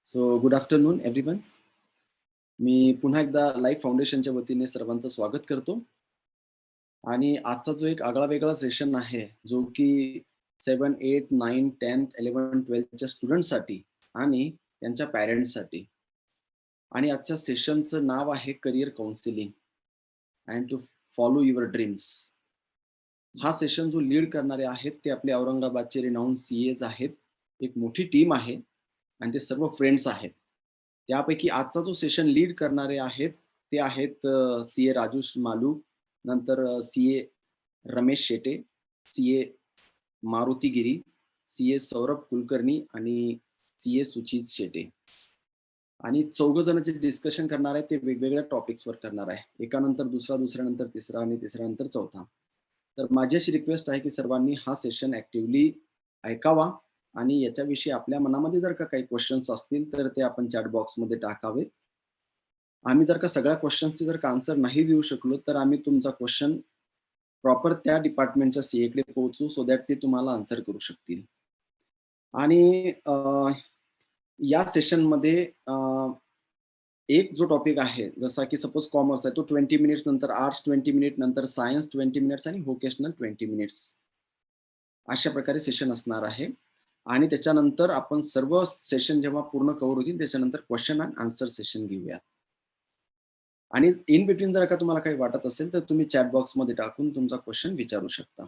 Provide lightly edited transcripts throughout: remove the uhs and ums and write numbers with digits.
So good afternoon everyone. मी पुन्हा एकदा लाईफ फाउंडेशनच्या वतीने सर्वांचं स्वागत करतो. आणि आजचा जो एक आगळा वेगळा सेशन आहे, जो की 7, 8, 9, 10th, 11, 12च्या स्टुडंट्ससाठी आणि त्यांच्या पॅरेंट्ससाठी. आणि आजच्या सेशनचं नाव आहे career counselling and to follow your dreams. हा सेशन जो लीड करणारे आहेत ते आपले औरंगाबादचे रिनाऊंड सीएज आहेत. एक मोठी टीम आहे आणि ते सर्व फ्रेंड्स आहेत. त्यापैकी आजचा जो सेशन लीड करणारे आहेत ते आहेत सीए राजेश मालू, नंतर CA Ramesh Shete, CA Maruti Giri, CA Saurabh Kulkarni आणि सीए सुचित शेटे. आणि चौघ जण जे डिस्कशन करणार आहेत ते वेगवेगळ्या टॉपिक्सवर करणार आहे. एकानंतर दुसरा, दुसऱ्यानंतर तिसरा आणि तिसऱ्यानंतर चौथा. तर माझी अशी रिक्वेस्ट आहे की सर्वांनी हा सेशन ऍक्टिव्हली ऐकावा आणि याच्याविषयी आपल्या मनामध्ये जर का काही क्वेश्चन्स असतील तर ते आपण चॅट बॉक्समध्ये टाकावे. आम्ही जर का सगळ्या क्वेश्चन्सचे जर का आन्सर नाही देऊ शकलो तर आम्ही तुमचा क्वेश्चन प्रॉपर त्या डिपार्टमेंटच्या सीए कडे पोहोचू, सो दॅट ते तुम्हाला आन्सर करू शकतील. आणि या सेशनमध्ये एक जो टॉपिक आहे, जसा की सपोज कॉमर्स आहे, तो 20 मिनिट्स, नंतर आर्ट्स 20 मिनिट, नंतर सायन्स 20 मिनिट्स आणि व्होकेशनल 20 मिनिट्स, अशा प्रकारे सेशन असणार आहे. आणि त्याच्यानंतर आपण सर्व सेशन जेव्हा पूर्ण कव्हर होतील त्याच्यानंतर क्वेश्चन अँड आन्सर सेशन घेऊया. आणि इन बिटवीन जर का तुम्हाला काही वाटत असेल तर तुम्ही चॅट बॉक्समध्ये टाकून तुमचा क्वेश्चन विचारू शकता.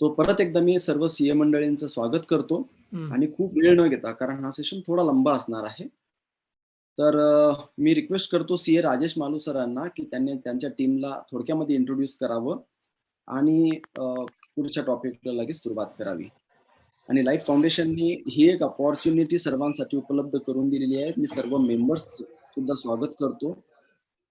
तो परत एकदा मी सर्व सीए मंडळींचं स्वागत करतो आणि खूप वेळ न घेता, कारण हा सेशन थोडा लंबा असणार आहे, तर मी रिक्वेस्ट करतो सीए राजेश मालू सरांना की त्यांनी त्यांच्या टीमला थोडक्यामध्ये इंट्रोड्यूस करावं आणि पुढच्या टॉपिकला लगेच सुरुवात करावी. आणि लाईफ फाउंडेशननी ही एक अपॉर्च्युनिटी सर्वांसाठी उपलब्ध करून दिलेली आहे. मी सर्व मेंबर्स सुद्धा स्वागत करतो.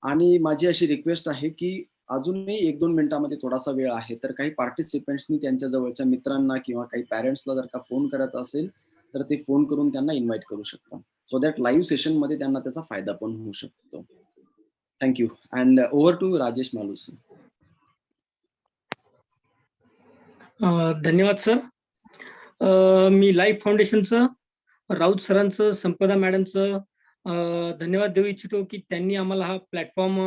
आणि माझी अशी रिक्वेस्ट आहे की अजूनही 1-2 मिनिटांमध्ये थोडासा वेळ आहे, तर काही पार्टिसिपेंट्सनी त्यांच्या जवळच्या मित्रांना किंवा काही पॅरेंट्सला जर का फोन करायचा असेल तर ते फोन करून त्यांना इन्व्हाइट करू शकता, सो दॅट लाईव्ह सेशन मध्ये त्यांना त्याचा फायदा पण होऊ शकतो. Thank you and over to Rajesh Malu sir. धन्यवाद सर. मी लाईफ फाउंडेशनचं, राऊत सरांचं, संपदा मॅडमचं धन्यवाद देऊ इच्छितो की त्यांनी आम्हाला हा प्लॅटफॉर्म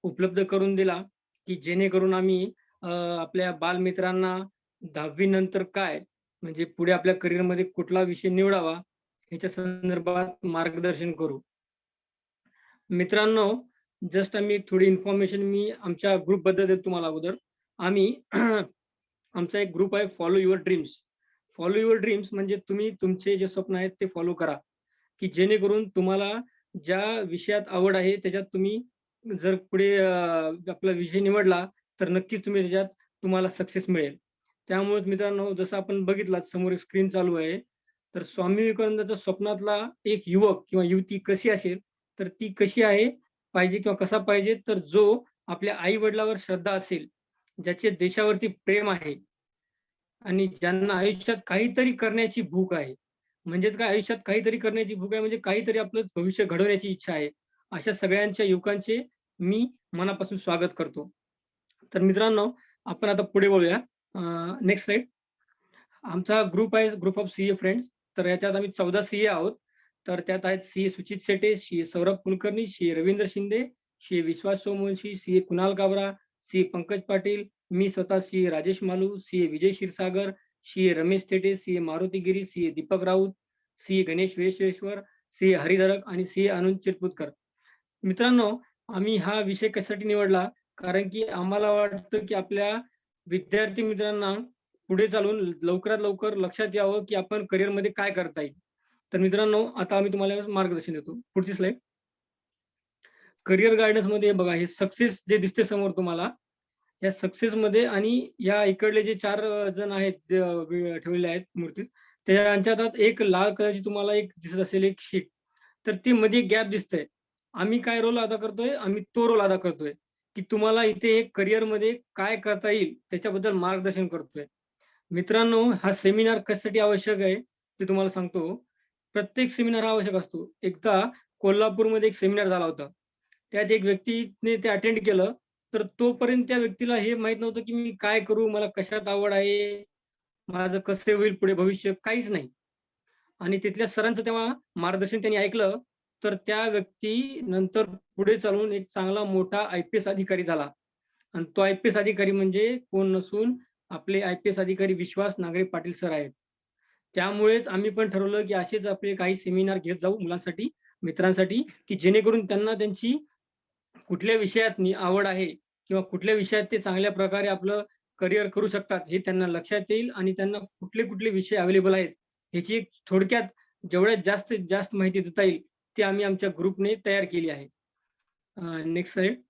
उपलब्ध करून दिला, की जेणेकरून आम्ही आपल्या बालमित्रांना 10वी नंतर काय, म्हणजे पुढे आपल्या करिअरमध्ये कुठला विषय निवडावा ह्याच्या संदर्भात मार्गदर्शन करू. मित्रांनो, जस्ट आम्ही थोडी इन्फॉर्मेशन मी आमच्या ग्रुपबद्दल देतो तुम्हाला अगोदर. आम्ही आमचा एक ग्रुप आहे follow your dreams. Follow your dreams म्हणजे तुम्ही तुमचे जे स्वप्न आहेत ते फॉलो करा, की जेणेकरून तुम्हाला ज्या विषयात आवड आहे त्याच्यात तुम्ही जर पुढे आपला विषय निवडला तर नक्कीच तुम्ही त्याच्यात तुम्हाला सक्सेस मिळेल. त्यामुळे मित्रांनो, जसं आपण बघितलं समोर एक स्क्रीन चालू आहे, तर स्वामी विवेकानंदाच्या स्वप्नातला एक युवक किंवा युवती कशी असेल, तर ती कशी आहे पाहिजे किंवा कसा पाहिजे, तर जो आपल्या आई वडिलांवर श्रद्धा असेल, ज्याचे देशावरती प्रेम आहे आणि ज्यांना आयुष्यात काहीतरी करण्याची भूक आहे. म्हणजेच काय, आयुष्यात काहीतरी करण्याची भूक आहे म्हणजे काहीतरी आपलं भविष्य घडवण्याची इच्छा आहे. अशा सगळ्यांच्या युवकांचे मी मनापासून स्वागत करतो. तर मित्रांनो, आपण आता पुढे बोलूया. Next slide. आमचा ग्रुप आहे ग्रुप ऑफ सीए फ्रेंड्स. तर याच्यात आम्ही 14 सीए आहोत. तर त्यात आहेत CA Suchit Shete, CA Saurabh Kulkarni, CA Ravindra Shinde, CA Vishwas Somvanshi, CA Kunal Kabra, CA Pankaj Patil, मी स्वतः CA Rajesh Malu, CA Vijay Kshirsagar, CA Ramesh Thete, CA Maruti Giri, CA Deepak Raut, CA Ganesh Vishweshwar, CA Haridharak आणि सीए अनंत चिरपुतकर. मित्रांनो, आम्ही हा विषय कशासाठी निवडला, कारण की आम्हाला वाटतं की आपल्या विद्यार्थी मित्रांना पुढे चालून लवकरात लवकर लक्षात यावं की आपण करिअरमध्ये काय करता येईल. तर मित्रांनो, आता आम्ही तुम्हाला मार्गदर्शन देतो. पुढची स्लाइड. करिअर गायडन्स मध्ये बघा, हे सक्सेस जे दिसते समोर तुम्हाला, या सक्सेस मध्ये आणि या इकडले जे 4 जण आहेत ठेवलेले आहेत मूर्तीत, त्यांच्यात एक लाल कलरची तुम्हाला एक दिसत असेल एक शीट, तर ती मध्ये गॅप दिसतंय. आम्ही काय रोल अदा करतोय, आम्ही तो रोल अदा करतोय की तुम्हाला इथे करिअर मध्ये काय करता येईल त्याच्याबद्दल मार्गदर्शन करतोय. मित्रांनो, हा सेमिनार कशासाठी आवश्यक आहे ते तुम्हाला सांगतो. प्रत्येक सेमिनार हा आवश्यक असतो. एकदा कोल्हापूरमध्ये एक सेमिनार झाला होता. त्यात एक व्यक्तीने ते अटेंड केलं, तर तोपर्यंत त्या व्यक्तीला हे माहित नव्हतं की मी काय करू, मला कशात आवड आहे, माझं कसं होईल पुढे भविष्य, काहीच नाही. आणि तिथल्या सरांचं तेव्हा मार्गदर्शन त्यांनी ऐकलं, तर त्या व्यक्ती नंतर पुढे चालून एक चांगला मोठा IPS अधिकारी झाला. आणि तो IPS अधिकारी म्हणजे कोण नसून आपले IPS अधिकारी विश्वास नागरे पाटील सर आहेत. त्यामुळेच आम्ही पण ठरवलं, की असेच आपले काही सेमिनार घेत जाऊ मुलांसाठी, मित्रांसाठी, की जेणेकरून त्यांना त्यांची कुठल्या विषयात आवड आहे किंवा कुठल्या विषयात ते चांगल्या प्रकारे आपलं करिअर करू शकतात, हे त्यांना लक्षात येईल आणि त्यांना कुठले-कुठले विषय अवेलेबल आहेत, ह्याची एक थोडक्यात जेवढ्यात जास्तीत जास्त माहिती देता येईल, ती आम्ही आमच्या ग्रुपने तयार केली आहे. Next slide.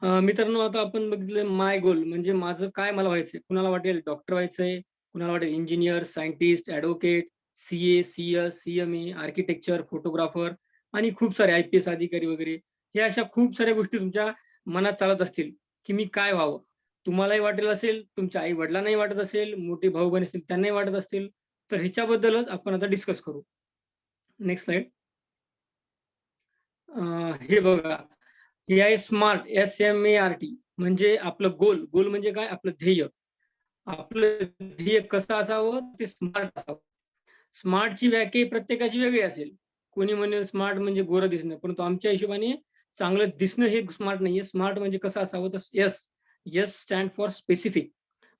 मित्रांनो, आता आपण बघितलं माय गोल म्हणजे माझं काय मला व्हायचंय. कुणाला वाटेल डॉक्टर व्हायचंय, कुणाला वाटेल engineer, scientist, advocate, CA, CS, CMA, architecture, photographer आणि खूप सारे IPS अधिकारी वगैरे. हे अशा खूप साऱ्या गोष्टी तुमच्या मनात चालत असतील, की मी काय व्हावं? तुम्हालाही वाटेल असेल, तुमच्या आई-वडिलांनाही वाटत असेल, मोठे भाऊ-बहीण असतील त्यांनाही वाटत असतील. तर ह्याच्याबद्दलच आपण आता डिस्कस करू. Next slide. हे बघा. हे आहे स्मार्ट, SMART म्हणजे आपलं गोल. गोल म्हणजे काय? आपलं ध्येय. आपलं ध्येय कसं असावं? ते स्मार्ट असावं. स्मार्टची व्याख्या ही प्रत्येकाची वेगळी असेल. कोणी म्हणेल स्मार्ट म्हणजे गोरं दिसणं, परंतु आमच्या हिशोबाने चांगलं दिसणं हे स्मार्ट नाहीये. स्मार्ट म्हणजे कसं असावं? तर एस स्टँड फॉर स्पेसिफिक.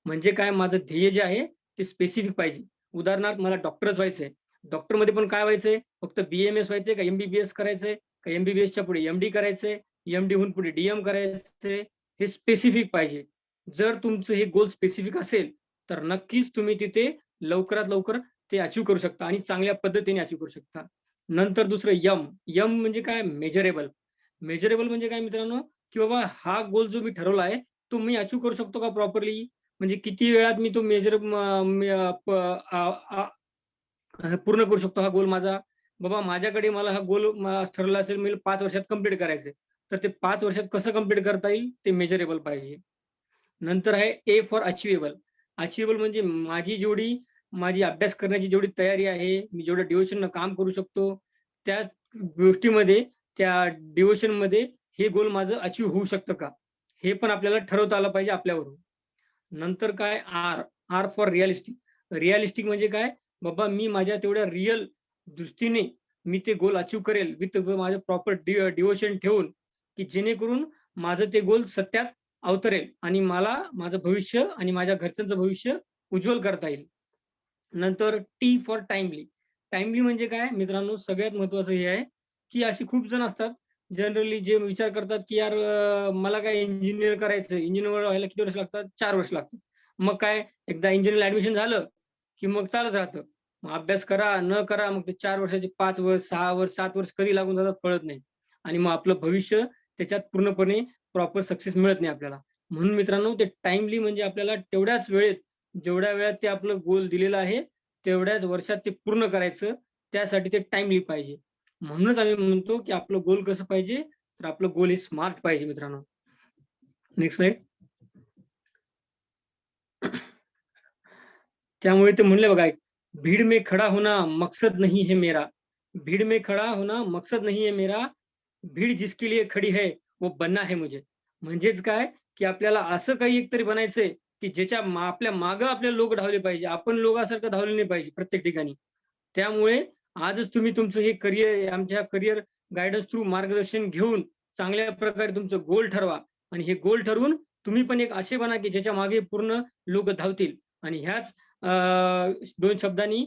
म्हणजे काय? माझं ध्येय जे आहे ते स्पेसिफिक पाहिजे. उदाहरणार्थ मला डॉक्टरच व्हायचंय. डॉक्टरमध्ये पण काय व्हायचंय? फक्त BAMS व्हायचंय का MBBS करायचंय? का MBBSच्या पुढे MD करायचंय? MD हून पुढे DM करायचंय? हे स्पेसिफिक पाहिजे. जर तुमचं हे गोल स्पेसिफिक असेल, तर नक्कीच तुम्ही तिथे लवकरात लवकर ते अचीव्ह करू शकता आणि चांगल्या पद्धतीने अचीव्ह करू शकता. नंतर दुसरं एम म्हणजे काय? मेजरेबल. मेजरेबल म्हणजे काय मित्रांनो? की बाबा हा गोल जो मी ठरवला आहे, तो मी अचीव्ह करू शकतो का प्रॉपरली? म्हणजे किती वेळात मी तो मेजर पूर्ण करू शकतो हा गोल माझा. बाबा माझ्याकडे मला हा गोल ठरला असेल मी 5 वर्षात कंप्लीट करायचंय. तर ते 5 वर्षात कसं कंप्लीट करता येईल ते मेजरेबल पाहिजे. नंतर आहे ए फॉर अचिव्हेबल. अचिव्हेबल म्हणजे माझी अभ्यास करण्याची जेवढी तयारी आहे, मी जेवढं डिव्होशननं काम करू शकतो, त्या गोष्टीमध्ये, त्या डिव्होशनमध्ये हे गोल माझं अचीव्ह होऊ शकतं का? हे पण आपल्याला ठरवता आलं पाहिजे आपल्यावरून. नंतर काय आर फॉर रिअलिस्टिक. रिअलिस्टिक म्हणजे काय? बाबा मी माझ्या तेवढ्या रिअल दृष्टीने मी ते गोल अचीव्ह करेल विथ माझं प्रॉपर डिव्होशन ठेवून, की जेणेकरून माझं ते गोल सत्यात अवतरेल आणि मला माझं भविष्य आणि माझ्या घरच्यांचं भविष्य उज्ज्वल करता येईल. नंतर टी फॉर टाईमली. टाईमली म्हणजे काय मित्रांनो, सगळ्यात महत्त्वाचं हे आहे, की अशी खूप जण असतात, जनरली जे विचार करतात, की यार मला काय इंजिनिअर करायचं इंजिनिअर व्हायला किती वर्ष लागतात? 4 वर्ष लागतात. मग काय एकदा इंजिनिअरला ॲडमिशन झालं, की मग चालत राहतं. मग अभ्यास करा, न करा, मग ते 4 वर्षाचे 5 वर्ष, 6 वर्ष, 7 वर्ष कधी लागून जातात कळत नाही. आणि मग आपलं भविष्य त्याच्यात पूर्णपणे प्रॉपर सक्सेस मिळत नाही आपल्याला. म्हणून मित्रांनो ते टाईमली म्हणजे आपल्याला तेवढ्याच वेळेत, जेवढ्या वेळात ते आपलं गोल दिलेलं आहे, तेवढ्याच वर्षात ते पूर्ण करायचं. त्यासाठी ते टाईमली पाहिजे. म्हणूनच आम्ही म्हणतो, की आपलं गोल कसं पाहिजे? तर आपलं गोल हे स्मार्ट पाहिजे मित्रांनो. Next slide. त्यामुळे ते म्हणले बघा, भीड़ में खड़ा होना मकसद नहीं है मेरा. भीड़ में खड़ा होना मकसद नहीं है मेरा. भीड़ जिसके लिए खड़ी है, वो बनना है मुझे. म्हणजेच काय, की आपल्याला असं काही एकतरी बनायचंय, की ज्याच्या आपल्या मागं आपले लोक धावले पाहिजे. आपण लोकांसारखं धावले नाही पाहिजे प्रत्येक ठिकाणी. त्यामुळे आजच तुम्ही तुमचं हे करिअर आमच्या करिअर गाईडन्स थ्रू मार्गदर्शन घेऊन चांगल्या प्रकारे तुमचं गोल ठरवा आणि हे गोल ठरवून तुम्ही पण एक असे बना, की ज्याच्या मागे पूर्ण लोक धावतील आणि ह्याच 2 शब्दांनी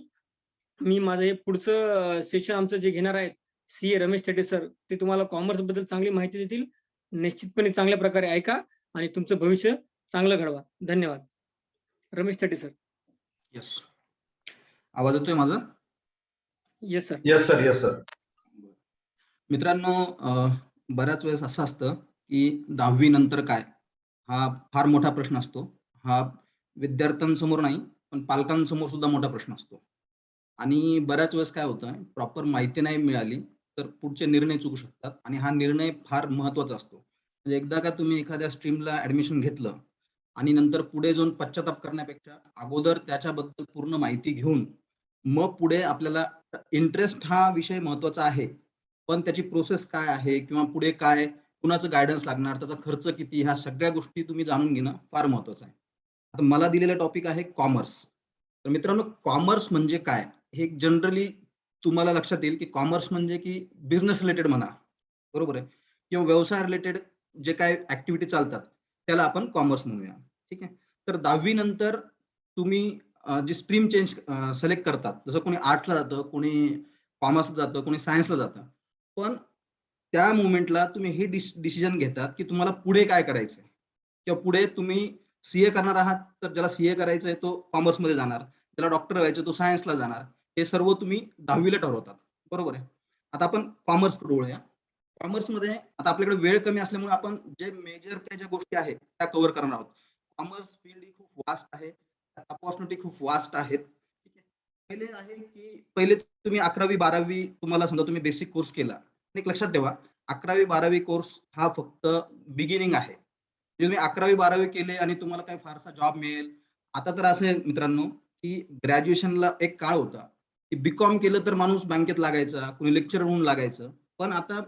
मी माझं हे पुढचं सेशन आमचं जे घेणार आहेत, CA रमेश थेटे सर, ते तुम्हाला कॉमर्सबद्दल चांगली माहिती देतील. निश्चितपणे चांगल्या प्रकारे ऐका आणि तुमचं भविष्य चांगलं घडवा. धन्यवाद. रमेश थेटे सर. येस. आवाज येतोय माझा? Yes sir. Yes sir, yes sir. मित्रांनो, बऱ्याच वेळेस असं असतं, की 10वी नंतर काय? हा फार मोठा प्रश्न असतो. हा विद्यार्थ्यांसमोर नाही, पण पालकांसमोर सुद्धा मोठा प्रश्न असतो. आणि बऱ्याच वेळेस काय होतं, प्रॉपर माहिती नाही मिळाली, तर पुढचे निर्णय चुकू शकतात आणि हा निर्णय फार महत्त्वाचा असतो. म्हणजे एकदा का तुम्ही एखाद्या स्ट्रीमला ॲडमिशन घेतलं आणि नंतर पुढे जाऊन पश्चाताप करण्यापेक्षा अगोदर त्याच्याबद्दल पूर्ण माहिती घेऊन मग पुढे आपल्याला इंटरेस्ट हा विषय महत्त्वाचा आहे. पण त्याची प्रोसेस काय आहे किंवा पुढे काय, कुणाचं गाईडन्स लागणार, त्याचा खर्च किती, ह्या सगळ्या गोष्टी तुम्ही जाणून घेणं फार महत्त्वाचं आहे. आता मला दिलेला टॉपिक आहे कॉमर्स. तर मित्रांनो, कॉमर्स म्हणजे काय हे जनरली तुम्हाला लक्षात येईल की कॉमर्स म्हणजे की बिझनेस रिलेटेड म्हणा, बरोबर आहे, किंवा व्यवसाय रिलेटेड जे काय ऍक्टिव्हिटी चालतात त्याला आपण कॉमर्स म्हणूया. ठीक आहे. तर 10वी नंतर तुम्ही जी स्ट्रीम चेंज सिलेक्ट करतात, जसं कोणी आर्टला जातं, कोणी कॉमर्सला जातं, कोणी सायन्सला जातं, पण त्या मोमेंटला तुम्ही हे डिसिजन घेतात की तुम्हाला पुढे काय करायचंय, किंवा पुढे तुम्ही सीए करणार आहात तर ज्याला सीए करायचंय तो कॉमर्समध्ये जाणार, ज्याला डॉक्टर व्हायचं तो सायन्सला जाणार. हे सर्व तुम्ही 10वीला ठरवतात, बरोबर आहे. आता आपण कॉमर्स वळूया. कॉमर्समध्ये आता आपल्याकडे वेळ कमी असल्यामुळे आपण जे मेजर त्या ज्या गोष्टी आहेत त्या कव्हर करणार आहोत. कॉमर्स फील्ड ही खूप वास्ट आहे, अपॉर्च्युनिटी खूप वास्ट आहेत. ठीक आहे. पहिले आहे की पहिले तुम्ही 11वी-12वी तुम्हाला समजा तुम्ही बेसिक कोर्स केला. एक लक्षात ठेवा, 11वी-12वी कोर्स हा फक्त बिगिनिंग आहे. म्हणजे तुम्ही 11वी-12वी केले आणि तुम्हाला काही फारसा जॉब मिळेल. आता तर असं आहे मित्रांनो, की ग्रॅज्युएशनला एक काळ होता, की बीकॉम केलं तर माणूस बँकेत लागायचा, कोणी लेक्चरर म्हणून लागायचं. पण आता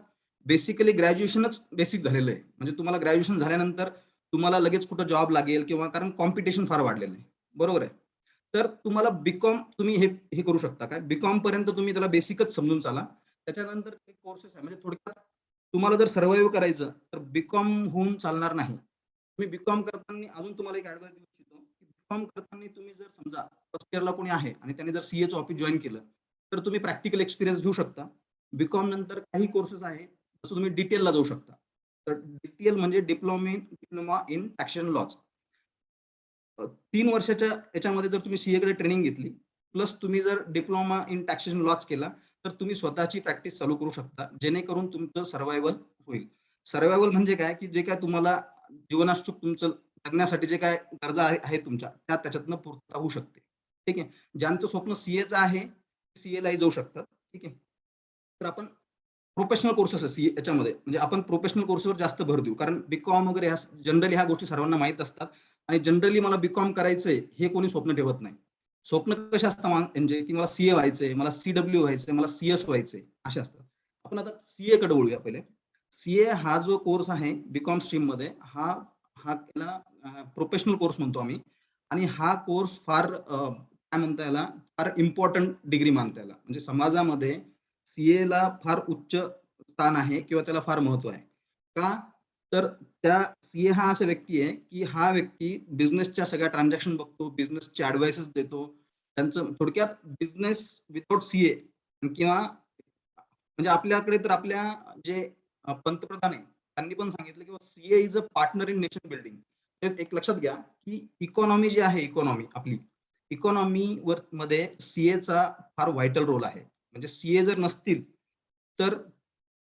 बेसिकली ग्रॅज्युएशनच बेसिक झालेलं आहे. म्हणजे तुम्हाला ग्रॅज्युएशन झाल्यानंतर तुम्हाला लगेच कुठं जॉब लागेल, किंवा कारण कॉम्पिटिशन फार वाढलेलं आहे. बरोबर आहे. तर तुम्हाला बीकॉम तुम्ही हे करू शकता काय? बीकॉम पर्यंत तुम्ही त्याला बेसिकच समजून चाला. त्याच्यानंतर एक कोर्सेस आहे. म्हणजे थोडक्यात तुम्हाला जर सर्व्हाइव्ह करायचं तर बीकॉम होऊन चालणार नाही. तुम्ही बीकॉम करताना अजून तुम्हाला एक ऍडवाइस देऊ इच्छितो, की बीकॉम करताना तुम्ही जर समजा फर्स्ट इयरला कोणी आहे आणि त्याने जर सीएचं ऑफिस जॉईन केलं, तर तुम्ही प्रॅक्टिकल एक्सपिरियन्स घेऊ शकता. बीकॉम नंतर काही कोर्सेस आहेत, जसं तुम्ही डिटेलला जाऊ शकता. तर डीटीएल म्हणजे डिप्लोमा इन टॅक्सेशन लॉज. 3 वर्षाच्या याच्यामध्ये जर तुम्ही सीए कडे ट्रेनिंग घेतली, प्लस तुम्ही जर डिप्लोमा इन टॅक्सेशन लॉज केला, तर तुम्ही स्वतःची प्रॅक्टिस चालू करू शकता, जेणेकरून तुमचं सर्व्हायव्हल होईल. सर्व्हायव्हल म्हणजे काय, की जे काय तुम्हाला जीवनाशुक तुमचं जगण्यासाठी जे काय गरजा आहेत तुमच्या, त्या त्याच्यातनं पूर्तता होऊ शकते. ठीक आहे. ज्यांचं स्वप्न सीएचं आहे, सीएलाही जाऊ शकतात. ठीक आहे. तर आपण प्रोफेशनल कोर्सेस आहे सीए याच्यामध्ये, म्हणजे आपण प्रोफेशनल कोर्सवर जास्त भर देऊ, कारण बीकॉम वगैरे ह्या जनरली ह्या गोष्टी सर्वांना माहित असतात. आणि जनरली मला बीकॉम करायचंय हे कोणी स्वप्न ठेवत नाही. स्वप्न कसे असतात म्हणजे की मला सीए व्हायचंय, मला सीडब्ल्यू व्हायचंय, मला सीएस व्हायचंय, असे असतात. आपण आता सीए कडे वळूया पहिले. सीए हा जो कोर्स आहे बीकॉम स्ट्रीम मध्ये, हा हा त्याला प्रोफेशनल कोर्स म्हणतो आम्ही. आणि हा कोर्स फार काय म्हणता याला, फार इम्पॉर्टंट डिग्री मानता याला. म्हणजे समाजामध्ये सीए ला फार उच्च स्थान आहे, किंवा त्याला फार महत्व आहे. का? तर त्या सीए हा असा व्यक्ती आहे, की हा व्यक्ती बिझनेसच्या सगळ्या ट्रान्झॅक्शन बघतो, बिझनेसचे ऍडवाइसेस देतो. त्यांचं थोडक्यात बिझनेस विथआउट सीए, किंवा म्हणजे आपल्याकडे तर आपल्या जे पंतप्रधान आहे त्यांनी पण सांगितलं की CA is a partner in nation building. एक लक्षात घ्या की इकॉनॉमी जी आहे, इकॉनॉमी आपली इकॉनॉमी वर मध्ये सीएचा फार व्हायटल रोल आहे. म्हणजे सीए जर नसतील तर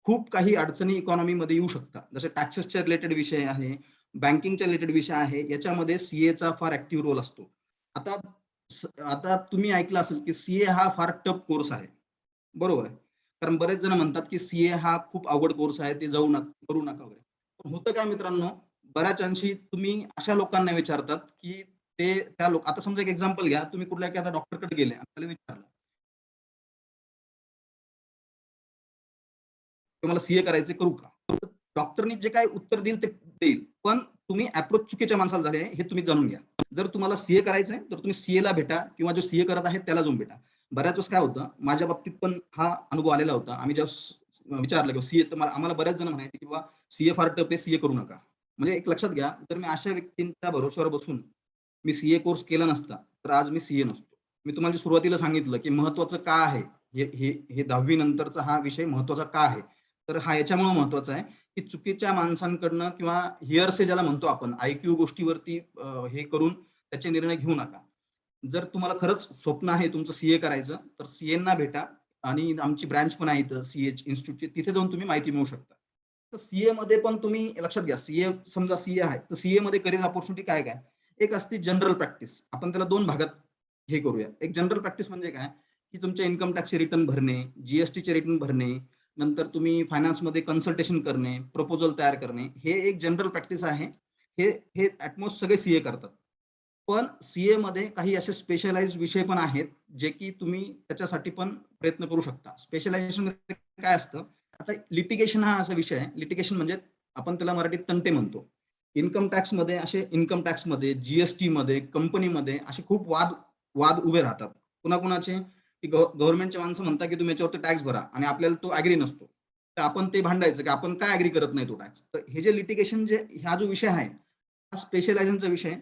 खूप काही अडचणी इकॉनॉमीमध्ये येऊ शकतात. जसे टॅक्सेसच्या रिलेटेड विषय आहे, बँकिंगच्या रिलेटेड विषय आहे, याच्यामध्ये सीएचा फार ऍक्टिव्ह रोल असतो. आता आता तुम्ही ऐकलं असेल की सीए हा फार टफ कोर्स आहे, बरोबर आहे. कारण बरेच जण म्हणतात की सीए हा खूप अवघड कोर्स आहे, ते जाऊ नका, करू नका वगैरे. पण होतं काय मित्रांनो, बऱ्याच अंशी तुम्ही अशा लोकांना विचारतात की ते त्या लोक, आता समजा एक एक्झाम्पल घ्या, तुम्ही कुठल्या एखाद्या डॉक्टरकडे गेले आणि त्याला विचारलं की मला सीए करायचे, करू का? डॉक्टरनी जे काही उत्तर देईल ते देईल, पण तुम्ही अप्रोच चुकीच्या माणसाला झाले हे तुम्ही जाणून घ्या. जर तुम्हाला सीए करायचंय तर तुम्ही सीए ला भेटा, किंवा जो सीए करत आहे त्याला जाऊन भेटा. बऱ्याच वेळेस काय होतं, माझ्या बाबतीत पण हा अनुभव आलेला होता. आम्ही जेव्हा विचारलं की सीए, तर आम्हाला बऱ्याच जण म्हणायचे की बाबा सीए फार टफ आहे, सीए करू नका. म्हणजे एक लक्षात घ्या, जर मी अशा व्यक्तींच्या भरोश्यावर बसून मी सीए कोर्स केला नसता, तर आज मी सीए नसतो. मी तुम्हाला सुरुवातीला सांगितलं की महत्वाचं का आहे, हे 10वी नंतरचा हा विषय महत्वाचा का आहे. तर हा याच्यामुळे महत्वाचा आहे की चुकीच्या माणसांकडनं, किंवा हिअरसे ज्याला म्हणतो आपण, आयक्यू गोष्टीवरती हे करून त्याचे निर्णय घेऊ नका. जर तुम्हाला खरंच स्वप्न आहे तुमचं सीए करायचं, तर सीएंना भेटा. आणि आमची ब्रँच पण आहे इथं सीए इन्स्टिट्यूटची, तिथे जाऊन तुम्ही माहिती मिळवू शकता. तर सीए मध्ये पण तुम्ही लक्षात घ्या, सीए समजा सीए आहे, तर सीए मध्ये करिअर ऑपॉर्च्युनिटी काय काय. एक असते जनरल प्रॅक्टिस, आपण त्याला 2 भागात हे करूया. एक जनरल प्रॅक्टिस म्हणजे काय, की तुमच्या इन्कम टॅक्सचे रिटर्न भरणे, जीएसटीचे रिटर्न भरणे, नंतर तुम्ही फायनान्समध्ये कन्सल्टेशन करणे, प्रपोजल तयार करणे, हे एक जनरल प्रॅक्टिस आहे. हे हे ॲटमोस्ट सगळे सीए करतात. पण सीए मध्ये काही असे स्पेशलाइज विषय पण आहेत, जे की तुम्ही त्याच्यासाठी पण प्रयत्न करू शकता. स्पेशलायझेशन मध्ये काय असतं, आता लिटिगेशन हा असा विषय आहे. लिटिगेशन म्हणजे आपण त्याला मराठीत तंटे म्हणतो. इन्कम टॅक्स मध्ये, जीएसटी मध्ये, कंपनीमध्ये असे खूप वाद वाद उभे राहतात. कुणाकुणाचे की गव्हर्नमेंटचे माणसं म्हणतात की तुम्ही याच्यावरती टॅक्स भरा आणि आपल्याला तो ऍग्री नसतो, तर आपण ते भांडायचं की आपण काय ऍग्री करत नाही तो टॅक्स. तर हे जे लिटिगेशन जे हा जो विषय आहे हा स्पेशलायझेशनचा विषय.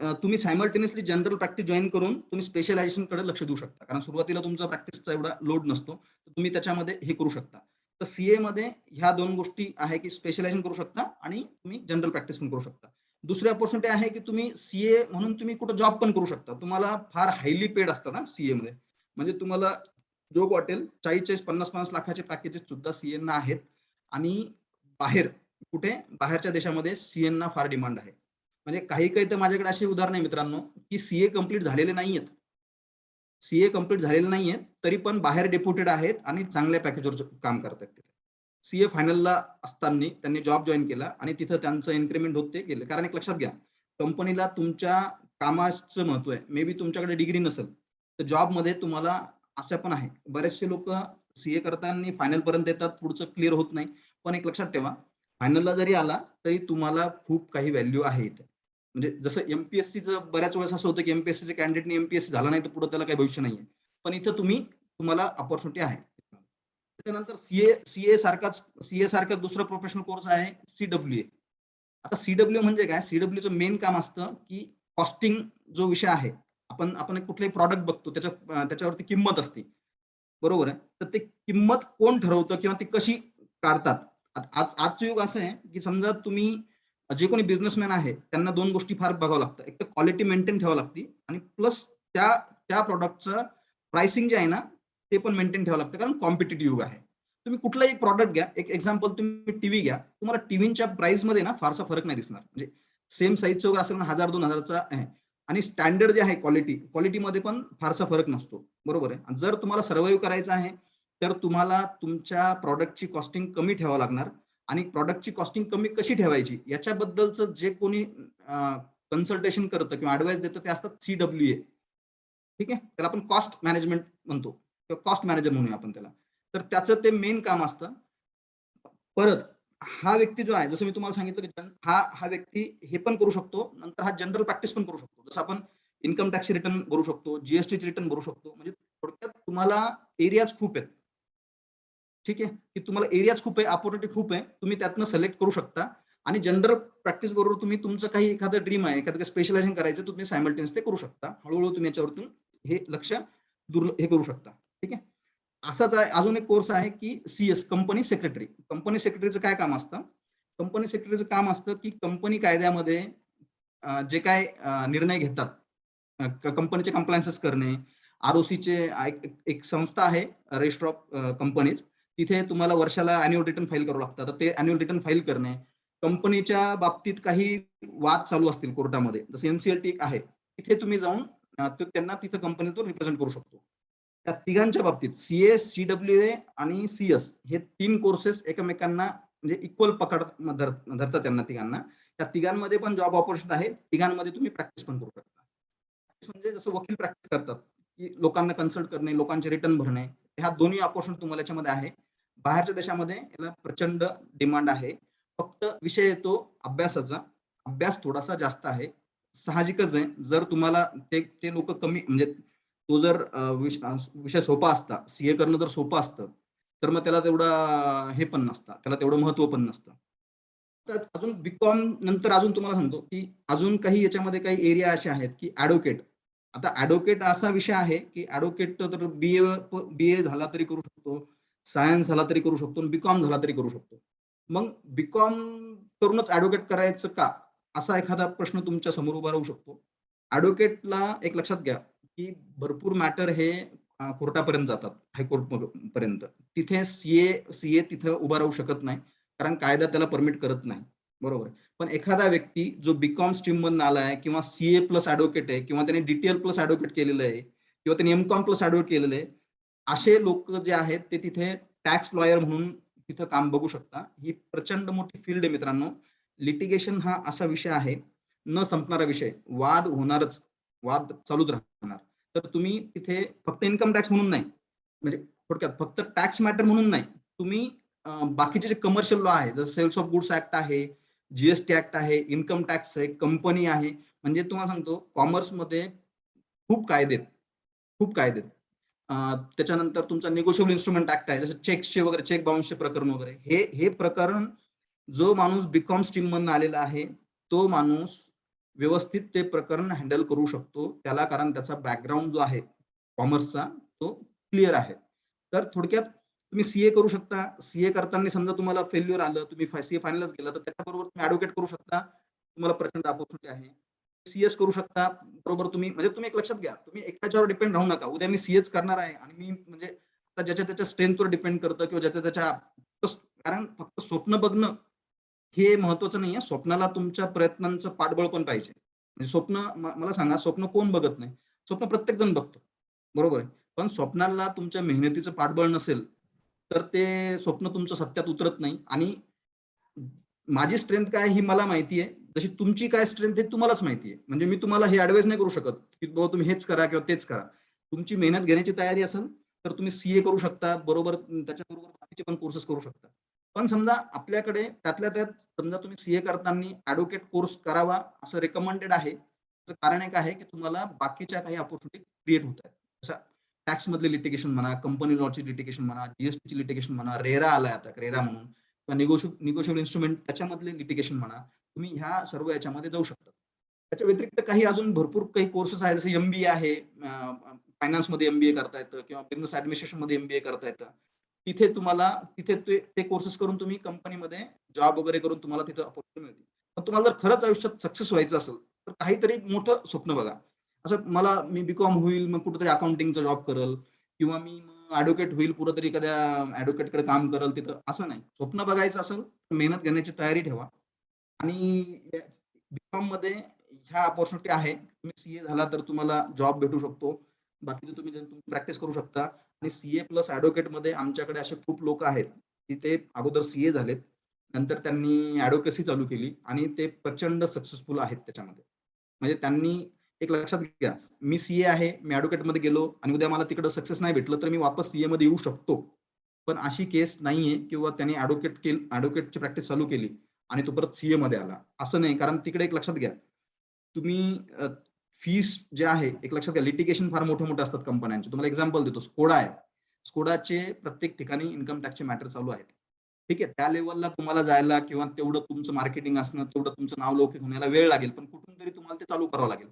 तुम्ही सायमल्टेनियसली जनरल प्रॅक्टिस जॉईन करून तुम्ही स्पेशलायझेशन कडे लक्ष देऊ शकता, कारण सुरुवातीला तुमचा प्रॅक्टिसचा एवढा लोड नसतो, तर तुम्ही त्याच्यामध्ये हे करू शकता. तर सीए मध्ये ह्या दोन गोष्टी आहे की स्पेशलायझेशन करू शकता आणि तुम्ही जनरल प्रॅक्टिस पण करू शकता. दुसरी ऑपॉर्च्युनिटी आहे की तुम्ही सीए म्हणून तुम्ही कुठं जॉब पण करू शकता. तुम्हाला फार हायली पेड असतात ना सीए मध्ये, म्हणजे तुम्हाला जो वाटेल 40-50 लाखाचे पॅकेजेस सुद्धा सीएना आहेत. आणि बाहेर कुठे बाहेरच्या देशामध्ये सीएना फार डिमांड आहे. म्हणजे काही काही तर माझ्याकडे अशी उदाहरण आहे मित्रांनो की सीए कम्प्लीट झालेले नाहीयेत, सीए कम्प्लीट झालेले नाहीयेत तरी पण बाहेर डेप्युटेड आहेत आणि चांगल्या पॅकेजवर काम करतात. तिथे सीए फायनलला असताना त्यांनी जॉब जॉईन केला आणि तिथं त्यांचं इन्क्रीमेंट होत ते गेलं. कारण एक लक्षात घ्या, कंपनीला तुमच्या कामाचं महत्व आहे. मे बी तुमच्याकडे डिग्री नसेल तर जॉबमध्ये तुम्हाला असं पण आहे, बरेचसे लोक सीए करताना फायनल पर्यंत येतात, पुढचं क्लिअर होत नाही. पण एक लक्षात ठेवा, फायनलला जरी आला तरी तुम्हाला खूप काही व्हॅल्यू आहे इथे. म्हणजे जसं एमपीएससीचं बऱ्याच वेळेस असं होतं की एमपीएससीचे कॅन्डिडेटने एमपीएससी झाला नाही तर पुढे त्याला काही भविष्य नाहीये, पण इथं तुम्हाला ऑपॉर्च्युनिटी आहे. त्याच्यानंतर सीए सारखाच दुसरा प्रोफेशनल कोर्स आहे सीडब्ल्यूए. आता सीडब्ल्यू म्हणजे काय, सीडब्ल्यूचं मेन काम असतं की कॉस्टिंग जो विषय आहे, आपण कुठलाही प्रॉडक्ट बघतो त्याच्यावरती किंमत असते, बरोबर आहे. तर ते किंमत कोण ठरवतं किंवा ती कशी काढतात. आजचं युग असं आहे की समजा तुम्ही जे कोणी बिझनेसमॅन आहे त्यांना दोन गोष्टी फार बघावं लागतं. एक तर क्वालिटी मेंटेन ठेवावं लागते आणि प्लस त्या प्रॉडक्टचं प्राइसिंग जे आहे ना ते पण मेंटेन ठेवावं लागतं, कारण कॉम्पिटिटिव्ह युग आहे. तुम्ही कुठलाही प्रॉडक्ट घ्या, एक एक्झाम्पल तुम्ही टीव्ही घ्या, तुम्हाला टीव्हीच्या प्राइस मध्ये ना फारसा फरक नाही दिसणार. म्हणजे सेम साईजचं वगैरे असेल ना 1000-2000चा आहे आणि स्टँडर्ड जे आहे क्वालिटीमध्ये पण फारसा फरक नसतो, बरोबर आहे. जर तुम्हाला सर्व्हाइव्ह करायचं आहे तर तुम्हाला तुमच्या प्रॉडक्टची कॉस्टिंग कमी ठेवावं लागणार आणि प्रॉडक्टची कॉस्टिंग कमी कशी ठेवायची याच्याबद्दलचं जे कोणी कन्सल्टेशन करतं किंवा ऍडवाइस देतं ते असतात सीडब्ल्यूए. ठीक आहे, त्याला आपण कॉस्ट मॅनेजमेंट म्हणतो किंवा कॉस्ट मॅनेजर म्हणूया आपण त्याला. तर त्याचं ते मेन काम असतं. परत हा व्यक्ती जो आहे, जसं मी तुम्हाला सांगितलं की हा व्यक्ती हे पण करू शकतो, नंतर हा जनरल प्रॅक्टिस पण करू शकतो. जसं आपण इन्कम टॅक्स रिटर्न भरू शकतो, जीएसटी रिटर्न भरू शकतो. म्हणजे थोडक्यात तुम्हाला एरियाज खूप आहेत. ठीक आहे, की तुम्हाला एरियाज खूप आहे, अपॉर्च्युनिटी खूप आहे, तुम्ही त्यातनं सिलेक्ट करू शकता. आणि जनरल प्रॅक्टिस बरोबर तुम्ही तुमचं काही एखादं ड्रीम आहे, एखादं स्पेशलायझेशन करायचं, तुम्ही सायमल्टेनियस ते करू शकता. हळूहळू तुम्ही याच्यावरती हे लक्ष हे करू शकता. ठीक आहे. असाच अजून एक कोर्स आहे की सीएस कंपनी सेक्रेटरी. कंपनी सेक्रेटरीचं काय काम असतं, कंपनी सेक्रेटरीचं काम असतं की कंपनी कायद्यामध्ये जे काय निर्णय घेतात, कंपनीचे कंप्लायन्सेस करणे. आरओसीचे एक संस्था आहे, रजिस्टर ऑफ कंपनीज, तिथे तुम्हाला वर्षाला अॅन्युअल रिटर्न फाईल करावं लागतं. तर ते अॅन्युअल रिटर्न फाईल करणे, कंपनीच्या बाबतीत काही वाद चालू असतील कोर्टामध्ये, जसं एनसीएलटी आहे, तिथे तुम्ही जाऊन त्यांना तिथे कंपनी रिप्रेझेंट करू शकतो. त्या तिघांच्या बाबतीत सीए, सीडब्ल्यूए आणि सीएस हे 3 कोर्सेस एकमेकांना म्हणजे इक्वल पकड धरतात त्यांना तिघांना. त्या तिघांमध्ये पण जॉब ऑपॉर्च्युनिटी आहे. तिघांमध्ये तुम्ही प्रॅक्टिस पण करू शकता. म्हणजे जसं वकील प्रॅक्टिस करतात की लोकांना कन्सल्ट करणे, लोकांचे रिटर्न भरणे, ह्या दोन्ही ऑपॉर्च्युनिटी तुम्हाला याच्यामध्ये आहे. बाहेरच्या देशामध्ये याला प्रचंड डिमांड आहे. फक्त विषय येतो अभ्यासाचा. अभ्यास थोडासा जास्त आहे. साहजिकच आहे. जर तुम्हाला ते लोक कमी म्हणजे तो जर विषय सोपा असता, सीए करणं जर सोपं असतं, तर मग त्याला तेवढं हे पण नसतं, त्याला तेवढं महत्व पण नसतं. तर अजून बीकॉम नंतर अजून तुम्हाला सांगतो की अजून काही याच्यामध्ये काही एरिया असे आहेत की ऍडव्होकेट. आता ऍडव्होकेट असा विषय आहे की ऍडव्होकेट तर बीए झाला तरी करू शकतो, सायन्स झाला तरी करू शकतो, बीकॉम झाला तरी करू शकतो. मग बीकॉम करूनच ऍडव्होकेट करायचं का, असा एखादा प्रश्न तुमच्या समोर उभा राहू शकतो. ऍडव्होकेटला एक लक्षात घ्या की भरपूर मॅटर हे कोर्टापर्यंत जातात, हायकोर्ट पर्यंत. तिथे सीए तिथे उभा राहू शकत नाही, कारण कायदा त्याला परमिट करत नाही, बरोबर. पण एखादा व्यक्ती जो बीकॉम स्ट्रीम मधून आलाय किंवा सीए प्लस ऍडव्होकेट आहे किंवा त्याने डीटीएल प्लस ऍडव्होकेट केलेलं आहे किंवा त्याने एमकॉम प्लस ऍडव्होकेट केलेलं आहे, असे लोक जे आहेत ते तिथे टॅक्स लॉयर म्हणून तिथं काम बघू शकता. ही प्रचंड मोठी फील्ड आहे मित्रांनो. लिटिगेशन हा असा विषय आहे, न संपणारा विषय, वाद होणारच, वाद चालूच राहणार. तर तुम्ही तिथे फक्त इन्कम टॅक्स म्हणून नाही, म्हणजे थोडक्यात फक्त टॅक्स मॅटर म्हणून नाही, तुम्ही बाकीचे जे कमर्शियल लॉ आहे, जसं सेल्स ऑफ गुड्स ऍक्ट आहे, जीएसटी ऍक्ट आहे, इन्कम टॅक्स आहे, कंपनी आहे. म्हणजे तुम्हाला सांगतो कॉमर्समध्ये खूप कायदे आहेत. त्याच्यानंतर तुमचा निगोशिएबल इन्स्ट्रुमेंट ऍक्ट आहे, जसं चेक्सचे वगैरे, चेक बाउन्सचे प्रकरण वगैरे. हे प्रकरण जो माणूस बीकॉम स्ट्रीम मधून आलेला आहे तो माणूस व्यवस्थित ते प्रकरण हँडल करू शकतो त्याला, कारण त्याचा बॅकग्राऊंड जो आहे कॉमर्सचा तो क्लिअर आहे. तर थोडक्यात तुम्ही सीए करू शकता. सीए करताना समजा तुम्हाला फेल्युअर आलं, तुम्ही सीए फायनलच गेला, तर त्याच्याबरोबर तुम्ही ऍडव्होकेट करू शकता. तुम्हाला प्रचंड अपॉर्च्युनिटी आहे. सीएस करू शकता. बरोबर तुम्ही म्हणजे तुम्ही एक लक्षात घ्या, तुम्ही एकाच्यावर डिपेंड राहू नका. उद्या मी सीएच करणार आहे आणि मी म्हणजे आता ज्याच्या त्याच्या स्ट्रेंथवर डिपेंड करतं किंवा ज्याच्या त्याच्या, कारण फक्त स्वप्न बघणं हे महत्वाचं नाहीये. स्वप्नाला तुमच्या प्रयत्नांचं पाठबळ पण पाहिजे. म्हणजे स्वप्न मला सांगा, स्वप्न कोण बघत नाही? स्वप्न प्रत्येक जण बघतो, बरोबर आहे. पण स्वप्नाला तुमच्या मेहनतीचं पाठबळ नसेल तर ते स्वप्न तुमचं सत्यात उतरत नाही. आणि माझी स्ट्रेंथ काय ही मला माहिती आहे, जशी तुमची काय स्ट्रेंथ आहे तुम्हालाच माहिती आहे. म्हणजे मी तुम्हाला हे ऍडवाइस नाही करू शकत की बाबा तुम्ही हेच करा किंवा तेच करा. तुमची मेहनत घेण्याची तयारी असेल तर तुम्ही सीए करू शकता, बरोबर त्याच्याबरोबर बाकीचे पण कोर्सेस करू शकता. पण समजा आपल्याकडे त्यातल्या त्यात समजा तुम्ही सीए करताना ऍडव्होकेट कोर्स करावा असं रेकमेंडेड आहे. त्याचं कारण एक आहे की तुम्हाला बाकीच्या काही अपॉर्च्युनिटी क्रिएट होत आहेत. जसं टॅक्स मधले लिटिगेशन म्हणा, कंपनी लॉची लिटिगेशन म्हणा, जीएसटी लिटिगेशन म्हणा, रेरा आलाय आता, रेरा म्हणून, किंवा निगोशिएबल इन्स्ट्रुमेंट त्याच्यामधले लिटिगेशन म्हणा, तुम्ही ह्या सर्व याच्यामध्ये जाऊ शकता. त्याच्या व्यतिरिक्त काही अजून भरपूर काही कोर्सेस आहेत, जसे एमबीए आहे, फायनान्स मध्ये एमबीए करता येतं किंवा बिझनेस ऍडमिनिस्ट्रेशन मध्ये एमबीए करता येतं. तिथे तुम्हाला ते कोर्सेस करून तुम्ही कंपनीमध्ये जॉब वगैरे करून तुम्हाला तिथे अपॉर्च्युनिटी मिळते. पण तुम्हाला जर खरंच आयुष्यात सक्सेस व्हायचं असेल तर काहीतरी मोठं स्वप्न बघा. असं मी बीकॉम होईल मग कुठेतरी अकाउंटिंगचा जॉब करल किंवा मी ऍडव्होकेट होईल पुढेतरी एखाद्या ऍडव्होकेटकडे काम करल तिथं, असं नाही. स्वप्न बघायचं असेल तर मेहनत घेण्याची तयारी ठेवा. आणि बीकॉम मध्ये ह्या अपॉर्च्युनिटी आहे. तुम्ही सीए झाला तर तुम्हाला जॉब भेटू शकतो. बाकीचं तुम्ही प्रॅक्टिस करू शकता. आणि सीए प्लस ऍडव्होकेट मध्ये आमच्याकडे असे खूप लोक आहेत की ते अगोदर सीए झालेत, नंतर त्यांनी ऍडव्होकेसी चालू केली आणि ते प्रचंड सक्सेसफुल आहेत त्याच्यामध्ये. म्हणजे त्यांनी एक लक्षात घ्या, मी सीए आहे, मी ऍडव्होकेट मध्ये गेलो आणि उद्या मला तिकडे सक्सेस नाही भेटलं तर मी वापस सीए मध्ये येऊ शकतो. पण अशी केस नाहीये किंवा त्यांनी ऍडव्होकेटची प्रॅक्टिस चालू केली आणि तो परत सीए मध्ये आला, असं नाही. कारण तिकडे एक लक्षात घ्या, तुम्ही फीस जे आहे एक लक्षात घ्या, लिटिगेशन फार मोठे मोठे असतात कंपन्यांचे. तुम्हाला एक्झाम्पल देतो, स्कोडा आहे. स्कोडाचे प्रत्येक ठिकाणी इन्कम टॅक्सचे मॅटर चालू आहेत. ठीक आहे, त्या लेवलला तुम्हाला जायला किंवा तेवढं तुमचं मार्केटिंग असणं, तेवढं तुमचं नाव लौकिक होण्याला वेळ लागेल, पण कुठून तरी तुम्हाला ते चालू करावं लागेल.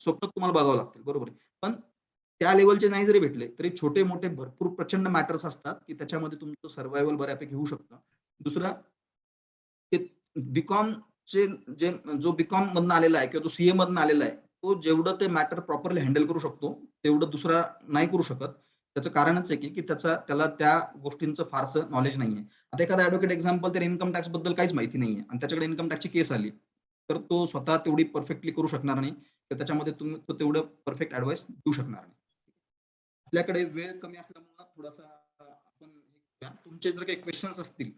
स्वप्न तुम्हाला बघावं लागतील, बरोबर आहे. पण त्या लेवलचे नाही जरी भेटले तरी छोटे मोठे भरपूर प्रचंड मॅटर्स असतात की त्याच्यामध्ये तुमचं सर्व्हायवल बऱ्यापैकी होऊ शकतं. दुसरं, बीकॉम जो बीकॉम मधून आलेला आहे किंवा जो सीए मधून आलेला आहे, तो जेवढं ते मॅटर प्रॉपरली हँडल करू शकतो तेवढं दुसरा नाही करू शकत. त्याचं कारणच आहे की त्याला त्या गोष्टींचं फारसं नॉलेज नाहीये. आता एखादा ऍडव्होकेट एक्झाम्पल, त्याला इन्कम टॅक्स बद्दल काहीच माहिती नाहीये आणि त्याच्याकडे इन्कम टॅक्सची केस आली तर तो स्वतः तेवढी परफेक्टली करू शकणार नाही, तर त्याच्यामध्ये तो तेवढं परफेक्ट ऍडवाइस देऊ शकणार नाही. आपल्याकडे वेळ कमी असल्यामुळे थोडासा आपण तुमचे जर काही क्वेश्चन्स असतील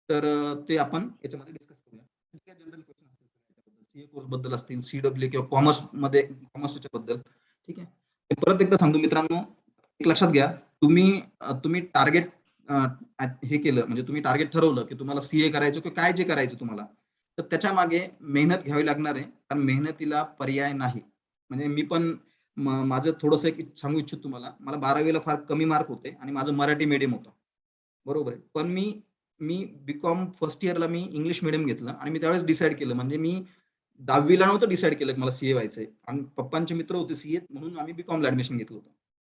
तर ते आपण याच्यामध्ये डिस्कस करूया. जनरल क्वेश्चन असतील सीए कोर्स बद्दल असतील, सीडब्ल्यू किंवा कॉमर्सच्या बद्दल. ठीक आहे, परत एकदा सांगतो मित्रांनो, एक लक्षात घ्या, तुम्ही टार्गेट हे केलं म्हणजे तुम्ही टार्गेट ठरवलं की तुम्हाला सीए करायचं किंवा काय जे करायचं तुम्हाला, तर त्याच्या मागे मेहनत घ्यावी लागणार आहे. कारण मेहनतीला पर्याय नाही. म्हणजे मी पण माझं थोडंसं एक सांगू इच्छितो तुम्हाला, मला 12वीला फार कमी मार्क होते आणि माझं मराठी मीडियम होतं, बरोबर आहे. पण मी बीकॉम फर्स्ट इयरला मी इंग्लिश मीडियम घेतलं आणि मी त्यावेळेस डिसाईड केलं, म्हणजे मी 10वीला नव्हतं डिसाईड केलं की मला सीए व्हायचंय. आणि पप्पांचे मित्र होते सीए म्हणून आम्ही बीकॉमला ऍडमिशन घेतलं होतं.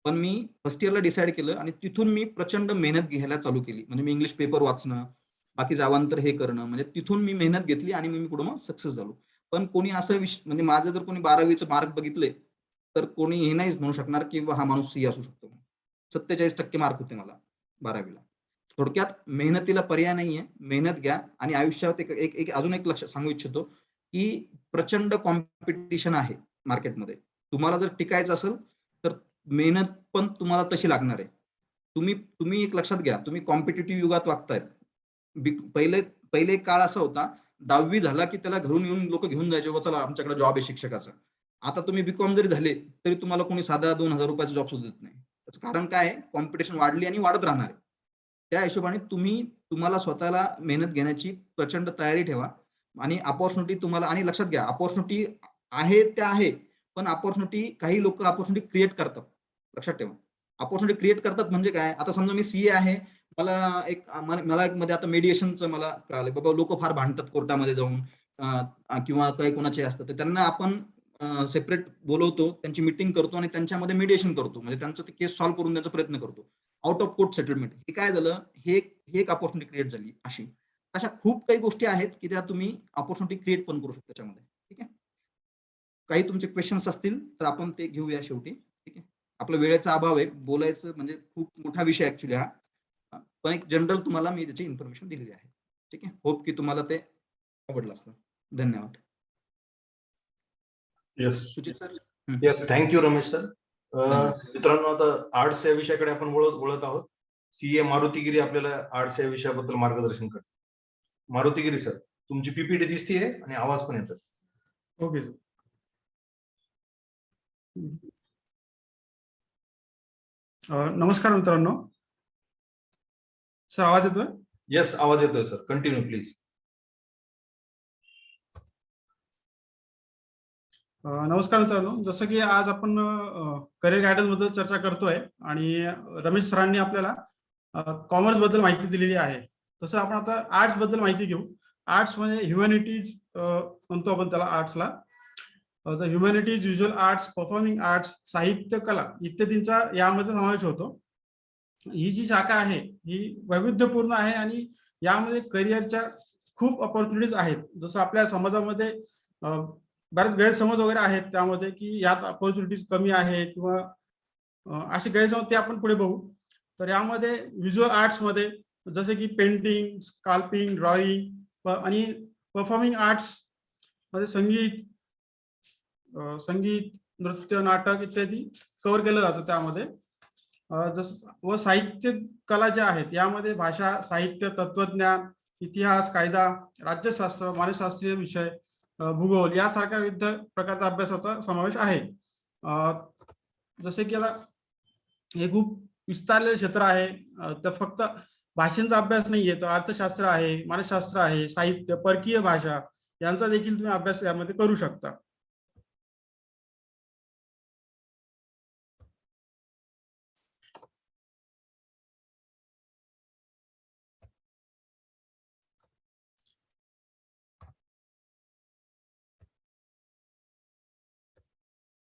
पण मी फर्स्ट इयरला डिसाईड केलं आणि तिथून मी प्रचंड मेहनत घ्यायला चालू केली. म्हणजे मी इंग्लिश पेपर वाचणं, बाकी जावांतर हे करणं, म्हणजे तिथून मी मेहनत घेतली आणि मी पुढे मग सक्सेस झालो. पण कोणी असं म्हणजे माझं जर कोणी 12वीचं मार्क बघितले तर कोणी हे नाही म्हणू शकणार की हा माणूस सीए असू शकतो. 47% मार्क होते मला 12वीला. थोडक्यात मेहनतीला पर्याय नाहीये, मेहनत घ्या. आणि आयुष्यात एक अजून एक लक्ष सांगू इच्छितो की प्रचंड कॉम्पिटिशन आहे मार्केटमध्ये. तुम्हाला जर टिकायचं असेल तर मेहनत पण तुम्हाला तशी लागणार आहे. तुम्ही एक लक्षात घ्या, तुम्ही कॉम्पिटिटिव्ह युगात वागतायत. पहिले काळ असा होता, 10वी झाला की त्याला घरून येऊन लोक घेऊन जायचे, व चला आमच्याकडे जॉब आहे शिक्षकाचा. आता तुम्ही बीकॉम जरी झाले तरी तुम्हाला कोणी साधा 2,000 रुपयाचा जॉब सुद्धा देत नाही. त्याचं कारण काय आहे, कॉम्पिटिशन वाढली आणि वाढत राहणार आहे. त्या हिशोबाने तुम्हाला स्वतःला मेहनत घेण्याची प्रचंड तयारी ठेवा. आणि अपॉर्च्युनिटी तुम्हाला, आणि लक्षात घ्या, अपॉर्च्युनिटी आहे त्या आहे, पण अपॉर्च्युनिटी काही लोक अपॉर्च्युनिटी क्रिएट करतात. लक्षात ठेवा, अपॉर्च्युनिटी क्रिएट करतात म्हणजे काय, आता समजा मी सीए आहे, मला एक मध्ये आता मेडिएशनचं मला कळालं, बाबा लोक फार भांडतात कोर्टामध्ये जाऊन किंवा काही कोणाचे असतात, तर त्यांना आपण सेपरेट बोलवतो, त्यांची मीटिंग करतो आणि त्यांच्यामध्ये मेडिएशन करतो, म्हणजे त्यांचं ते केस सॉल्व्ह करून द्यायचा प्रयत्न करतो, आउट ऑफ कोर्ट सेटलमेंट. हे काय झालं, हे एक अपॉर्च्युनिटी क्रिएट झाली. अशा खूप काही गोष्टी आहेत की त्या तुम्ही अपॉर्च्युनिटी क्रिएट पण करू शकता त्याच्यामध्ये. ठीक आहे, काही तुमचे क्वेश्चन्स असतील तर आपण ते घेऊया शेवटी. ठीक आहे, आपला वेळेचा अभाव आहे, बोलायचं म्हणजे खूप मोठा विषय ऍक्च्युली हा, पण एक जनरल तुम्हाला मी त्याची इन्फॉर्मेशन दिलेली आहे. ठीक आहे, होप की तुम्हाला ते आवडलं असतं. धन्यवाद. Yes, thank you Ramesh sir. मित्रांनो, आता आर्ट्स या विषयाकडे आपण वळत आहोत. सीए मारुतीगिरी आपल्याला आर्ट्स या विषयाबद्दल मार्गदर्शन करतात. मारुतीगिरी सर, तुमची पीपीटी दिसतीये आणि आवाज पण येतो. Okay sir. नमस्कार मित्रांनो. सर आवाज येतोय? येस, आवाज येतोय सर. Continue please. नमस्कार मित्रांनो, जसं की आज आपण करिअर गायडन्स बद्दल चर्चा करतोय आणि रमेश सरांनी आपल्याला कॉमर्स बद्दल माहिती दिलेली आहे. तसं आपण आता आर्ट्स बद्दल माहिती घेऊ. आर्ट्स म्हणजे ह्युमॅनिटीज म्हणतो आपण त्याला आर्ट्सला. Humanities, visual arts, performing arts, साहित्य, कला इत्यादींचा यामध्ये समावेश होतो. ही जी शाखा आहे ही वैविध्यपूर्ण आहे आणि यामध्ये करिअरच्या खूप ऑपॉर्च्युनिटीज आहेत. जसं आपल्या समाजामध्ये बरेच गैरसमज वगैरे आहेत त्यामध्ये की यात ऑपॉर्च्युनिटीज कमी आहे किंवा असे गैरसमज ते आपण पुढे बघू. तर यामध्ये व्हिज्युअल आर्ट्समध्ये जसे की पेंटिंग, स्काल्पिंग, ड्रॉइंग आणि परफॉर्मिंग आर्ट्स मध्ये संगीत, नृत्य, नाटक इत्यादी कव्हर केलं जातं त्यामध्ये. जसं व साहित्य कला ज्या आहेत यामध्ये भाषा, साहित्य, तत्वज्ञान, इतिहास, कायदा, राज्यशास्त्र, मानसशास्त्रीय विषय, भूगोल यासारख्या विविध प्रकारच्या अभ्यासाचा समावेश आहे. जसे की आता हे खूप विस्तारलेलं क्षेत्र आहे. तर फक्त भाषेचा अभ्यास नाहीये, तर अर्थशास्त्र आहे, मानसशास्त्र आहे, साहित्य, परकीय भाषा यांचा देखील तुम्ही अभ्यास यामध्ये करू शकता.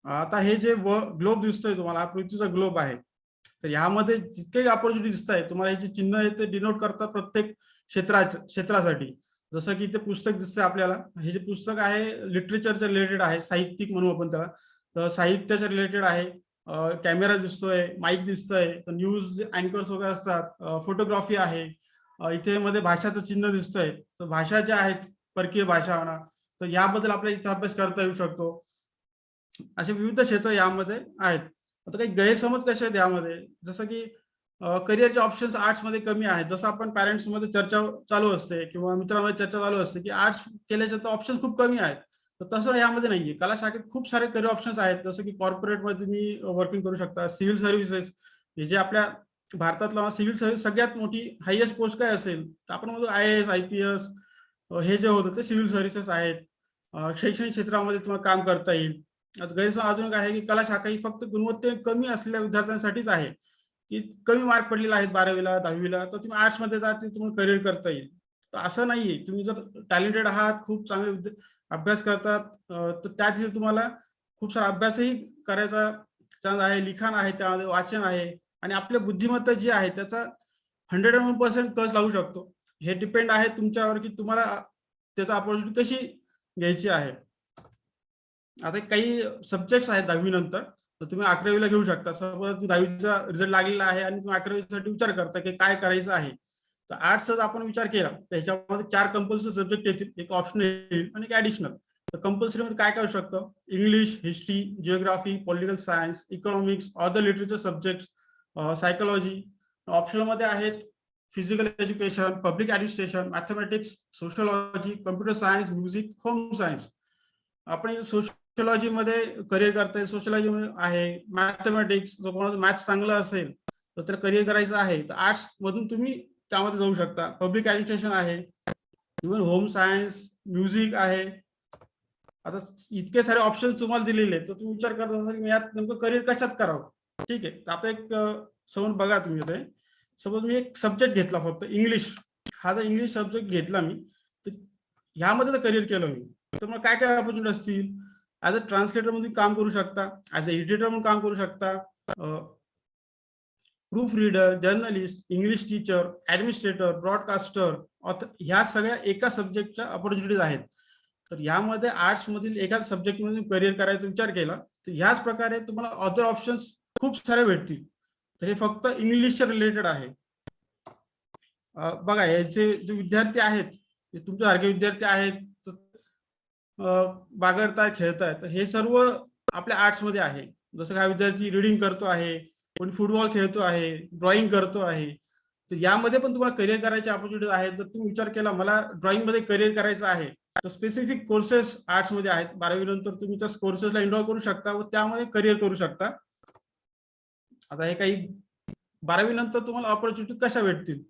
आता हे जे ग्लोब दिसतोय तुम्हाला, हा पृथ्वीचा ग्लोब आहे. तर यामध्ये जितके ऑपॉर्च्युनिटी दिसत आहे तुम्हाला, हे जे चिन्ह आहे ते डिनोट करतात प्रत्येक क्षेत्रासाठी. जसं की ते पुस्तक दिसतंय आपल्याला, हे जे पुस्तक आहे लिटरेचरच्या रिलेटेड आहे, साहित्यिक म्हणू आपण त्याला, तर साहित्याच्या रिलेटेड आहे. कॅमेरा दिसतोय, माईक दिसतोय, न्यूज अँकर्स वगैरे असतात, फोटोग्राफी आहे. इथे मध्ये भाषाचं चिन्ह दिसतंय, तर भाषा ज्या आहेत परकीय भाषा म्हणा, तर याबद्दल आपल्याला इथे अभ्यास करता येऊ शकतो. असे विविध क्षेत्र यामध्ये आहेत. आता काही गैरसमज कसे आहेत यामध्ये, जसं की करिअरचे ऑप्शन्स आर्ट्समध्ये कमी आहेत. जसं आपण पॅरेंट्समध्ये चर्चा चालू असते किंवा मित्रांमध्ये चर्चा चालू असते की आर्ट्स केल्याच्या तर ऑप्शन्स खूप कमी आहेत, तर तसं यामध्ये नाहीये. कला शाखेत खूप सारे करिअर ऑप्शन्स आहेत. जसं की कॉर्पोरेटमध्ये तुम्ही वर्किंग करू शकता, सिव्हिल सर्व्हिसेस, हे जे आपल्या भारतातला सिव्हिल सर्व्हिस सगळ्यात मोठी हायएस्ट पोस्ट काय असेल तर आपण म्हणतो IAS, IPS, हे जे होतं ते सिव्हिल सर्व्हिसेस आहेत. शैक्षणिक क्षेत्रामध्ये तुम्हाला काम करता येईल. गैरसमज अजून एक आहे की कला शाखा ही फक्त गुणवत्ते कमी असलेल्या विद्यार्थ्यांसाठीच आहे, की कमी मार्क पडलेला आहेत 12वीला 10वीला, तर तुम्ही आर्ट्समध्ये जा, ते तुम्हाला करिअर करता येईल. तर असं नाहीये. तुम्ही जर टॅलेंटेड आहात, खूप चांगले अभ्यास करतात, तर त्या तिथे तुम्हाला खूप सारा अभ्यासही करायचा चान्स आहे, लिखाण आहे, त्यामध्ये वाचन आहे आणि आपल्या बुद्धिमत्ता जी आहे त्याचा 101% कस लावू शकतो. हे डिपेंड आहे तुमच्यावर की तुम्हाला त्याचा अपॉर्च्युनिटी कशी घ्यायची आहे. आता काही सब्जेक्ट्स आहेत 10वी नंतर, तर तुम्ही 11वीला घेऊ शकता. सपोज 10वीचा रिझल्ट लागलेला आहे आणि तुम्ही 11वीसाठी विचार करता की काय करायचं आहे, तर आर्ट्सचा आपण विचार केला तर ह्याच्यामध्ये 4 कंपल्सरी सब्जेक्ट येतील, एक ऑप्शनल येईल आणि एक ऍडिशनल. तर कंपल्सरी मध्ये काय करू शकतो, English, history, geography, political science, economics, other literature subjects, psychology. Optional मध्ये आहेत physical education, public administration, mathematics, sociology, computer science, music, home science. आपण सोशियोलॉजी मध्ये करिअर करता येईल. सोशियोलॉजी आहे, मॅथमॅटिक्स, जो कोणाचं मॅथ्स चांगलं असेल तर त्याला करिअर करायचं आहे तर आर्ट्स मधून तुम्ही त्यामध्ये जाऊ शकता. पब्लिक ऍडमिनिस्ट्रेशन आहे, इव्हन होम सायन्स, म्युझिक आहे, आता इतके सारे ऑप्शन तुम्हाला दिलेले आहेत, तर तुम्ही विचार करत असाल की यात नेमकं करिअर कशात करावं. ठीक आहे, तर आता एक समोर बघा तुम्ही इथे, सपोज मी एक सब्जेक्ट घेतला फक्त इंग्लिश, हा जर इंग्लिश सब्जेक्ट घेतला मी, तर ह्यामध्ये जर करिअर केलं मी, तर मग काय काय ऑपॉर्च्युनिटी असतील. ऍज अ ट्रान्सलेटर म्हणून काम करू शकता, ऍज अ एडिटर म्हणून काम करू शकता, proof reader, journalist, English teacher, administrator, broadcaster, author, ह्या सगळ्या एका सब्जेक्टच्या ऑपॉर्च्युनिटीज आहेत. तर यामध्ये आर्ट्स मधील एकाच सब्जेक्ट मधून करिअर करायचा विचार केला, तर ह्याच प्रकारे तुम्हाला अदर ऑप्शन्स खूप सारे भेटतील. तर हे फक्त इंग्लिशच्या रिलेटेड आहे. बघा, याचे जे विद्यार्थी आहेत, तुमच्यासारखे विद्यार्थी आहेत, बागडताय, खेळताय, तर हे सर्व आपल्या आर्ट्स मध्ये आहे. जसं काय विद्यार्थी रिडिंग करतो आहे, कोणी फुटबॉल खेळतो आहे, ड्रॉइंग करतो आहे, तर यामध्ये पण तुम्हाला करिअर करायचे ऑपॉर्च्युनिटीज आहेत. जर तुम्ही विचार केला मला ड्रॉइंग मध्ये करिअर करायचं आहे, तर स्पेसिफिक कोर्सेस आर्ट्स मध्ये आहेत. 12वी नंतर तुम्ही त्या कोर्सेसला एनरोल करू शकता व त्यामध्ये करिअर करू शकता. आता हे काही 12वी नंतर तुम्हाला ऑपॉर्च्युनिटी कशा भेटतील,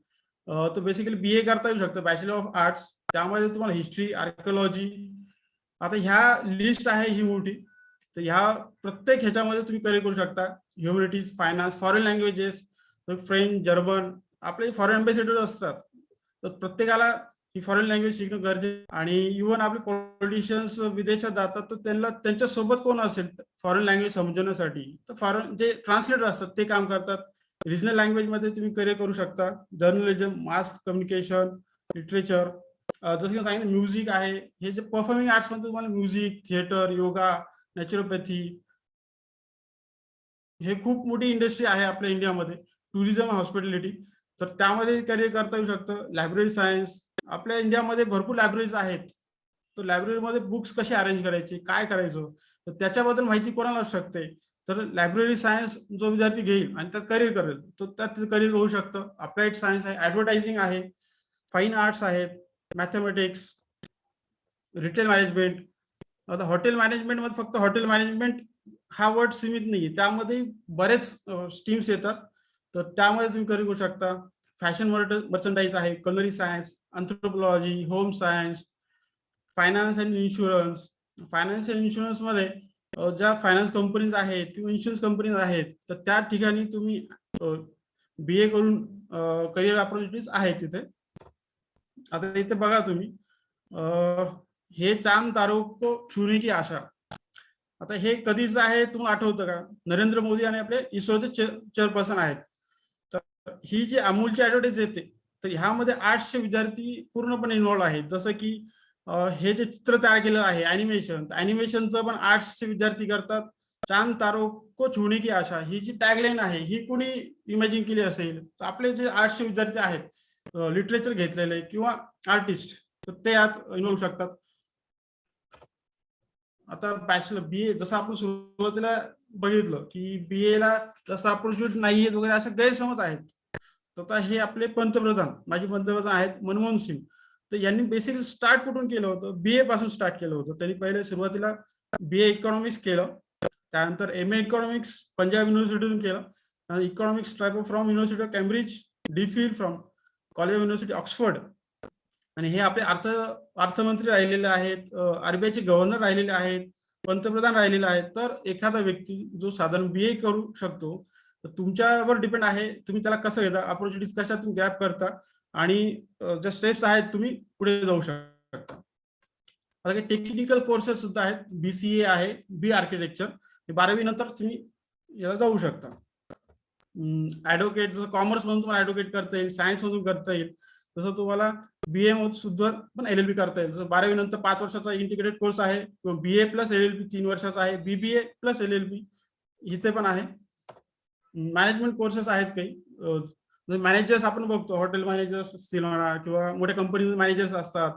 तर बेसिकली BA करता येऊ शकतं, बॅचलर ऑफ आर्ट्स. त्यामध्ये तुम्हाला हिस्ट्री, आर्किओलॉजी, आता ह्या लिस्ट आहे ही मोठी, तर ह्या प्रत्येक ह्याच्यामध्ये तुम्ही करिअर करू शकता. Humanities, finance, foreign languages, French, German, आपले फॉरेन अँबॅसेडर असतात, तर प्रत्येकाला ही फॉरेन लँग्वेज शिकणं गरजेचं. आणि इव्हन आपले पॉलिटिशियन्स विदेशात जातात, तर त्यांना त्यांच्यासोबत कोण असेल फॉरेन लँग्वेज समजण्यासाठी, तर फॉरेन जे ट्रान्सलेटर असतात ते काम करतात. रिजनल लँग्वेज मध्ये तुम्ही करिअर करू शकता, जर्नलिझम, मास कम्युनिकेशन, लिटरेचर, जसं की सांगितलं म्युझिक आहे. हे जे परफॉर्मिंग आर्ट्स मध्ये तुम्हाला म्युझिक, थिएटर, योगा, नॅचरोपॅथी, हे खूप मोठी इंडस्ट्री आहे आपल्या इंडियामध्ये. टुरिझम, हॉस्पिटॅलिटी, तर त्यामध्ये करिअर करता येऊ शकतं. लायब्ररी सायन्स, आपल्या इंडियामध्ये भरपूर लायब्ररीज आहेत, तर लायब्ररीमध्ये बुक्स कसे अरेंज करायचे, काय करायचं, तर त्याच्याबद्दल माहिती कोणाला असू शकते. तर लायब्ररी सायन्स जो विद्यार्थी घेईल आणि त्यात करिअर करेल, तर त्यात करिअर होऊ शकतं. अप्लाइड सायन्स आहे, ऍडव्हर्टायझिंग आहे, फाईन आर्ट्स आहेत, मॅथमॅटिक्स, रिटेल मॅनेजमेंट. आता हॉटेल मॅनेजमेंट मध्ये फक्त हॉटेल मॅनेजमेंट हा वर्ड सीमित नाहीये, त्यामध्ये बरेच स्ट्रीम्स येतात, तर त्यामध्ये तुम्ही करिअर करू शकता. फॅशन मर्चंडाईज आहे, culinary science, anthropology, home science, finance and insurance. Finance and insurance मध्ये ज्या फायनान्स कंपनीज आहेत किंवा इन्शुरन्स कंपनीज आहेत, तर त्या ठिकाणी तुम्ही BA करून करिअर ऑपॉर्च्युनिटीज आहेत तिथे. आता इथे बघा तुम्ही, हे चांद तारों को छूने की आशा, आता हे कधीच आहे तुम्हाला आठवतं का? नरेंद्र मोदी आणि आपले इस्रोचे चेअरपर्सन आहेत. तर ही जी अमूलची ऍडव्हर्टाईज येते, तर ह्यामध्ये आर्ट्सचे विद्यार्थी पूर्णपणे इन्व्हॉल्व आहेत. जसं की हे जे चित्र तयार केलेलं आहे अॅनिमेशन, अॅनिमेशनचं पण आर्ट्सचे विद्यार्थी करतात. चांद तारों को छूने की आशा ही जी टॅगलाईन आहे, ही कुणी इमॅजिन केली असेल, तर आपले जे आर्ट्सचे विद्यार्थी आहेत, लिटरेचर घेतलेले किंवा आर्टिस्ट, तर ते यात इन्व्हॉल्व शकतात. आता बॅचलर BA, जसं आपण सुरुवातीला बघितलं की BA ला जसं ऑपॉर्च्युनिटी नाहीये वगैरे असे गैरसमज आहेत. तर आता हे आपले पंतप्रधान, माजी पंतप्रधान आहेत मनमोहन सिंग, तर यांनी बेसिकली स्टार्ट कुठून केलं होतं? BA पासून स्टार्ट केलं होतं. त्यांनी पहिले सुरुवातीला BA इकॉनॉमिक्स केलं, त्यानंतर MA इकॉनॉमिक्स पंजाब युनिव्हर्सिटीतून केलं, आणि economics from university of Cambridge, DPhil from college of university Oxford. आणि हे आपले अर्थमंत्री राहिलेले आहेत, RBIचे गव्हर्नर राहिलेले आहेत, पंतप्रधान राहिलेले आहेत. तर एखादा व्यक्ती जो साधारण BA करू शकतो, तर तुमच्यावर डिपेंड आहे तुम्ही त्याला कसं घेता, ऑपॉर्च्युनिटीज कशा तुम्ही ग्रॅब करता, आणि ज्या स्टेप्स आहेत तुम्ही पुढे जाऊ शकता. आता काही टेक्निकल कोर्सेस सुद्धा आहेत, BCA आहे, B आर्किटेक्चर, हे 12वी नंतर तुम्ही याला जाऊ शकता. ऍडव्होकेट, जसं कॉमर्स मधून तुम्हाला ऍडव्होकेट करता येईल, सायन्स मधून करता येईल, तसं तुम्हाला BA मधून सुद्धा पण LLB करता येईल. जसं 12वी नंतर 5 वर्षाचा इंटिग्रेटेड कोर्स आहे, किंवा BA प्लस LLB 3 वर्षाचा आहे, BBA प्लस LLB इथे पण आहे. मॅनेजमेंट कोर्सेस आहेत काही, मॅनेजर्स आपण बघतो, हॉटेल मॅनेजर्स असतील म्हणा, किंवा मोठ्या कंपनी मॅनेजर्स असतात,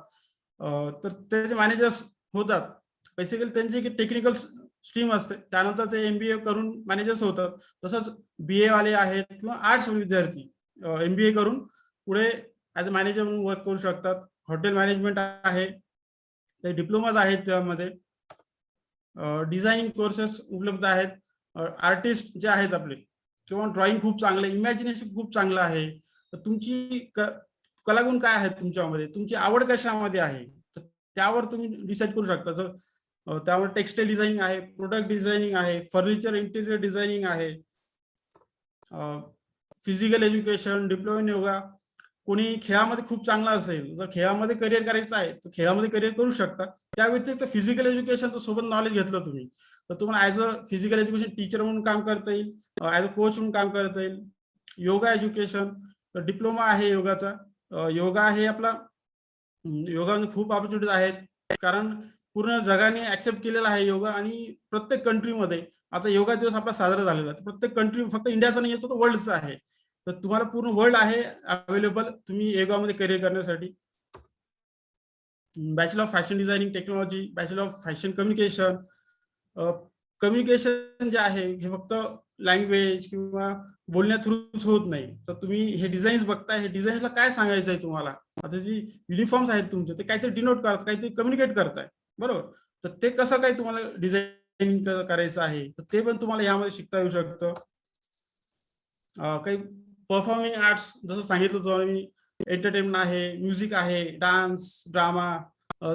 तर ते जे मॅनेजर्स होतात, बेसिकली त्यांची एक टेक्निकल स्ट्रीम असते, त्यानंतर ते MBA करून मॅनेजर्स होतात. तसंच BA वाले आहेत किंवा आर्ट्स विद्यार्थी MBA करून पुढे ऍज अ मॅनेजर म्हणून वर्क करू शकतात. हॉटेल मॅनेजमेंट आहे, ते डिप्लोमाज आहेत, त्यामध्ये डिझायनिंग कोर्सेस उपलब्ध आहेत. आर्टिस्ट जे आहेत आपले, किंवा ड्रॉइंग खूप चांगलं, इमॅजिनेशन खूप चांगलं आहे, तर तुमची कलागुण काय आहेत तुमच्यामध्ये, तुमची आवड कशामध्ये आहे, तर त्यावर तुम्ही डिसाईड करू शकता. जर त्यामुळे टेक्सटाईल डिझायनिंग आहे, प्रोडक्ट डिझायनिंग आहे, फर्निचर इंटिरियर डिझायनिंग आहे, physical education, diploma in yoga. कोणी खेळामध्ये खूप चांगला असेल, जर खेळामध्ये करिअर करायचं आहे तर खेळामध्ये करिअर करू शकता. त्या व्यतिरिक्त फिजिकल एज्युकेशनचं सोबत नॉलेज घेतलं तुम्ही तर तुम्हाला as a physical education teacher म्हणून काम करता येईल, ऍज अ कोच म्हणून काम करता येईल. योगा एज्युकेशन डिप्लोमा आहे योगाचा. योगा आहे आपला, योगामध्ये खूप ऑपॉर्च्युनिटीज आहेत कारण पूर्ण जगाने ऍक्सेप्ट केलेला आहे योगा. आणि प्रत्येक कंट्रीमध्ये आता योगा दिवस आपला साजरा झालेला आहे. प्रत्येक कंट्री, फक्त इंडियाचा नाही येतो, तो वर्ल्डचा आहे. तर तुम्हाला पूर्ण वर्ल्ड आहे अवेलेबल तुम्ही योगामध्ये करिअर करण्यासाठी. Bachelor of fashion designing technology, bachelor of fashion communication. Communication जे आहे हे फक्त लँग्वेज किंवा बोलण्या थ्रूच होत नाही. तर तुम्ही हे डिझाईन्स बघताय, हे डिझाईन्सला काय सांगायचं आहे तुम्हाला. आता जी युनिफॉर्म्स आहेत तुमचे ते काहीतरी डिनोट करतात, काहीतरी कम्युनिकेट करताय, बरोबर. तर ते कसं काय तुम्हाला डिझाईनिंग करायचं आहे तर ते पण तुम्हाला यामध्ये शिकता येऊ शकतं. काही परफॉर्मिंग आर्ट्स जसं सांगितलं तुम्हाला मी, एंटरटेनमेंट आहे, म्युझिक आहे, डान्स, ड्रामा,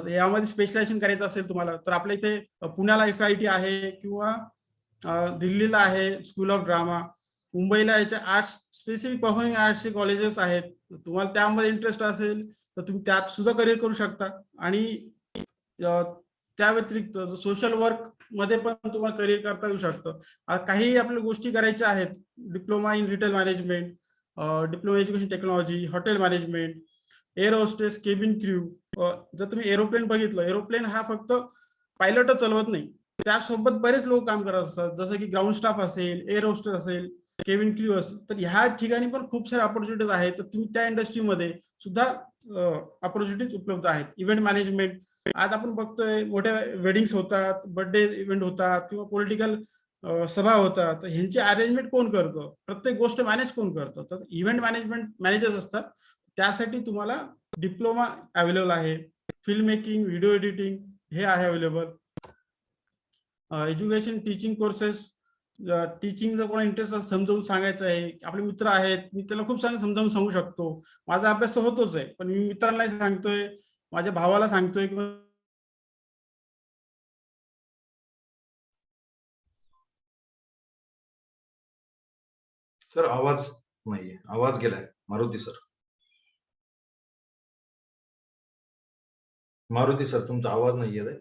यामध्ये स्पेशलायझेशन करायचं असेल तुम्हाला तर आपल्या इथे पुण्याला FIT आहे किंवा दिल्लीला आहे स्कूल ऑफ ड्रामा. मुंबईला याच्या आर्ट्स स्पेसिफिक परफॉर्मिंग आर्ट्सचे कॉलेजेस आहेत. तुम्हाला त्यामध्ये इंटरेस्ट असेल तर तुम्ही त्यात सुद्धा करिअर करू शकता. आणि त्या व्यतिरिक्त सोशल वर्क मध्ये पण तुम्हाला करिअर करता येऊ शकतं. काही आपल्या गोष्टी करायच्या आहेत, diploma in retail management, diploma education technology, hotel management, air hostess, cabin crew. जर तुम्ही एरोप्लेन बघितलं, एरोप्लेन हा फक्त पायलटच चालवत नाही, त्यासोबत बरेच लोक काम करत असतात, जसं की ग्राउंड स्टाफ असेल, एअर होस्टेस असेल, केबिन क्रू असेल. तर ह्या ठिकाणी पण खूप सारे ऑपॉर्च्युनिटीज आहेत. तर तुम्ही त्या इंडस्ट्रीमध्ये सुद्धा ऑपॉर्च्युनिटीज उपलब्ध आहेत. इव्हेंट मॅनेजमेंट, आज आपण बघतोय मोठ्या वेडिंग्स होतात, बर्थडे इव्हेंट होतात किंवा पॉलिटिकल सभा होतात. तर ह्यांची अरेंजमेंट कोण करतं, प्रत्येक गोष्ट मॅनेज कोण करतं, तर इव्हेंट मॅनेजमेंट मॅनेजर्स असतात. त्यासाठी तुम्हाला डिप्लोमा अवेलेबल आहे. फिल्म मेकिंग, व्हिडिओ एडिटिंग हे आहे अवेलेबल. एज्युकेशन टीचिंग कोर्सेस, टीचिंगचा कोणा इंटरेस्ट समजावून सांगायचं आहे. आपले मित्र आहेत, मी त्याला खूप चांगलं समजावून सांगू शकतो. माझा अभ्यास तर होतोच आहे, पण मी मित्रांनाही सांगतोय, माझ्या भावाला सांगतोय किंवा सर आवाज नाहीये, आवाज गेलाय. मारुती सर, मारुती सर तुमचा आवाज नाही येत आहे.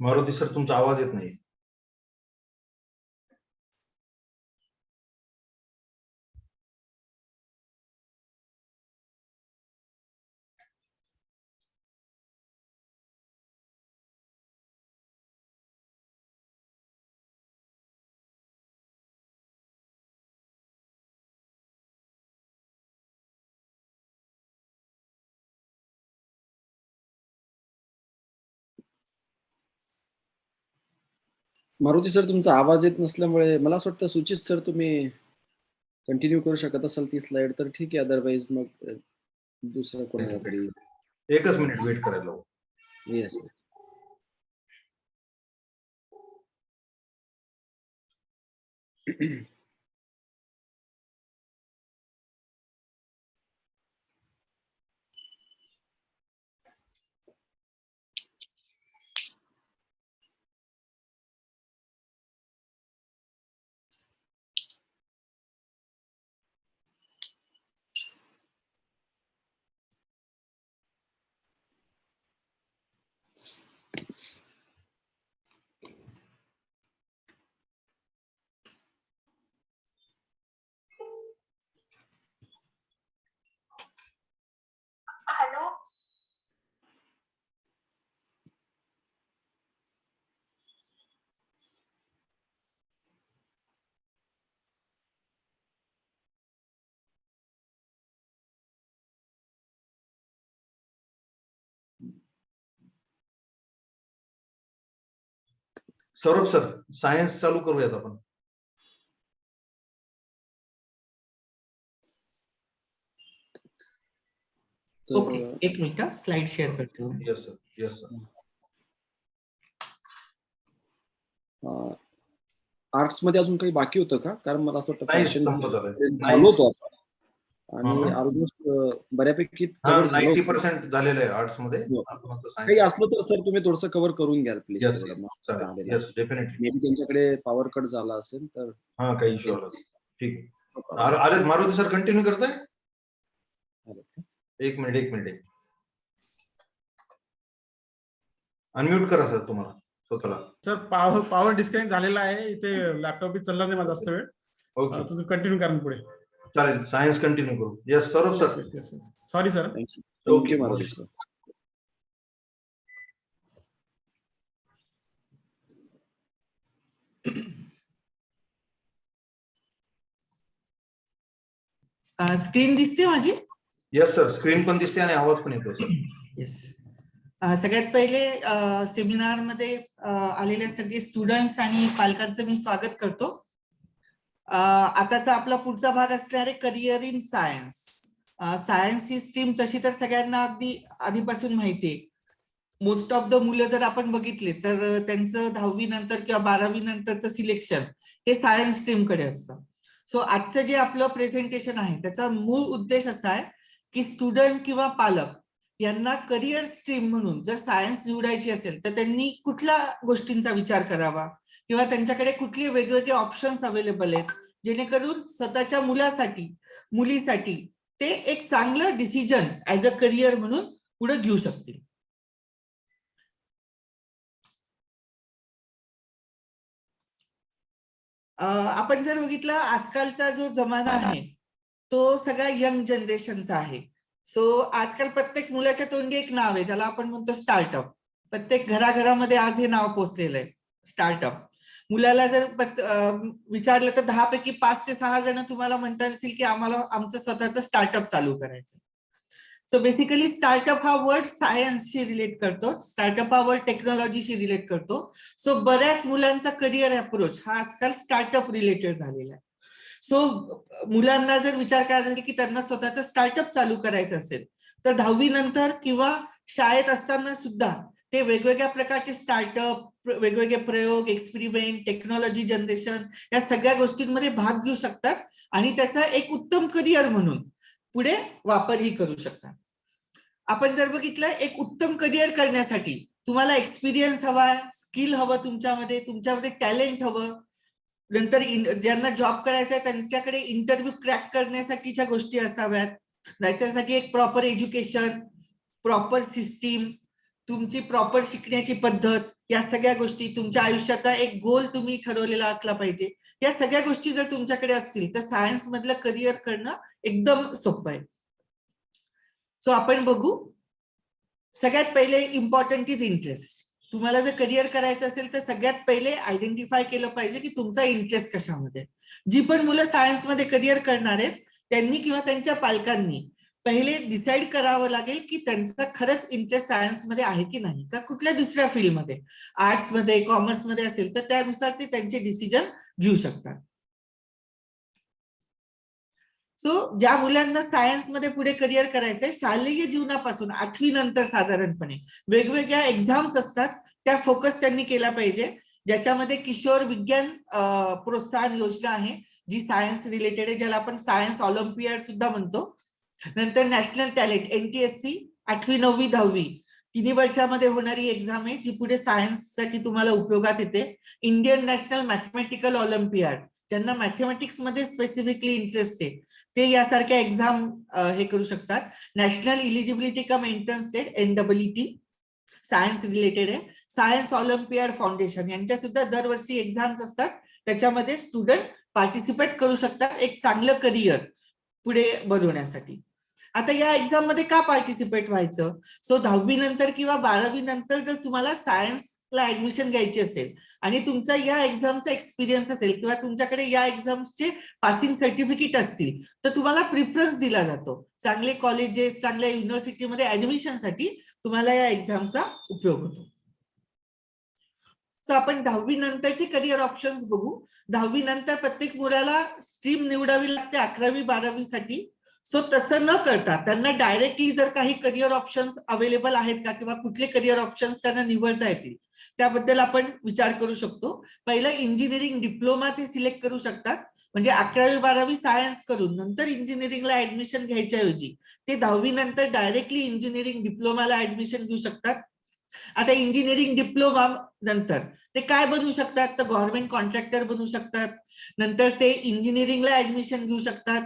मारुती सर तुमचा आवाज येत नाही. मारुती सर तुमचा आवाज येत नसल्यामुळे मला असं वाटतं सुचित सर तुम्ही कंटिन्यू करू शकत असाल ती स्लाइड तर ठीक आहे, अदरवाईज मग दुसरं कोणाला तरी. एकच मिनिट वेट करायला हवं. Yes. Hello. Saurabh sir, science चालू करूयात आपण. ओके, एक मिनिट स्लाइड शेअर करतो. Yes sir, yes sir. Arts मध्ये अजून काही बाकी होतं का? कारण मला असं वाटतं नाही, फॅशन संपत आलंय. झालो होतो आपण आणि हा. ऑलमोस्ट बऱ्यापैकी हा, कव्हर झालं होतं. 90% झालेलं आहे आर्ट्स मध्ये. हो. आपण आता काही सायन्स. असलं तर सर तुम्ही थोडंसं कव्हर करून घ्याल प्लीज. येस चालेल. Yes definitely. मे बी त्यांच्याकडे पॉवर कट झाला असेल तर हा, काही इश्यू आला असेल. ठीक आहे. अरे मारुती सर कंटिन्यू करताय? एक मिनिट. अनम्यूट करा सर तुम्हाला स्वतःला. सर पॉवर डिस्कनेक्ट झालेला आहे इथे. लॅपटॉप चालला नाही माझा जास्त वेळ. ओके तुझं कंटिन्यू करा पुढे. चालेल, सायन्स कंटिन्यू करू. Yes Saurabh sir. Sorry sir. Thank you okay, Maruti sir. Screen दिसते माझी? येस सर, स्क्रीन पण दिसते आणि आवाज पण येतो सर. येस. सगळ्यात पहिले सेमिनार मध्ये आलेल्या सगळे स्टुडंट्स आणि पालकांचं मी स्वागत करतो. आताचा आपला पुढचा भाग असणार आहे career in science. Science he stream तशी तर सगळ्यांना अगदी आधीपासून माहिती आहे. मोस्ट ऑफ द मुलं जर आपण बघितले तर त्यांचं 10वी नंतर किंवा 12वी नंतरचं सिलेक्शन हे सायन्स स्ट्रीम कडे असतं. सो आजचं जे आपलं प्रेझेंटेशन आहे त्याचा मूळ उद्देश असा आहे की स्टुडंट किंवा पालक यांना करिअर स्ट्रीम म्हणून जर सायन्स निवडायची असेल तर त्यांनी कुठल्या गोष्टींचा विचार करावा किंवा त्यांच्याकडे कुठले वेगवेगळे ऑप्शन्स अवेलेबल आहेत जेणेकरून स्वतःच्या मुलासाठी मुलीसाठी ते एक चांगलं डिसिजन ऍज अ करिअर म्हणून पुढे घेऊ शकतील. आपण जर बघितलं आजकालचा जो जमाना आहे तो सगळा यंग जनरेशनचा आहे. सो आजकाल प्रत्येक मुलाच्या तोंडी एक नाव आहे ज्याला आपण म्हणतो स्टार्टअप. प्रत्येक घराघरामध्ये आज हे नाव पोचलेलं आहे स्टार्टअप. मुलाला जर विचारलं तर 10 पैकी 5 ते 6 जण तुम्हाला म्हणता येईल की आम्हाला आमचं स्वतःचं स्टार्टअप चालू करायचं. सो बेसिकली स्टार्टअप हा वर्ड सायन्सशी रिलेट करतो. स्टार्टअप हा वर्ड टेक्नॉलॉजीशी रिलेट करतो. सो बऱ्याच मुलांचा करिअर अप्रोच हा आजकाल स्टार्टअप रिलेटेड झालेला आहे. सो मुलांना जर विचार करायचा असेल की त्यांना स्वतःचं स्टार्टअप चालू करायचं असेल तर 10वी नंतर किंवा शाळेत असताना सुद्धा ते वेगवेगळ्या प्रकारचे स्टार्टअप, वेगवेगळे प्रयोग, एक्सपेरिमेंट, टेक्नॉलॉजी जनरेशन या सगळ्या गोष्टींमध्ये भाग घेऊ शकतात आणि त्याचा एक उत्तम करिअर म्हणून पुढे वापरही करू शकतात. आपण जर बघितलं एक उत्तम करिअर करण्यासाठी तुम्हाला एक्सपिरियन्स हवा, स्किल हवं, तुमच्यामध्ये टॅलेंट हवं. नंतर ज्यांना जॉब करायचा आहे त्यांच्याकडे इंटरव्ह्यू क्रॅक करण्यासाठीच्या गोष्टी असाव्यात. त्याच्यासाठी एक प्रॉपर एज्युकेशन, प्रॉपर सिस्टीम, तुमची प्रॉपर शिकण्याची पद्धत, या सगळ्या गोष्टी, तुमच्या आयुष्याचा एक गोल तुम्ही ठरवलेला असला पाहिजे. या सगळ्या गोष्टी जर तुमच्याकडे असतील तर सायन्स मधलं करिअर करणं एकदम सोपं आहे. सो आपण बघू. सगळ्यात पहिले इम्पॉर्टंट इज इंटरेस्ट. तुम्हाला जर करिअर करायचं असेल तर सगळ्यात पहिले आयडेंटिफाय केलं पाहिजे की तुमचा इंटरेस्ट कशामध्ये. जी पण मुलं सायन्समध्ये करिअर करणार आहेत त्यांनी किंवा त्यांच्या पालकांनी पहिले डिसाईड करावं लागेल की त्यांचा खरंच इंटरेस्ट सायन्समध्ये आहे की नाही, का कुठल्या दुसऱ्या फील्डमध्ये, आर्ट्समध्ये, कॉमर्समध्ये असेल तर त्यानुसार ते त्यांचे डिसिजन घेऊ शकतात. सो ज्या मुलांना सायन्समध्ये पुढे करिअर करायचंय शालेय जीवनापासून 8वी नंतर साधारणपणे वेगवेगळ्या एक्झाम्स असतात त्या फोकस त्यांनी केला पाहिजे. ज्याच्यामध्ये किशोर विज्ञान प्रोत्साहन योजना आहे जी सायन्स रिलेटेड आहे, ज्याला आपण सायन्स ऑलिम्पियाड सुद्धा म्हणतो. नंतर नॅशनल टॅलेंट NTSC 8वी 9वी 10वी 3 वर्षामध्ये होणारी एक्झाम आहे जी पुढे सायन्ससाठी तुम्हाला उपयोगात येते. इंडियन नॅशनल मॅथमॅटिकल ऑलिम्पियाड, ज्यांना मॅथमॅटिक्स मध्ये स्पेसिफिकली इंटरेस्ट आहे ते यासारख्या एक्झाम हे करू शकतात. National eligibility cum entrance test NEET science related आहे. सायन्स ऑलिम्पियाड फाउंडेशन यांच्या सुद्धा दरवर्षी एक्झाम्स असतात, त्याच्यामध्ये स्टुडंट पार्टिसिपेट करू शकतात एक चांगलं करिअर पुढे बनवण्यासाठी. आता या एक्झाम मध्ये का पार्टिसिपेट व्हायचं? सो 10वी नंतर किंवा 12वी नंतर जर तुम्हाला सायन्सला ऍडमिशन घ्यायची असेल आणि तुमचा या एक्झामचा एक्सपिरियन्स असेल किंवा तुमच्याकडे या एक्झाम्सचे पासिंग सर्टिफिकेट असतील तर तुम्हाला प्रिफरन्स दिला जातो. चांगले कॉलेजेस, चांगल्या युनिव्हर्सिटीमध्ये ऍडमिशनसाठी तुम्हाला या एक्झामचा उपयोग होतो. सो आपण 10वी नंतरचे करिअर ऑप्शन्स बघू. 10वी नंतर प्रत्येक मुलाला स्ट्रीम निवडावी लागते 11वी 12वी साठी. सो तसं न करता त्यांना डायरेक्टली जर काही करिअर ऑप्शन्स अवेलेबल आहेत का किंवा कुठले करिअर ऑप्शन्स त्यांना निवडता येतील त्याबद्दल आपण विचार करू शकतो. पहिलं इंजिनिअरिंग डिप्लोमा ते सिलेक्ट करू शकतात. म्हणजे 11वी-12वी सायन्स करून नंतर इंजिनिअरिंगला ऍडमिशन घ्यायच्या ऐवजी ते 10वी नंतर डायरेक्टली इंजिनिअरिंग डिप्लोमाला ऍडमिशन घेऊ शकतात. आता इंजिनिअरिंग डिप्लोमा नंतर ते काय बनू शकतात, तर गव्हर्नमेंट कॉन्ट्रॅक्टर बनू शकतात. नंतर ते इंजिनिअरिंगला ऍडमिशन घेऊ शकतात.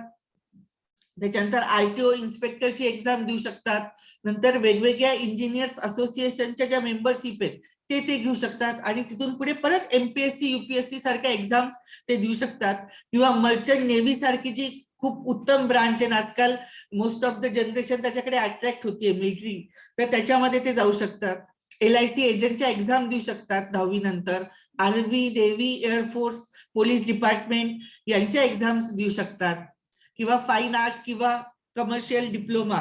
त्याच्यानंतर आयटीओ इन्स्पेक्टरची एक्झाम देऊ शकतात. नंतर वेगवेगळ्या इंजिनियर्स असोसिएशनच्या ज्या मेंबरशिप आहेत ते घेऊ शकतात आणि तिथून पुढे परत एमपीएससी युपीएससी सारख्या एक्झाम ते देऊ शकतात. किंवा मर्चंट नेव्ही सारखी जी खूप उत्तम ब्रांच आहे आजकाल मोस्ट ऑफ द जनरेशन त्याच्याकडे अट्रॅक्ट होतीये मिलिटरी, तर त्याच्यामध्ये ते जाऊ शकतात. LIC एजंटच्या एक्झाम देऊ शकतात 10वी नंतर. Army, navy, air force, police department यांच्या एक्झाम्स देऊ शकतात. किंवा फाईन आर्ट किंवा कमर्शियल डिप्लोमा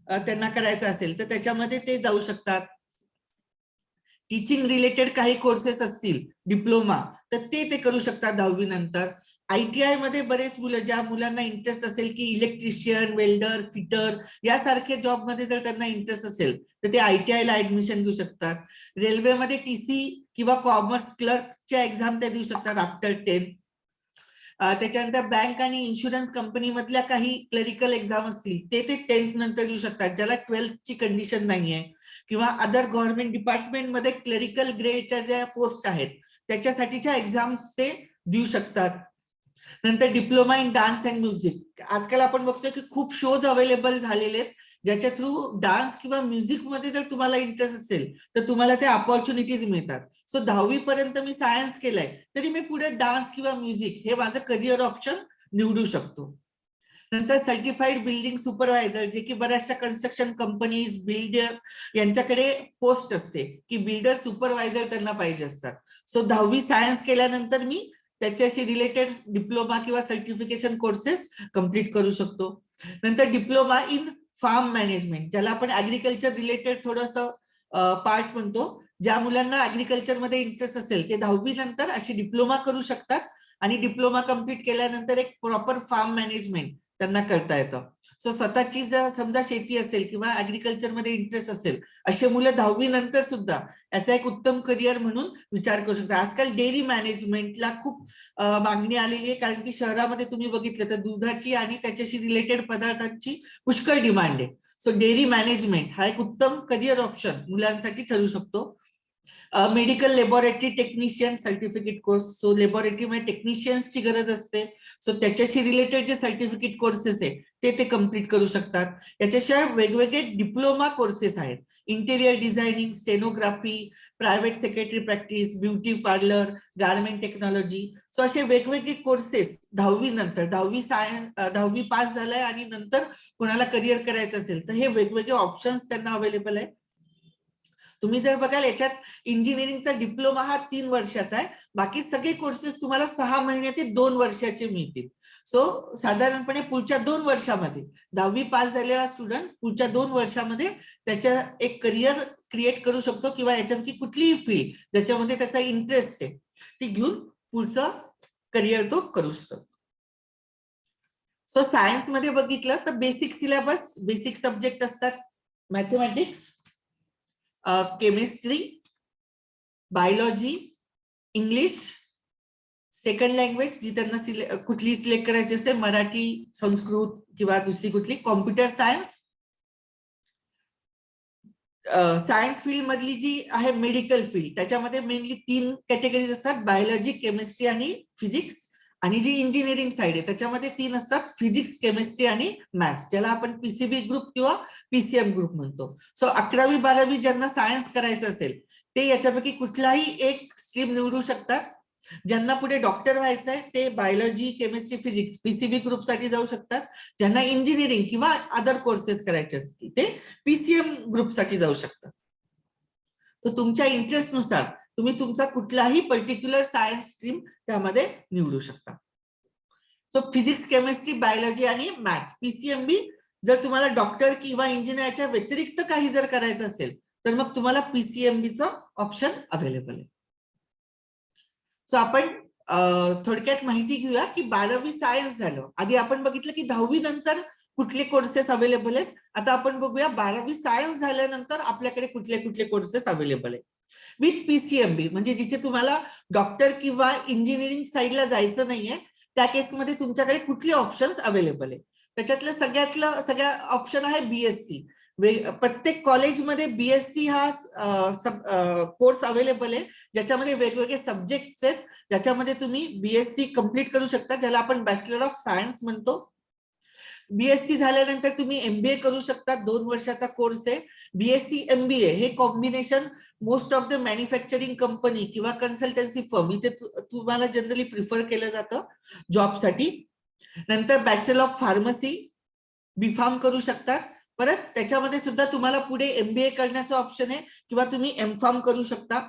त्यांना करायचा असेल तर त्याच्यामध्ये ते जाऊ शकतात. टीचिंग रिलेटेड काही कोर्सेस असतील डिप्लोमा तर ते करू शकतात 10वी नंतर. ITI मध्ये बरेच मुलं, ज्या मुलांना इंटरेस्ट असेल की इलेक्ट्रिशियन, वेल्डर, फिटर यासारख्या जॉबमध्ये जर त्यांना इंटरेस्ट असेल तर ते ITI ला ऍडमिशन घेऊ शकतात. रेल्वेमध्ये TC किंवा कॉमर्स क्लर्कच्या एक्झाम ते देऊ शकतात आफ्टर 10th. त्याच्यानंतर बँक आणि इन्शुरन्स कंपनी मधल्या काही क्लरिकल एक्झाम असतील ते 10th नंतर देऊ शकतात, ज्याला 12th ची कंडिशन नाहीये. किंवा अदर गव्हर्नमेंट डिपार्टमेंट मध्ये क्लरिकल ग्रेडच्या ज्या पोस्ट आहेत त्याच्यासाठीच्या एक्झाम्स ते देऊ शकतात. नंतर diploma in dance and music. आजकाल आपण बघतोय की खूप शोज अवेलेबल झालेले आहेत ज्याच्या थ्रू डान्स किंवा म्युझिक मध्ये जर तुम्हाला इंटरेस्ट असेल तर तुम्हाला त्या अपॉर्च्युनिटीज मिळतात. सो 10वी पर्यंत मी सायन्स केलंय तरी मी पुढे डान्स किंवा म्युझिक हे माझं करिअर ऑप्शन निवडू शकतो. नंतर सर्टिफाईड बिल्डिंग सुपरवायझर, जे की बऱ्याचशा कन्स्ट्रक्शन कंपनीज, बिल्डर यांच्याकडे पोस्ट असते की बिल्डर सुपरवायझर त्यांना पाहिजे असतात. सो 10वी सायन्स केल्यानंतर मी त्याच्याशी रिलेटेड डिप्लोमा किंवा सर्टिफिकेशन कोर्सेस कम्प्लीट करू शकतो. नंतर डिप्लोमा इन फार्म मॅनेजमेंट, ज्याला आपण ऍग्रिकल्चर रिलेटेड थोडंसं पार्ट म्हणतो. ज्या मुलांना ऍग्रिकल्चर मध्ये इंटरेस्ट असेल ते 10वी नंतर अशी डिप्लोमा करू शकतात आणि डिप्लोमा कम्प्लीट केल्यानंतर एक प्रॉपर फार्म मॅनेजमेंट त्यांना करता येतं. सो स्वतःची जर समजा शेती असेल किंवा ऍग्रिकल्चर मध्ये इंटरेस्ट असेल असे मुलं 10वी नंतर सुद्धा याचा एक उत्तम करिअर म्हणून विचार करू शकतात. आजकाल डेअरी मॅनेजमेंटला खूप मागणी आलेली आहे, कारण की शहरामध्ये तुम्ही बघितलं तर दुधाची आणि त्याच्याशी रिलेटेड पदार्थांची पुष्कळ डिमांड आहे. सो डेअरी मॅनेजमेंट हा एक उत्तम करिअर ऑप्शन मुलांसाठी ठरू शकतो. Medical laboratory technician certificate course. So लॅबोरेटरीमध्ये टेक्निशियन्सची गरज असते, सो त्याच्याशी रिलेटेड जे सर्टिफिकेट कोर्सेस आहे ते कम्प्लीट करू शकतात. याच्याशिवाय वेगवेगळे डिप्लोमा कोर्सेस आहेत. Interior designing, stenography, private secretary practice, beauty parlour, garment technology. So असे वेगवेगळे कोर्सेस 10वी नंतर, 10वी पास झालाय आणि नंतर कोणाला करिअर करायचं असेल तर हे वेगवेगळे ऑप्शन्स त्यांना अवेलेबल आहे. तुम्ही जर बघाल याच्यात इंजिनिअरिंगचा डिप्लोमा हा 3 वर्षाचा आहे, बाकी सगळे कोर्सेस तुम्हाला 6 महिने ते 2 वर्षाचे मिळतील. सो साधारणपणे पुढच्या 2 वर्षामध्ये 10वी पास झालेला स्टुडंट पुढच्या 2 वर्षामध्ये त्याच्या एक करिअर क्रिएट करू शकतो किंवा याच्यापैकी कुठलीही फील्ड ज्याच्यामध्ये त्याचा इंटरेस्ट आहे ती घेऊन पुढचं करिअर तो करू शकतो. सो सायन्स मध्ये बघितलं तर बेसिक सिलेबस, बेसिक सब्जेक्ट असतात. Mathematics, chemistry, biology, English, second language जी त्यांना कुठली सिलेक्ट करायची असते, मराठी, संस्कृत किंवा दुसरी कुठली, कॉम्प्युटर सायन्स. सायन्स फील्ड मधली जी आहे मेडिकल फील्ड त्याच्यामध्ये मेनली 3 कॅटेगरीज असतात, बायोलॉजी, केमिस्ट्री आणि फिजिक्स. आणि जी इंजिनिअरिंग साइड आहे त्याच्यामध्ये 3 असतात, फिजिक्स, केमिस्ट्री आणि मॅथ्स, ज्याला आपण PCB ग्रुप किंवा PCM ग्रुप म्हणतो. सो 11वी-12वी ज्यांना सायन्स करायचं असेल ते याच्यापैकी कुठलाही एक स्ट्रीम निवडू शकतात. ज्यांना पुढे डॉक्टर व्हायचं आहे ते बायोलॉजी, केमिस्ट्री, फिजिक्स PCB ग्रुपसाठी जाऊ शकतात. ज्यांना इंजिनिअरिंग किंवा अदर कोर्सेस करायचे असतील ते PCM ग्रुपसाठी जाऊ शकतात. तर तुमच्या इंटरेस्टनुसार तुम्ही तुमचा कुठलाही पर्टिक्युलर सायन्स स्ट्रीम त्यामध्ये निवडू शकता. सो फिजिक्स, केमिस्ट्री, बायोलॉजी आणि मॅथ्स PCMB. जर तुम्हाला डॉक्टर किंवा इंजिनिअरच्या व्यतिरिक्त काही जर करायचं असेल तर मग तुम्हाला PCMBचं ऑप्शन अवेलेबल आहे. सो आपण थोडक्यात माहिती घेऊया की 12वी सायन्स झालं. आधी आपण बघितलं की 10वी नंतर कुठले कोर्सेस अवेलेबल आहेत. आता आपण बघूया 12वी सायन्स झाल्यानंतर आपल्याकडे कुठले कुठले कोर्सेस अवेलेबल आहेत विथ PCMB, म्हणजे जिथे तुम्हाला डॉक्टर किंवा इंजिनिअरिंग साईडला जायचं नाहीये त्या केसमध्ये तुमच्याकडे कुठले ऑप्शन्स अवेलेबल आहे. त्याच्यातलं सगळ्या ऑप्शन आहे BSc. प्रत्येक कॉलेजमध्ये BSc हा कोर्स अवेलेबल आहे, ज्याच्यामध्ये वेगवेगळे सब्जेक्ट्स आहेत, ज्याच्यामध्ये तुम्ही BSc कम्प्लीट करू शकता, ज्याला आपण बॅचलर ऑफ सायन्स म्हणतो. BSc झाल्यानंतर तुम्ही MBA करू शकता, 2 वर्षाचा कोर्स आहे. BSc MBA हे combination most of the manufacturing company किंवा कन्सल्टन्सी फर्म इथे तुम्हाला जनरली प्रिफर केलं जातं जॉबसाठी. नंतर बॅचलर ऑफ फार्मसी, B.Pharm करू शकतात. परत त्याच्यामध्ये सुद्धा तुम्हाला पुढे MBA करण्याचं ऑप्शन आहे किंवा तुम्ही M.Pharm करू शकता.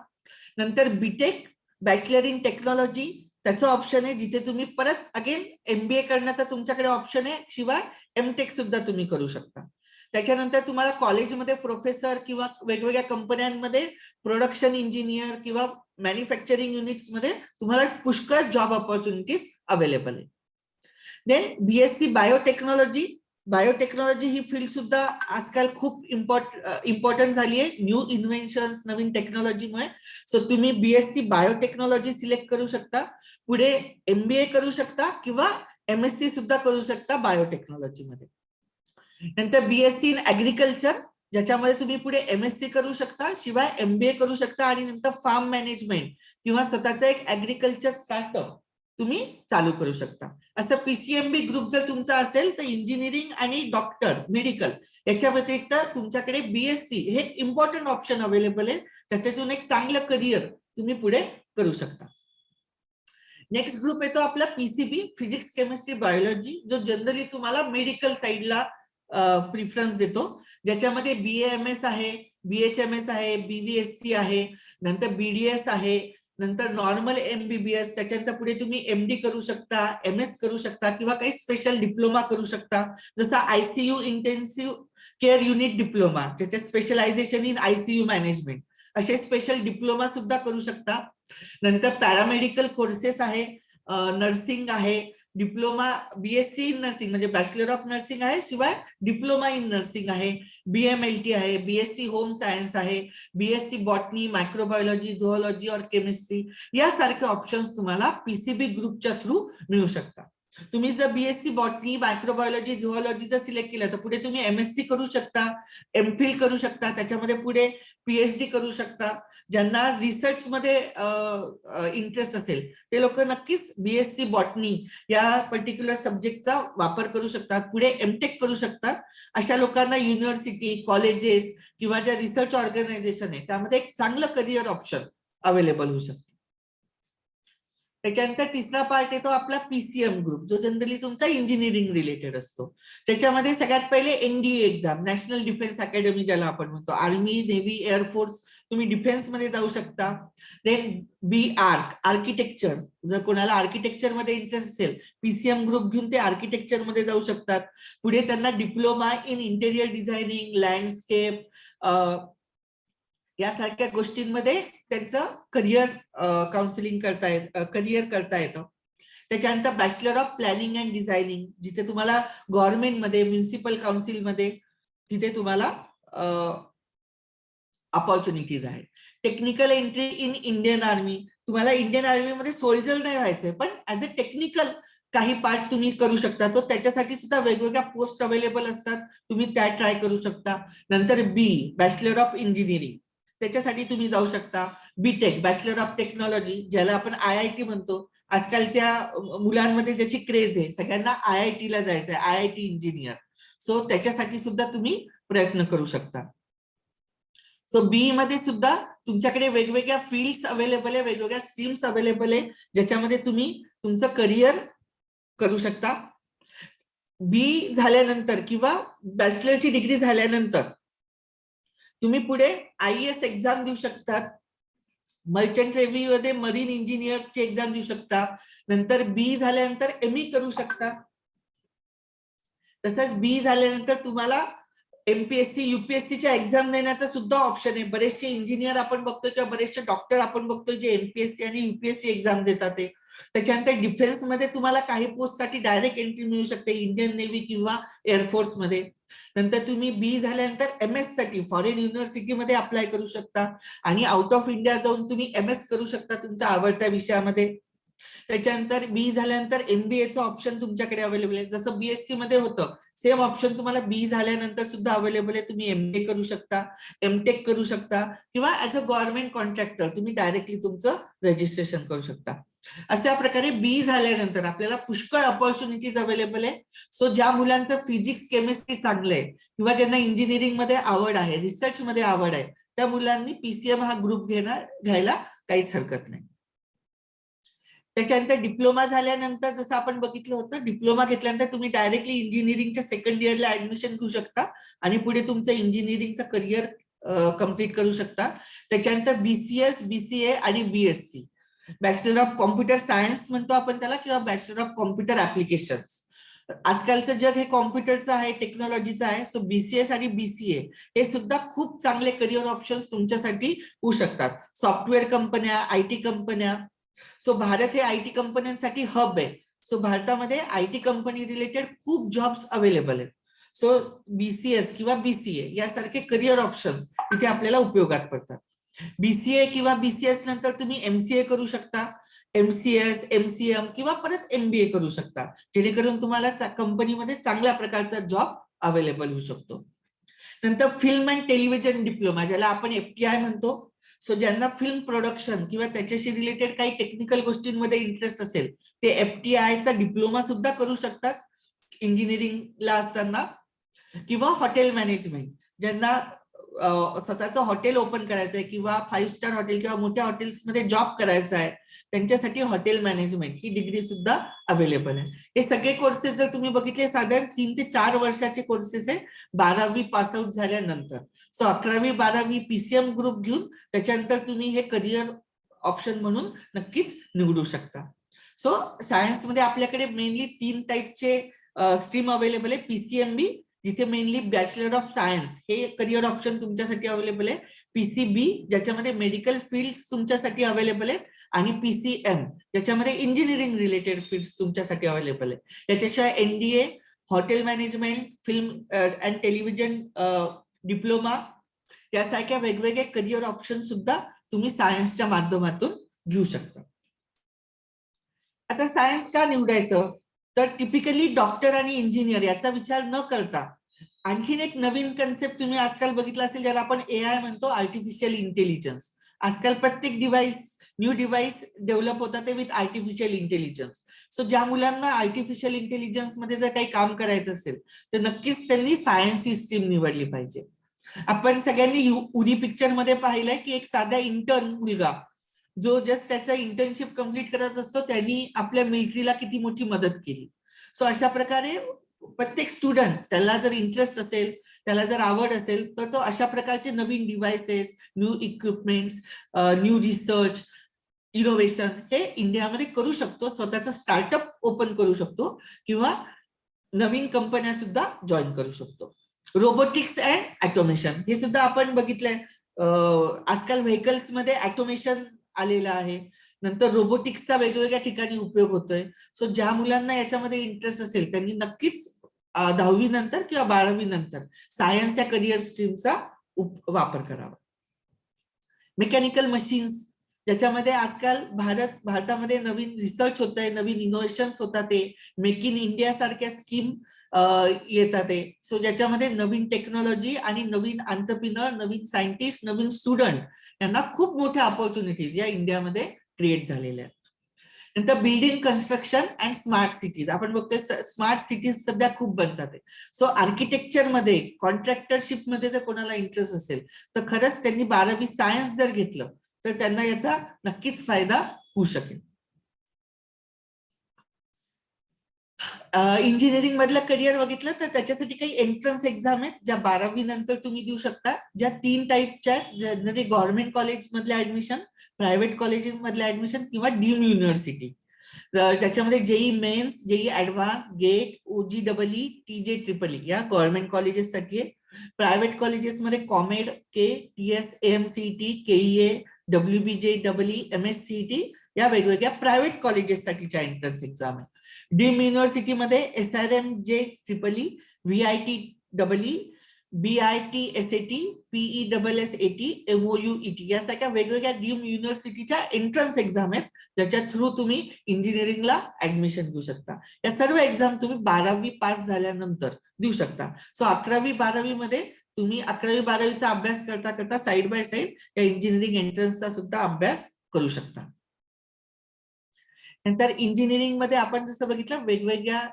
नंतर BTech, बॅचलर इन टेक्नॉलॉजी, त्याचं ऑप्शन आहे, जिथे तुम्ही परत अगेन MBA करण्याचा तुमच्याकडे ऑप्शन आहे, शिवाय M.Tech सुद्धा तुम्ही करू शकता. त्याच्यानंतर तुम्हाला कॉलेजमध्ये प्रोफेसर किंवा वेगवेगळ्या कंपन्यांमध्ये प्रोडक्शन इंजिनियर किंवा मॅन्युफॅक्चरिंग युनिट्स मध्ये तुम्हाला पुष्कळ जॉब ऑपॉर्च्युनिटीज अवेलेबल आहे. देन BSc बायोटेक्नॉलॉजी ही फील्ड सुद्धा आजकाल खूप इम्पॉर्टंट झाली आहे न्यू इन्व्हेन्शन्स, नवीन टेक्नॉलॉजीमुळे. सो तुम्ही BSc बायोटेक्नॉलॉजी सिलेक्ट करू शकता, पुढे MBA करू शकता किंवा MSc सुद्धा करू शकता बायोटेक्नॉलॉजी मध्ये. नंतर BSc इन ऍग्रिकल्चर, ज्याच्यामध्ये तुम्ही पुढे MSc करू शकता, शिवाय MBA करू शकता आणि नंतर फार्म मॅनेजमेंट किंवा स्वतःचा एक ऍग्रिकल्चर स्टार्टअप तुम्ही चालू करू शकता. असं PCMB ग्रुप जर तुमचा असेल तर इंजिनिअरिंग आणि डॉक्टर मेडिकल याच्या व्यतिरिक्त तुमच्याकडे BSc हे इम्पॉर्टंट ऑप्शन अवेलेबल आहे, त्याच्यातून एक चांगलं करिअर तुम्ही पुढे करू शकता. नेक्स्ट ग्रुप येतो आपला PCB, फिजिक्स केमिस्ट्री बायोलॉजी, जो जनरली तुम्हाला मेडिकल साईडला प्रिफरन्स देतो, ज्याच्यामध्ये BAMS आहे, BHMS आहे, BVSC आहे, नंतर BDS आहे, नंतर नॉर्मल MBBS, त्याच्यानंतर पुढे तुम्ही MD करू शकता, MS करू शकता किंवा काही स्पेशल डिप्लोमा करू शकता, जसा ICU intensive care unit diploma, ज्याचे स्पेशलायझेशन इन ICU मॅनेजमेंट, असे स्पेशल डिप्लोमा सुद्धा करू शकता. नंतर पॅरामेडिकल कोर्सेस आहे, नर्सिंग आहे, डिप्लोमा BSc इन नर्सिंग म्हणजे बॅचलर ऑफ नर्सिंग आहे, शिवाय डिप्लोमा इन नर्सिंग आहे, BMLT आहे, BSc होम सायन्स आहे, BSc बॉटनी, मायक्रोबायोलॉजी, झुऑलॉजी और केमिस्ट्री, यासारखे ऑप्शन्स तुम्हाला PCB ग्रुपच्या थ्रू मिळू शकतात. तुम्ही जर BSc बॉटनी, मायक्रोबायोलॉजी, झुऑलॉजी जर सिलेक्ट केलं तर पुढे तुम्ही MSc करू शकता, MPhil करू शकता, त्याच्यामध्ये पुढे PhD करू शकता. ज्यांना रिसर्च मध्ये इंटरेस्ट असेल ते लोक नक्कीच BSc बॉटनी या पर्टिक्युलर सब्जेक्टचा वापर करू शकतात, पुढे M.Tech करू शकतात. अशा लोकांना युनिव्हर्सिटी, कॉलेजेस किंवा ज्या रिसर्च ऑर्गनायझेशन आहे त्यामध्ये एक चांगलं करिअर ऑप्शन अवेलेबल होऊ शकतं. त्याच्यानंतर तिसरा पार्ट येतो आपला PCM ग्रुप, जो जनरली तुमचा इंजिनिअरिंग रिलेटेड असतो. त्याच्यामध्ये सगळ्यात पहिले NDA exam, national defence academy ज्याला आपण म्हणतो, आर्मी, नेव्ही, एअरफोर्स, तुम्ही डिफेन्स मध्ये जाऊ शकता. देन आर्किटेक्चर, जर कोणाला आर्किटेक्चर मध्ये इंटरेस्ट असेल PCM ग्रुप घेऊन ते आर्किटेक्चर मध्ये जाऊ शकतात. पुढे त्यांना diploma in interior designing, landscape यासारख्या गोष्टींमध्ये त्यांचं करिअर काउन्सिलिंग करता येतं. त्याच्यानंतर bachelor of planning and designing, जिथे तुम्हाला गव्हर्नमेंटमध्ये, म्युन्सिपल काउन्सिलमध्ये तिथे तुम्हाला ऑपॉर्च्युनिटीज आहे. Technical entry in Indian army, तुम्हाला इंडियन आर्मीमध्ये सोल्जर नाही व्हायचंय पण ऍज अ टेक्निकल काही पार्ट तुम्ही करू शकता, तो त्याच्यासाठी सुद्धा वेगवेगळ्या पोस्ट अवेलेबल असतात, तुम्ही त्या ट्राय करू शकता. नंतर बॅचलर ऑफ इंजिनिअरिंग, त्याच्यासाठी तुम्ही जाऊ शकता. BTech, बॅचलर ऑफ टेक्नॉलॉजी, ज्याला आपण IIT म्हणतो. आजकालच्या मुलांमध्ये ज्याची क्रेज आहे, सगळ्यांना IIT ला जायचंय, IIT इंजिनियर, सो त्याच्यासाठी सुद्धा तुम्ही प्रयत्न करू शकता. सो BE मध्ये सुद्धा तुमच्याकडे वेगवेगळ्या फील्ड्स अवेलेबल आहे, वेगवेगळ्या स्ट्रीम्स अवेलेबल आहे, ज्याच्यामध्ये तुम्ही तुमचं करिअर करू शकता. BE झाल्यानंतर किंवा बॅचलरची डिग्री झाल्यानंतर तुम्ही पुढे IAS एक्झाम देऊ शकतात, मर्चंट नेव्ही मध्ये मरीन इंजिनियरची एक्झाम देऊ शकता. नंतर BE झाल्यानंतर ME करू शकता. तसंच BE झाल्यानंतर तुम्हाला MPSC, UPSCच्या एक्झाम देण्याचा सुद्धा ऑप्शन आहे. बरेचसे इंजिनियर आपण बघतोय किंवा बरेचसे डॉक्टर आपण बघतोय जे MPSC आणि UPSC एक्झाम देतात. त्याच्यानंतर डिफेन्समध्ये तुम्हाला काही पोस्टसाठी डायरेक्ट एंट्री मिळू शकते, इंडियन नेव्ही किंवा एअरफोर्समध्ये. नंतर तुम्ही बी झाल्यानंतर MS साठी फॉरेन युनिव्हर्सिटीमध्ये अप्लाय करू शकता आणि आउट ऑफ इंडिया जाऊन तुम्ही MS करू शकता तुमच्या आवडत्या विषयामध्ये. त्याच्यानंतर बी झाल्यानंतर MBA ऑप्शन तुमच्याकडे अवेलेबल आहे. जसं BSc मध्ये होतं सेम ऑप्शन तुम्हाला बी झाल्यानंतर सुद्धा अवेलेबल आहे. तुम्ही MBA करू शकता, MTech करू शकता किंवा ऍज अ गव्हर्नमेंट कॉन्ट्रॅक्टर तुम्ही डायरेक्टली तुमचं रजिस्ट्रेशन करू शकता. अशा प्रकारे बी झाल्यानंतर आपल्याला पुष्कळ ऑपॉर्च्युनिटीज अवेलेबल आहे. सो ज्या मुलांचं फिजिक्स केमिस्ट्री चांगलं आहे किंवा ज्यांना इंजिनिअरिंग मध्ये आवड आहे, रिसर्च मध्ये आवड आहे, त्या मुलांनी PCM हा ग्रुप घ्यायला काहीच हरकत नाही. त्याच्यानंतर डिप्लोमा झाल्यानंतर जसं आपण बघितलं होतं, डिप्लोमा घेतल्यानंतर तुम्ही डायरेक्टली इंजिनिअरिंगच्या सेकंड इयरला ऍडमिशन घेऊ शकता आणि पुढे तुमचं इंजिनिअरिंगचं करिअर कम्प्लीट करू शकता. त्याच्यानंतर BCS, BCA आणि BSc, bachelor of computer science म्हणतो आपण त्याला, किंवा बॅचलर ऑफ कॉम्प्युटर ऍप्लिकेशन्स. आजकालचं जग हे कॉम्प्युटरचं आहे, टेक्नॉलॉजीचं आहे. सो BCS आणि BCA हे सुद्धा खूप चांगले करिअर ऑप्शन्स तुमच्यासाठी होऊ शकतात. सॉफ्टवेअर कंपन्या, IT कंपन्या. सो भारत हे IT कंपन्यांसाठी हब आहे. सो भारतामध्ये IT कंपनी रिलेटेड खूप जॉब्स अवेलेबल आहेत. सो BCS किंवा BCA यासारखे करिअर ऑप्शन्स इथे आपल्याला उपयोगात पडतात. BCA किंवा BCS नंतर तुम्ही MCA करू शकता, MCS, MCM किंवा परत MBA करू शकता, जेणेकरून तुम्हाला कंपनीमध्ये चांगल्या प्रकारचा जॉब अवेलेबल होऊ शकतो. नंतर फिल्म अँड टेलिव्हिजन डिप्लोमा, ज्याला आपण FTI म्हणतो. सो ज्यांना फिल्म प्रोडक्शन किंवा त्याच्याशी रिलेटेड काही टेक्निकल गोष्टींमध्ये इंटरेस्ट असेल ते FTIचा डिप्लोमा सुद्धा करू शकतात इंजिनिअरिंगला असताना. किंवा हॉटेल मॅनेजमेंट, ज्यांना स्वतःचं हॉटेल ओपन करायचं आहे किंवा 5 स्टार हॉटेल किंवा मोठ्या हॉटेल्समध्ये जॉब करायचा आहे, त्यांच्यासाठी हॉटेल मॅनेजमेंट ही डिग्री सुद्धा अवेलेबल आहे. हे सगळे कोर्सेस जर तुम्ही बघितले साधारण 3 ते 4 वर्षाचे कोर्सेस आहे 12वी पास आउट झाल्यानंतर. सो 11वी 12वी PCM ग्रुप घेऊन त्याच्यानंतर तुम्ही हे करिअर ऑप्शन म्हणून नक्कीच निवडू शकता. सो सायन्समध्ये आपल्याकडे मेनली 3 टाईपचे स्ट्रीम अवेलेबल आहे. PCMB, जिथे मेनली बॅचलर ऑफ सायन्स हे करिअर ऑप्शन तुमच्यासाठी अवेलेबल आहे. PCB, ज्याच्यामध्ये मेडिकल फील्ड तुमच्यासाठी अवेलेबल आहे, आणि PCM, ज्याच्यामध्ये इंजिनिअरिंग रिलेटेड फील्ड्स तुमच्यासाठी अवेलेबल आहे. याच्याशिवाय NDA, hotel management, film and television diploma यासारख्या वेगवेगळे करिअर ऑप्शन सुद्धा तुम्ही सायन्सच्या माध्यमातून घेऊ शकता. आता सायन्स का निवडायचं, तर टिपिकली डॉक्टर आणि इंजिनियर याचा विचार न करता आणखीन एक नवीन कन्सेप्ट तुम्ही आजकाल बघितला असेल, ज्याला आपण AI म्हणतो, आर्टिफिशियल इंटेलिजन्स. आजकाल प्रत्येक न्यू डिव्हाइस डेव्हलप होतात ते विथ आर्टिफिशियल इंटेलिजन्स. सो ज्या मुलांना आर्टिफिशियल इंटेलिजन्स मध्ये जर काही काम करायचं असेल तर नक्कीच त्यांनी सायन्स ही स्ट्रीम निवडली पाहिजे. आपण सगळ्यांनी उरी पिक्चर मध्ये पाहिलंय की एक साधा इंटर्न मुलगा जो जस्ट त्याचा इंटर्नशिप कम्प्लीट करत असतो त्यांनी आपल्या मिलिटरीला किती मोठी मदत केली. सो अशा प्रकारे प्रत्येक स्टुडंट, त्याला जर इंटरेस्ट असेल, त्याला जर आवड असेल, तर तो अशा प्रकारचे नवीन devices, new equipments, new research, innovation हे इंडियामध्ये करू शकतो. स्वतःचा स्टार्टअप ओपन करू शकतो किंवा नवीन कंपन्या सुद्धा जॉईन करू शकतो. रोबोटिक्स अँड ऑटोमेशन हे सुद्धा आपण बघितलंय. आजकाल व्हेकल्स मध्ये ऑटोमेशन आलेलं आहे. नंतर रोबोटिक्सचा वेगवेगळ्या ठिकाणी उपयोग होतोय. सो ज्या मुलांना याच्यामध्ये इंटरेस्ट असेल त्यांनी नक्कीच 10वी नंतर किंवा 12वी नंतर सायन्स या करिअर स्ट्रीमचा वापर करावा. मेकॅनिकल मशीन्स, ज्याच्यामध्ये आजकाल भारतामध्ये नवीन रिसर्च होत आहे, नवीन इनोव्हेशन्स होतात, ते मेक इन इंडिया सारख्या स्कीम येतात. सो ज्याच्यामध्ये नवीन टेक्नॉलॉजी आणि नवीन एंटरप्रिनर, नवीन सायंटिस्ट, नवीन स्टुडंट यांना खूप मोठ्या ऑपॉर्च्युनिटीज या इंडियामध्ये क्रिएट झालेल्या आहेत. नंतर building construction and smart cities, आपण बघतोय स्मार्ट सिटीज सध्या खूप बनतात. सो आर्किटेक्चर मध्ये, कॉन्ट्रॅक्टरशिप मध्ये जर कोणाला इंटरेस्ट असेल तर खरंच त्यांनी 12वी सायन्स जर घेतलं तर त्यांना याचा नक्कीच फायदा होऊ शकेल. इंजिनिअरिंग मधलं करिअर बघितलं तर त्याच्यासाठी काही एंट्रन्स एक्झाम आहेत ज्या 12वी नंतर तुम्ही देऊ शकता, ज्या 3 टाईपच्या आहेत, जनरली गव्हर्नमेंट कॉलेज मधले ऍडमिशन, प्रायव्हेट कॉलेजेस मधले ऍडमिशन किंवा डीम्ड युनिव्हर्सिटी. त्याच्यामध्ये JEE mains, JEE advance, GATE, OGEE, TJ-EEE या गव्हर्नमेंट कॉलेजेस साठी आहे. प्रायव्हेट कॉलेजेसमध्ये कॉमेड, के, TS, AMCET, KEA, WBJEE, MSCET या वेगवेगळ्या प्रायव्हेट कॉलेजेससाठीच्या एंट्रन्स एक्झाम आहे. डीम युनिव्हर्सिटीमध्ये SRM JEE, VIT BIT SAT, PESSAT, MOUET यासारख्या वेगवेगळ्या डीम युनिव्हर्सिटीच्या एंट्रन्स एक्झाम आहेत, ज्याच्या थ्रू तुम्ही इंजिनिअरिंगला ऍडमिशन घेऊ शकता. या सर्व एक्झाम तुम्ही 12वी पास झाल्यानंतर देऊ शकता. सो 11वी 12वी मध्ये तुम्ही 11वी 12वीचा अभ्यास करता करता साइड बाय साइड या इंजिनिअरिंग एंट्रन्सचा सुद्धा अभ्यास करू शकता. नंतर इंजिनिअरिंग मध्ये आपण जसं बघितलं वेगवेगळ्या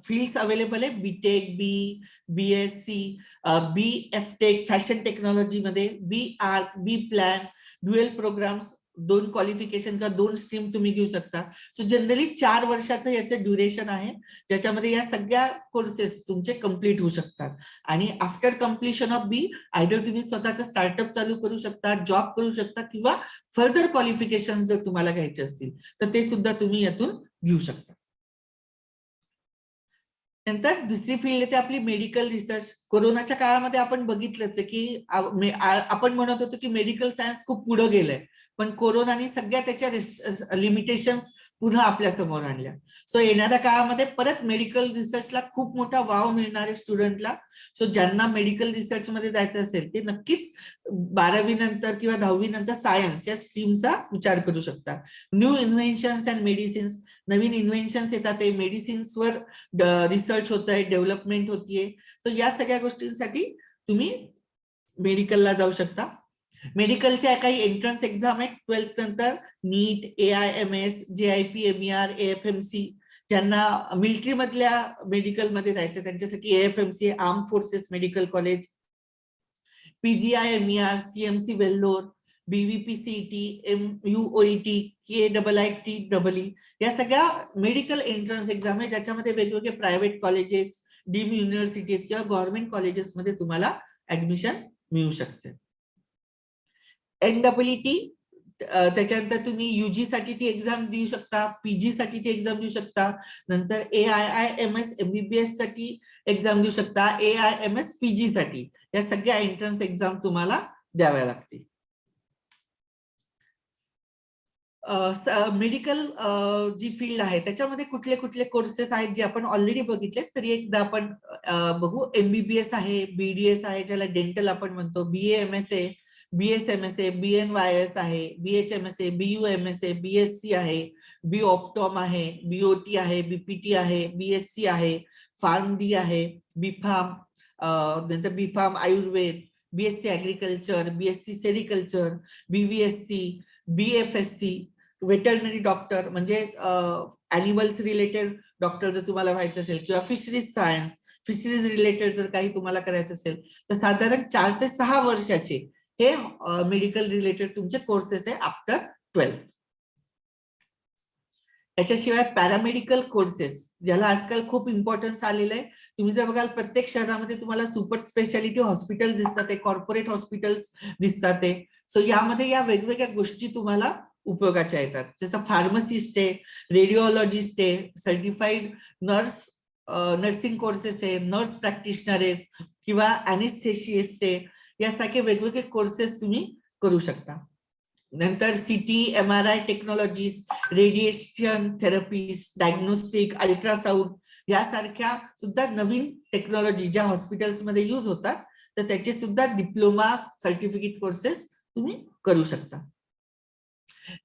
फील्ड्स अवेलेबल आहे. BTech, BSc, BFTech fashion technology मध्ये, BArch, BPlan, dual programmes, 2 qualification का 2 स्ट्रीम तुम्ही घेऊ शकता. सो जनरली 4 वर्षाचं याचं ड्युरेशन आहे, ज्याच्यामध्ये या सगळ्या कोर्सेस तुमचे कम्प्लीट होऊ शकतात. आणि आफ्टर कम्प्लिशन ऑफ आयदर तुम्ही स्वतःचं स्टार्टअप चालू करू शकता, जॉब करू शकता, किंवा फर्दर क्वालिफिकेशन जर तुम्हाला घ्यायचे असतील तर ते सुद्धा तुम्ही यातून घेऊ शकता. नंतर दुसरी फील्ड येते आपली मेडिकल रिसर्च. कोरोनाच्या काळामध्ये आपण बघितलंच की आपण म्हणत होतो की मेडिकल सायन्स खूप पुढे गेलंय, पण कोरोनाने सगळ्या त्याच्या लिमिटेशन्स पुन्हा आपल्या समोर आणल्या. सो येणाऱ्या काळामध्ये परत मेडिकल रिसर्चला खूप मोठा वाव मिळणार आहे स्टुडंटला. सो ज्यांना मेडिकल रिसर्च मध्ये जायचं असेल ते नक्कीच 12वी नंतर किंवा 10वी नंतर सायन्स या स्ट्रीमचा विचार करू शकता. न्यू इन्व्हेन्शन्स अँड मेडिसिन्स, नवीन इन्व्हेन्शन्स येतात, मेडिसिन्सवर रिसर्च होत आहे, डेव्हलपमेंट होतीये. तर या सगळ्या गोष्टींसाठी तुम्ही मेडिकलला जाऊ शकता. मेडिकलच्या काही एंट्रन्स एक्झाम आहेत 12th नंतर, नीट, AIMS, JIP, MER, AFMC. ज्यांना मिलिटरी मधल्या मेडिकल मध्ये जायचं त्यांच्यासाठी AFMC, arm forces medical college, PGI MER, CMC Vellore, BVPCET, MUOET, KIIT या सगळ्या मेडिकल एंट्रन्स एक्झाम आहे, ज्याच्यामध्ये वेगवेगळे प्रायव्हेट कॉलेजेस, डीम युनिव्हर्सिटीज किंवा गव्हर्नमेंट कॉलेजेस मध्ये तुम्हाला ऍडमिशन मिळू शकते. NEET, त्याच्यानंतर तुम्ही UG साठी ती एक्झाम देऊ शकता, PG साठी ती एक्झाम देऊ शकता, नंतर AIIMS MBBS साठी एक्झाम देऊ शकता, AIMS PG साठी. या सगळ्या एंट्रन्स एक्झाम तुम्हाला द्याव्या लागतील. मेडिकल जी फील्ड आहे त्याच्यामध्ये कुठले कुठले कोर्सेस आहेत जे आपण ऑलरेडी बघितले, तरी एकदा आपण बघू. MBBS आहे, BDS आहे ज्याला डेंटल आपण म्हणतो, BAMS, BSMS, BNYS आहे, BHMS, BUMS, BSc आहे, BOptom आहे, BOT आहे, BPT आहे, BSc आहे, PharmD आहे, BPharm, नंतर BPharm Ayurveda, BSc agriculture, BSc sericulture, BVSc, BFSc, veterinary doctor म्हणजे ॲनिमल्स रिलेटेड डॉक्टर जर तुम्हाला व्हायचं असेल, किंवा फिशरीज सायन्स, फिशरीज रिलेटेड जर काही तुम्हाला करायचं असेल तर साधारण 4 ते 6 वर्षाचे हे मेडिकल रिलेटेड तुमचे कोर्सेस आहे आफ्टर 12th. त्याच्याशिवाय पॅरामेडिकल कोर्सेस ज्याला आजकाल खूप इम्पॉर्टन्स आलेलं आहे. तुम्ही जर बघाल प्रत्येक शहरामध्ये तुम्हाला सुपर स्पेशालिटी हॉस्पिटल दिसतात, कॉर्पोरेट हॉस्पिटल्स दिसतात. सो यामध्ये या वेगवेगळ्या गोष्टी तुम्हाला उपयोगाच्या येतात, जसं फार्मसिस्ट आहे, रेडिओलॉजिस्ट आहे, सर्टिफाईड नर्सिंग कोर्सेस आहे, नर्स प्रॅक्टिशनर आहेत, किंवा अॅनेस्थेशिस्ट आहे. यासारखे वेगवेगळे कोर्सेस तुम्ही करू शकता. नंतर CT, MRI technologies, radiation therapist, diagnostic, ultrasound यासारख्या सुद्धा नवीन टेक्नॉलॉजी ज्या हॉस्पिटल्समध्ये यूज होतात, तर त्याचे सुद्धा डिप्लोमा सर्टिफिकेट कोर्सेस तुम्ही करू शकता.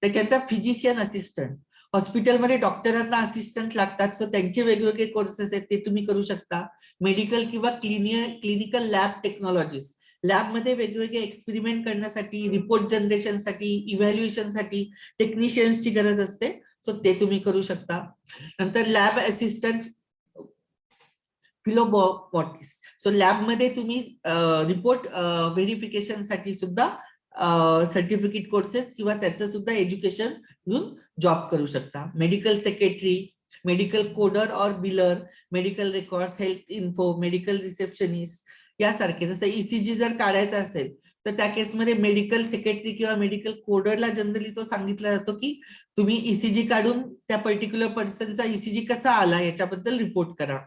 त्याच्यानंतर फिजिशियन असिस्टंट, हॉस्पिटलमध्ये डॉक्टरांना असिस्टंट लागतात, सो त्यांचे वेगवेगळे कोर्सेस आहेत ते तुम्ही करू शकता. मेडिकल किंवा क्लिनिकल लॅब टेक्नॉलॉजीज, लॅबमध्ये वेगवेगळे एक्सपेरिमेंट करण्यासाठी, रिपोर्ट जनरेशनसाठी, इव्हॅल्युएशनसाठी टेक्निशियन्सची गरज असते, सो ते तुम्ही करू शकता. नंतर लॅब असिस्टंट फिलोबॉटिस्ट, सो लॅबमध्ये तुम्ही रिपोर्ट व्हेरिफिकेशनसाठी सुद्धा सर्टिफिकेट कोर्सेस किंवा त्याचं सुद्धा एज्युकेशन घेऊन जॉब करू शकता. मेडिकल सेक्रेटरी, मेडिकल कोडर और biller, medical record, health info, medical receptionist यासारखे. जसं ECG जर काढायचा असेल तर त्या केसमध्ये मेडिकल सेक्रेटरी किंवा मेडिकल कोडरला जनरली तो सांगितला जातो की तुम्ही ECG काढून त्या पर्टिक्युलर पर्सनचा ECG कसा आला याच्याबद्दल रिपोर्ट करा.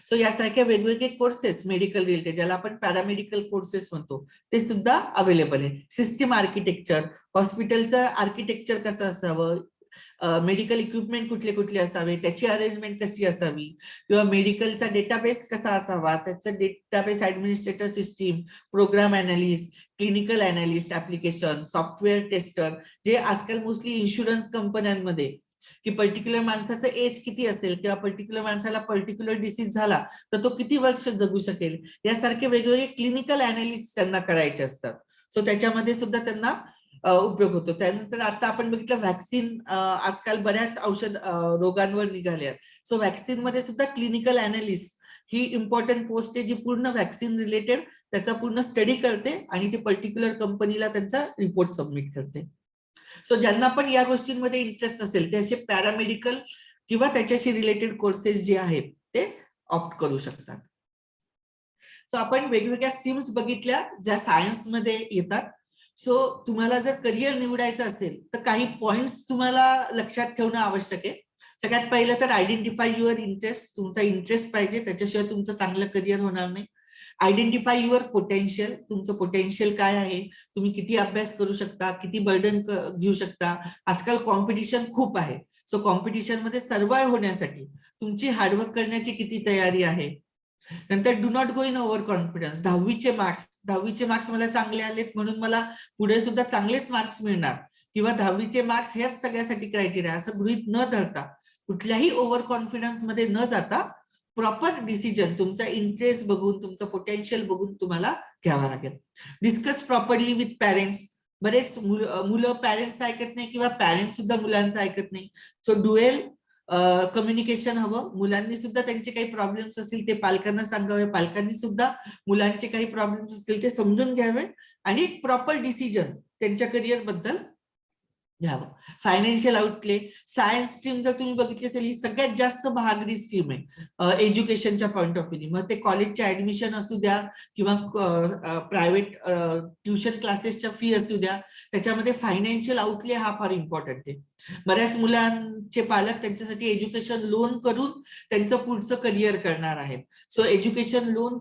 सो यासारख्या वेगवेगळे कोर्सेस मेडिकल रिलेटेड, ज्याला आपण पॅरामेडिकल कोर्सेस म्हणतो, ते सुद्धा अवेलेबल आहे. सिस्टीम आर्किटेक्चर, हॉस्पिटलचं आर्किटेक्चर कसं असावं, मेडिकल इक्विपमेंट कुठले कुठले असावे, त्याची अरेंजमेंट कशी असावी, किंवा मेडिकलचा डेटाबेस कसा असावा, त्याचं database administrator system, program analyst, clinical analyst, application, software tester, जे आजकाल मोस्टली इन्शुरन्स कंपन्यांमध्ये की पर्टिक्युलर माणसाचं एज किती असेल किंवा पर्टिक्युलर माणसाला पर्टिक्युलर डिसीज झाला तर तो किती वर्ष जगू शकेल, यासारखे वेगवेगळे क्लिनिकल अनालिस्ट त्यांना करायचे असतात. सो त्याच्यामध्ये सुद्धा त्यांना उपयोग होतो. त्यानंतर आता आपण बघितलं व्हॅक्सिन, आजकाल बऱ्याच औषध रोगांवर निघाले आहेत. सो व्हॅक्सिन मध्ये सुद्धा क्लिनिकल अनालिस्ट ही इम्पॉर्टंट पोस्ट आहे, जी पूर्ण व्हॅक्सिन रिलेटेड त्याचा पूर्ण स्टडी करते आणि ती पर्टिक्युलर कंपनीला त्यांचा रिपोर्ट सबमिट करते. सो ज्यांना पण या गोष्टींमध्ये इंटरेस्ट असेल ते असे पॅरामेडिकल किंवा त्याच्याशी रिलेटेड कोर्सेस जे आहेत ते ऑप्ट करू शकतात. सो आपण वेगवेगळ्या स्ट्रीम्स बघितल्या ज्या सायन्समध्ये येतात. सो तुम्हाला जर करिअर निवडायचं असेल तर काही पॉइंट्स तुम्हाला लक्षात ठेवणं आवश्यक आहे. सगळ्यात पहिलं तर आयडेंटिफाय युअर इंटरेस्ट. तुमचा इंटरेस्ट पाहिजे, त्याच्याशिवाय तुमचं चांगलं करिअर होणार नाही. Identify your potential. तुमचं पोटेन्शियल काय आहे, तुम्ही किती अभ्यास करू शकता, किती बर्डन घेऊ शकता. आजकाल कॉम्पिटिशन खूप आहे. सो कॉम्पिटिशन मध्ये सर्वाइव्ह होण्यासाठी तुमची हार्डवर्क करण्याची किती तयारी आहे. नंतर do not go in over confidence. 10वीचे मार्क्स मला चांगले आलेत म्हणून मला पुढे सुद्धा चांगलेच मार्क्स मिळणार किंवा 10वीचे मार्क्स हेच सगळ्यासाठी क्रायटेरिया असं गृहीत न धरता, कुठल्याही ओव्हर कॉन्फिडन्स मध्ये न जाता प्रॉपर डिसिजन तुमचा इंटरेस्ट बघून, तुमचं पोटेन्शियल बघून तुम्हाला घ्यावा लागेल. Discuss properly with parents. बरेच मुलं पॅरेंट्स ऐकत नाही किंवा पॅरेंट्स सुद्धा मुलांचं ऐकत नाही. सो ड्युएल कम्युनिकेशन हवं. मुलांनी सुद्धा त्यांचे काही प्रॉब्लेम्स असतील ते पालकांना सांगावे, पालकांनी सुद्धा मुलांचे काही प्रॉब्लेम्स असतील ते समजून घ्यावे आणि प्रॉपर डिसिजन त्यांच्या करिअर बद्दल घ्यावं. Financial outlay. सायन्स स्ट्रीम जर तुम्ही बघितली असेल ही सगळ्यात जास्त महागडी स्ट्रीम आहे एज्युकेशनच्या पॉईंट ऑफ व्ह्यू. मग ते कॉलेजचे ऍडमिशन असू द्या किंवा प्रायव्हेट ट्युशन क्लासेसच्या फी असू द्या, त्याच्यामध्ये फायनान्शियल आउटले हा फार इम्पॉर्टंट आहे. बऱ्याच मुलांचे पालक त्यांच्यासाठी एज्युकेशन लोन करून त्यांचं पुढचं करिअर करणार आहेत. सो एज्युकेशन लोन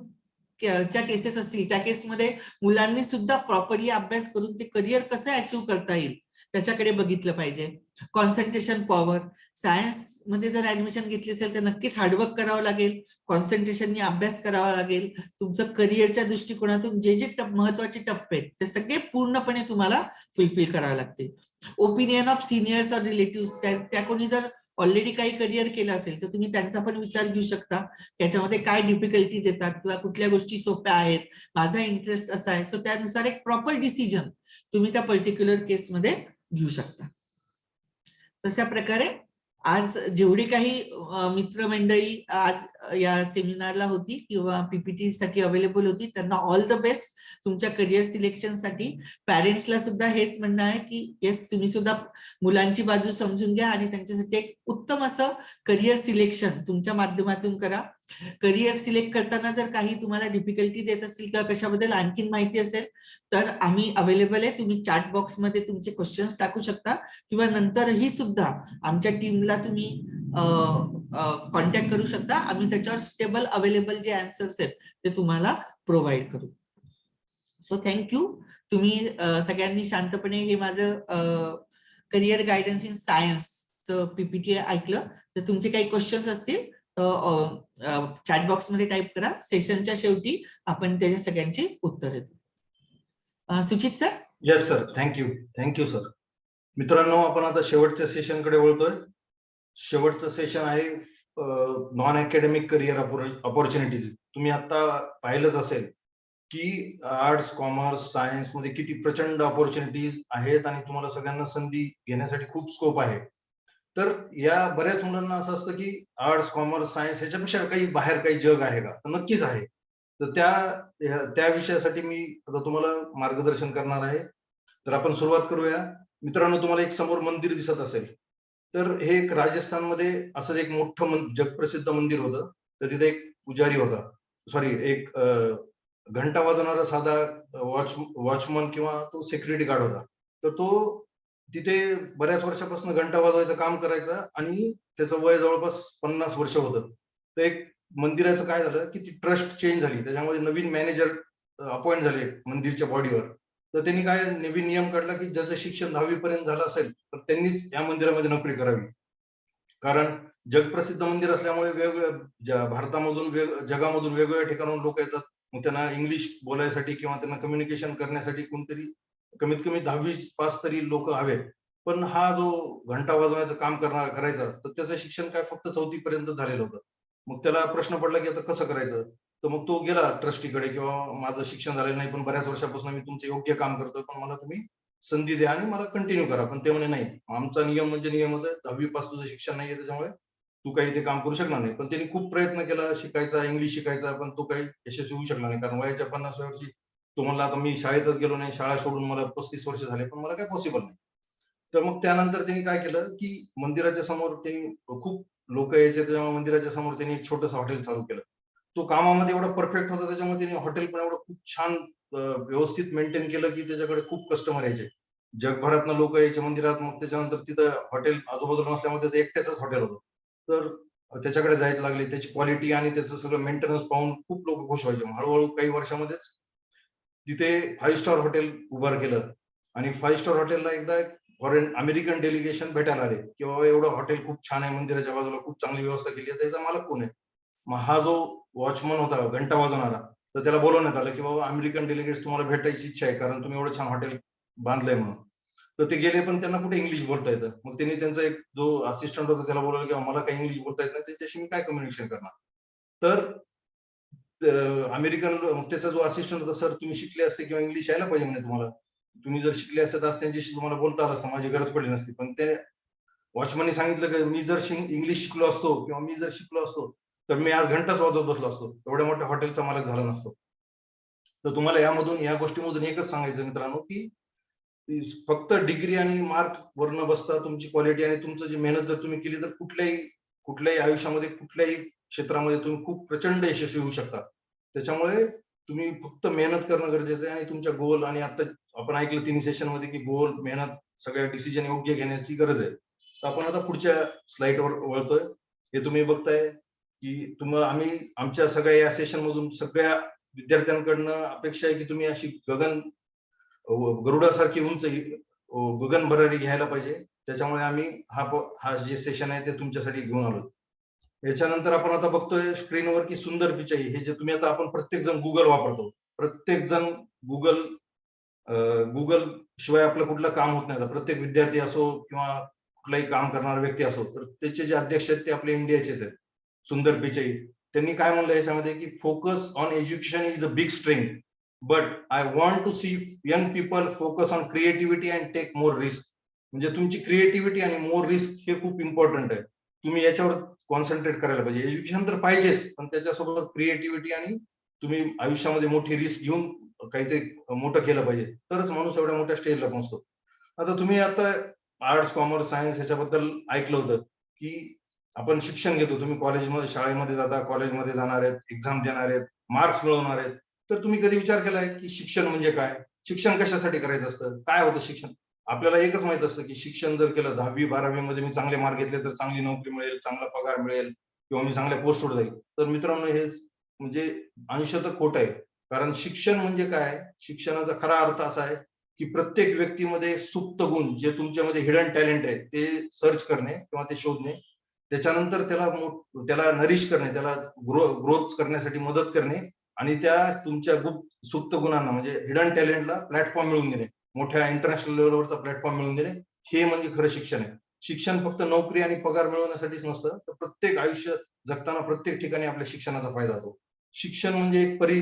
च्या केसेस असतील त्या केसमध्ये मुलांनी सुद्धा प्रॉपरली अभ्यास करून ते करिअर कसं अचीव्ह करता येईल त्याच्याकडे बघितलं पाहिजे. Concentration power. सायन्स मध्ये जर ऍडमिशन घेतली असेल तर नक्कीच हार्डवर्क करावं लागेल, कॉन्सन्ट्रेशननी अभ्यास करावा लागेल. तुमचं करिअरच्या दृष्टिकोनातून जे जे महत्वाचे टप्पे आहेत ते सगळे पूर्णपणे तुम्हाला फुलफिल करावे लागतील. ओपिनियन ऑफ सिनियर्स और रिलेटिव्ह. त्या कोणी जर ऑलरेडी काही करिअर केलं असेल तर तुम्ही त्यांचा पण विचार घेऊ शकता. त्याच्यामध्ये काय डिफिकल्टीज येतात किंवा कुठल्या गोष्टी सोप्या आहेत, माझा इंटरेस्ट असा आहे. सो त्यानुसार एक प्रॉपर डिसिजन तुम्ही त्या पर्टिक्युलर केसमध्ये घेऊ शकता. तशा प्रकारे आज जेवढी काही मित्रमंडळी आज या सेमिनारला होती किंवा पीपीटी साठी अवेलेबल होती त्यांना ऑल द बेस्ट तुमच्या करिअर सिलेक्शन साठी. पॅरेंट्सला सुद्धा हेच म्हणणं आहे की येस, तुम्ही सुद्धा मुलांची बाजू समजून घ्या आणि त्यांच्यासाठी एक उत्तम असं करिअर सिलेक्शन तुमच्या माध्यमातून करा. करिअर सिलेक्ट करताना जर काही तुम्हाला डिफिकल्टीज येत असतील किंवा कशाबद्दल आणखीन माहिती असेल तर आम्ही अवेलेबल आहे. तुम्ही चॅट बॉक्समध्ये तुमचे क्वेश्चन्स टाकू शकता किंवा नंतरही सुद्धा आमच्या टीमला तुम्ही कॉन्टॅक्ट करू शकता. आम्ही त्याच्यावर स्टेबल अवेलेबल जे आन्सर्स आहेत ते तुम्हाला प्रोव्हाइड करू. So thank you. तुम्ही सगळ्यांनी शांतपणे हे माझं करिअर गायडन्स इन सायन्सचं पीपीटी ऐकलं. तर तुमचे काही क्वेश्चन्स असतील चॅट बॉक्स मध्ये टाईप करा. सेशनच्या शेवटी आपण त्याच्या सगळ्यांची उत्तरं देऊ. सुचित sir. Yes sir, thank you sir. मित्रांनो, आपण आता शेवटच्या सेशन कडे वळतोय. शेवटचं सेशन आहे नॉन अकॅडमिक करिअर अपॉर्च्युनिटीज. तुम्ही आता पाहिलंच असेल की आर्ट्स, कॉमर्स, सायन्स मध्ये किती प्रचंड अपॉर्च्युनिटीज आहेत आणि तुम्हाला सगळ्यांना संधी घेण्यासाठी खूप स्कोप आहे. तर या बऱ्याच मुलांना असं असतं की आर्ट्स, कॉमर्स, सायन्स ह्याच्यापेक्षा काही बाहेर काही जग आहे का? तर नक्कीच आहे. तर त्या विषयासाठी मी आता तुम्हाला मार्गदर्शन करणार आहे. तर आपण सुरुवात करूया. मित्रांनो, तुम्हाला एक समोर मंदिर दिसत असेल तर हे एक राजस्थानमध्ये असं एक मोठं जगप्रसिद्ध मंदिर होतं. तर तिथे एक पुजारी होता, एक घंटा वाजवणारा साधा वॉचमन किंवा तो सिक्युरिटी गार्ड होता. तर तो तिथे बऱ्याच वर्षापासून घंटा वाजवायचं काम करायचा आणि त्याचं वय जवळपास 50 वर्ष होतं. तर एक मंदिराचं काय झालं की ती ट्रस्ट चेंज झाली, त्याच्यामध्ये नवीन मॅनेजर अपॉइंट झाले मंदिरच्या बॉडीवर. तर त्यांनी काय नवीन नियम काढला की ज्याचं शिक्षण 10वी पर्यंत झालं असेल तर त्यांनीच या मंदिरामध्ये नोकरी करावी. कारण जगप्रसिद्ध मंदिर असल्यामुळे वेगवेगळ्या भारतामधून जगामधून वेगवेगळ्या ठिकाणाहून लोक येतात. मग त्यांना इंग्लिश बोलायसाठी किंवा त्यांना कम्युनिकेशन करण्यासाठी कोणतरी कमीत कमी 10वी पास तरी लोक हवेत. पण हा जो घंटा वाजवण्याचं काम करायचा, तर त्याचं शिक्षण काय फक्त 4थी पर्यंत झालेलं होतं. मग त्याला प्रश्न पडला की आता कसं करायचं. तर मग तो गेला ट्रस्टीकडे किंवा माझं शिक्षण झालेलं नाही पण बऱ्याच वर्षापासून मी तुमचं योग्य काम करतोय, पण मला तुम्ही संधी द्या आणि मला कंटिन्यू करा. पण ते म्हणे नाही, आमचा नियम म्हणजे नियमच आहे, 10वी पास तुझं शिक्षण नाहीये त्याच्यामुळे तू काही ते काम करू शकणार नाही. पण त्यांनी खूप प्रयत्न केला शिकायचा, इंग्लिश शिकायचा, पण तो काही यशस्वी होऊ शकला नाही. कारण वयाच्या 50व्या वर्षी तो म्हणला आता मी शाळेतच गेलो नाही, शाळा सोडून मला 35 वर्ष झाले, पण मला काय पॉसिबल नाही. तर मग त्यानंतर त्यांनी काय केलं की मंदिराच्या समोर त्यांनी खूप लोक यायचे, त्याच्यामुळे मंदिराच्या समोर त्यांनी एक छोटंसं हॉटेल चालू केलं. तो कामामध्ये एवढा परफेक्ट होता, त्याच्यामुळे त्यांनी हॉटेल पण एवढं खूप छान व्यवस्थित मेंटेन केलं की त्याच्याकडे खूप कस्टमर यायचे. जगभरातनं लोक यायचे मंदिरात. मग त्याच्यानंतर तिथं हॉटेल आजूबाजूला नसल्यामुळे त्याचं एकट्याच हॉटेल होतं. तर त्याच्याकडे जायला लागले. त्याची क्वालिटी आणि त्याचं सगळं मेंटेनन्स पाहून खूप लोक खुश व्हायचे. हळूहळू काही वर्षामध्येच तिथे 5 स्टार हॉटेल उभार केलं आणि 5 स्टार हॉटेलला एकदा फॉरेन अमेरिकन डेलिगेशन भेटायला आले की बाबा एवढं हॉटेल खूप छान आहे, मंदिराच्या बाजूला खूप चांगली व्यवस्था केली आहे, त्याचा मालक कोण आहे. मग हा जो वॉचमन होता घंटा वाजवणारा, तर त्याला बोलवण्यात आलं की बाबा अमेरिकन डेलिगेट्स तुम्हाला भेटायची इच्छा आहे कारण तुम्ही एवढं छान हॉटेल बांधलंय म्हणून. तर ते गेले, पण त्यांना कुठे इंग्लिश बोलता येतं. मग त्यांनी त्यांचा एक जो असिस्टंट होता त्याला बोलवलं की मला काही इंग्लिश बोलता येत नाही, त्याच्याशी मी काय कम्युनिकेशन करणार. तर अमेरिकन त्याचा जो असिस्टंट होता, सर तुम्ही शिकले असते किंवा इंग्लिश यायला पाहिजे म्हणे तुम्हाला, तुम्ही जर शिकले असते तर त्यांच्याशी तुम्हाला बोलता आलं असतं, माझी गरज पडली नसती. पण ते वॉचमनने सांगितलं की मी जर इंग्लिश शिकलो असतो किंवा मी जर शिकलो असतो तर मी आज घंटाच वाजवत बसलो असतो, एवढ्या मोठ्या हॉटेलचा मालक झाला नसतो. तर तुम्हाला या गोष्टीमधून एकच सांगायचं मित्रांनो की फक्त डिग्री आणि मार्क वर न बसता तुमची क्वालिटी आणि तुमचं जी मेहनत जर तुम्ही केली तर कुठल्याही आयुष्यामध्ये कुठल्याही क्षेत्रामध्ये तुम्ही खूप प्रचंड यशस्वी होऊ शकता. त्याच्यामुळे तुम्ही फक्त मेहनत करणं गरजेचं आहे आणि तुमच्या गोल, आणि आता आपण ऐकलं तिन्ही सेशन मध्ये की गोल, मेहनत, सगळ्या डिसिजन योग्य घेण्याची गरज आहे. तर आपण आता पुढच्या स्लाइडवर वळतोय. हे तुम्ही बघताय की तुम्हाला आम्ही आमच्या सगळ्या या सेशन मधून सगळ्या विद्यार्थ्यांकडनं अपेक्षा आहे की तुम्ही अशी गरुडासारखी उंच गगन भरारी घ्यायला पाहिजे. त्याच्यामुळे आम्ही हा जे सेशन आहे ते तुमच्यासाठी घेऊन आलो. याच्यानंतर आपण आता बघतोय स्क्रीनवर की सुंदर पिचाई, हे जे तुम्ही आता आपण प्रत्येक जण गुगल वापरतो, प्रत्येक जण गुगल शिवाय आपलं कुठलं काम होत नाही. प्रत्येक विद्यार्थी असो किंवा कुठलाही काम करणारा व्यक्ती असो, तर त्याचे जे अध्यक्ष आहेत ते आपले इंडियाचेच आहेत, सुंदर पिचाई. त्यांनी काय म्हणलं याच्यामध्ये की focus on education is a big strength, but I want to see young people focus on creativity and take more risk. म्हणजे तुमची क्रिएटिव्हिटी आणि मोर रिस्क हे खूप इम्पॉर्टंट आहे. तुम्ही याच्यावर कॉन्सन्ट्रेट करायला पाहिजे. एज्युकेशन तर पाहिजेच, पण त्याच्यासोबत क्रिएटिव्हिटी आणि तुम्ही आयुष्यामध्ये मोठी रिस्क घेऊन काहीतरी मोठं केलं पाहिजे, तरच माणूस एवढ्या मोठ्या स्टेजला पोहोचतो. आता तुम्ही आता आर्ट्स, कॉमर्स, सायन्स ह्याच्याबद्दल ऐकलं होतं की आपण शिक्षण घेतो, तुम्ही कॉलेजमध्ये, शाळेमध्ये जाता, कॉलेजमध्ये जाणार आहेत, एक्झाम देणार आहेत, मार्क्स मिळवणार आहेत. तर तुम्ही कधी विचार केलाय की शिक्षण म्हणजे काय, शिक्षण कशासाठी करायचं असतं, काय होतं शिक्षण. आपल्याला एकच माहित असतं की शिक्षण जर केलं, 10वी 12वी मध्ये मी चांगले मार्क घेतले तर चांगली नोकरी मिळेल, चांगला पगार मिळेल किंवा मी चांगल्या पोस्टवर जाईल. तर मित्रांनो हेच म्हणजे अंशतः खोट आहे. कारण शिक्षण म्हणजे काय, शिक्षणाचा खरा अर्थ असा आहे की प्रत्येक व्यक्तीमध्ये सुप्त गुण, जे तुमच्यामध्ये हिडन टॅलेंट आहे, ते सर्च करणे किंवा ते शोधणे, त्याच्यानंतर त्याला नरिश करणे, त्याला ग्रोथ करण्यासाठी मदत करणे आणि त्या तुमच्या सुप्त गुणांना म्हणजे हिडन टॅलेंटला प्लॅटफॉर्म मिळवून देणे, मोठ्या इंटरनॅशनल लेवलवरचा प्लॅटफॉर्म मिळवून देणे, हे म्हणजे खरं शिक्षण आहे. शिक्षण फक्त नोकरी आणि पगार मिळवण्यासाठीच नसतं, तर प्रत्येक आयुष्य जगताना प्रत्येक ठिकाणी आपल्या शिक्षणाचा फायदा होतो. शिक्षण म्हणजे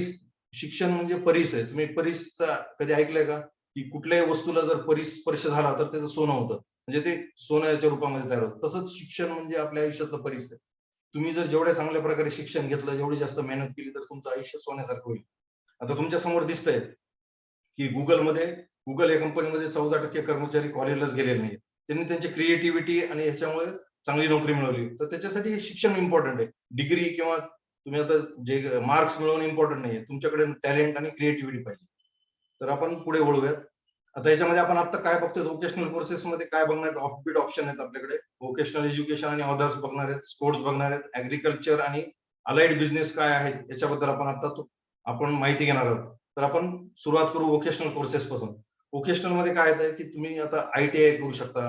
शिक्षण म्हणजे परीस आहे. तुम्ही परीसचा कधी ऐकलंय का, की कुठल्याही वस्तूला जर परिस्पर्श झाला तर त्याचं सोनं होतं, म्हणजे ते सोन्याच्या रूपामध्ये तयार होतं. तसंच शिक्षण म्हणजे आपल्या आयुष्यातलं परीस आहे. तुम्ही जर जेवढ्या चांगल्या प्रकारे शिक्षण घेतलं, जेवढी जास्त मेहनत केली, तर तुमचं आयुष्य सोन्यासारखं होईल. आता तुमच्या समोर दिसतंय की गुगल या कंपनीमध्ये 14% कर्मचारी कॉलेजलाच गेलेले नाही. त्यांनी त्यांची क्रिएटिव्हिटी आणि ह्याच्यामुळे चांगली नोकरी मिळवली. तर त्याच्यासाठी शिक्षण इम्पॉर्टंट आहे. डिग्री किंवा तुम्ही आता जे मार्क्स मिळवणं इम्पॉर्टंट नाहीये. तुमच्याकडे टॅलेंट आणि क्रिएटिव्हिटी पाहिजे. तर आपण पुढे वळूयात. आता याच्यामध्ये आपण आता काय बघतोय, व्होकेशनल कोर्सेसमध्ये काय बघणार, ऑफबीट ऑप्शन आहेत आपल्याकडे. व्होकेशनल एज्युकेशन आणि अदर्स बघणार आहेत, स्पोर्ट्स बघणार आहेत, ऍग्रिकल्चर आणि अलाइड बिझनेस काय आहेत याच्याबद्दल आपण माहिती घेणार आहोत. तर आपण सुरुवात करू व्होकेशनल कोर्सेस पासून. व्होकेशनल मध्ये काय आहे की तुम्ही आता ITI करू शकता.